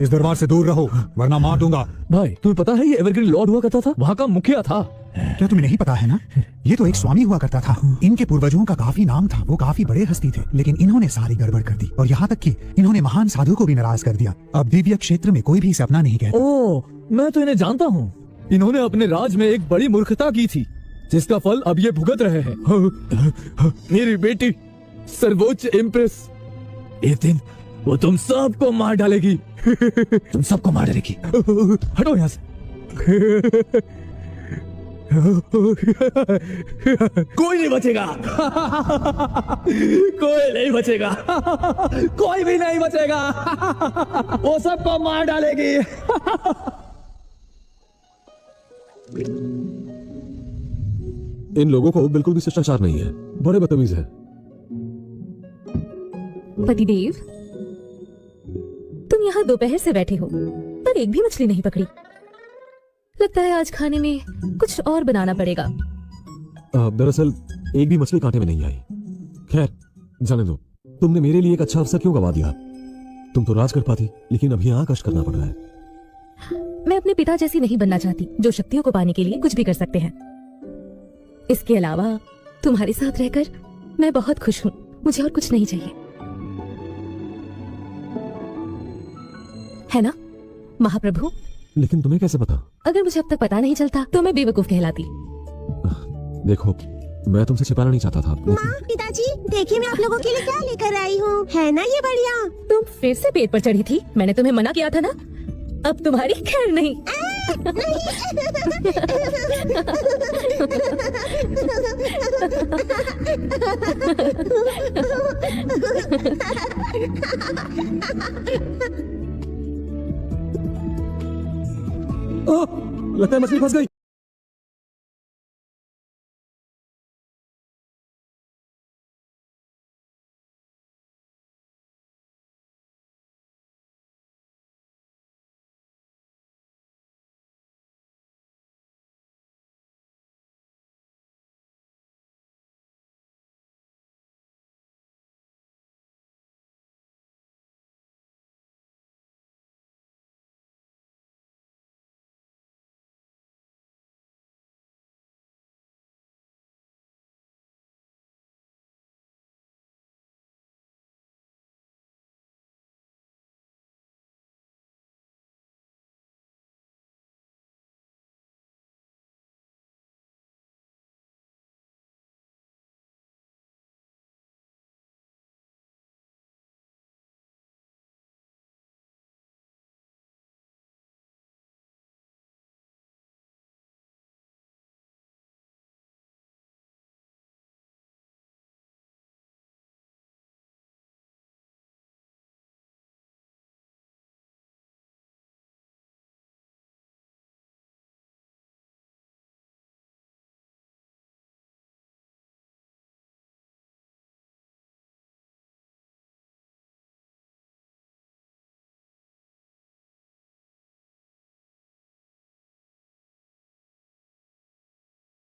इस दरबार से दूर रहो, वरना मार दूंगा। भाई, तुम्हें पता है ये एवरग्रीन लॉर्ड हुआ करता था, वहाँ का मुखिया था। क्या तुम्हें नहीं पता है ना? ये तो एक स्वामी हुआ करता था। इनके पूर्वजों का काफी नाम था, वो काफी बड़े हस्ती थे, लेकिन इन्होंने सारी गड़बड़ कर दी और यहाँ तक कि इन्होंने महान साधु को भी नाराज कर दिया। अब दिव्य क्षेत्र में कोई भी इसे अपना नहीं कहता। ओह, मैं तो इन्हें जानता हूँ। इन्होंने अपने राज में एक बड़ी मूर्खता की थी, जिसका फल अब ये भुगत रहे हैं। मेरी बेटी सर्वोच्च एम्प्रेस, एक दिन वो तुम सबको मार डालेगी। तुम सबको मार डालेगी। हटो यहाँ से। कोई नहीं बचेगा। कोई नहीं बचेगा। कोई भी नहीं बचेगा। वो सबको मार डालेगी। इन लोगों को बिल्कुल भी शिष्टाचार नहीं है, बड़े बदतमीज है। पतिदेव, तुम यहाँ दोपहर से बैठे हो पर एक भी मछली नहीं पकड़ी। लगता है आज खाने में कुछ और बनाना पड़ेगा। दरअसल एक भी मछली कांटे में नहीं आई। खैर, जाने दो। तुमने मेरे लिए एक अच्छा अवसर क्यों गवा दिया? तुम तो राज कर पाती, लेकिन अभी यहाँ कष्ट करना पड़ रहा है। मैं अपने पिता जैसी नहीं बनना चाहती, जो शक्तियों को पाने के लिए कुछ भी कर सकते हैं। इसके अलावा तुम्हारे साथ रहकर मैं बहुत खुश हूँ। मुझे और कुछ नहीं चाहिए, है ना महाप्रभु? लेकिन तुम्हें कैसे पता? अगर मुझे अब तक पता नहीं चलता तो मैं बेवकूफ कहलाती। देखो, मैं तुमसे छिपाना नहीं चाहता था। माँ, पिताजी, देखिए मैं आप लोगों के लिए क्या लेकर आई हूँ। है ना ये बढ़िया? तुम फिर से पेट पर चढ़ी थी। मैंने तुम्हें मना किया था ना। अब तुम्हारी खैर नहीं। लगता है मछली फंस गई।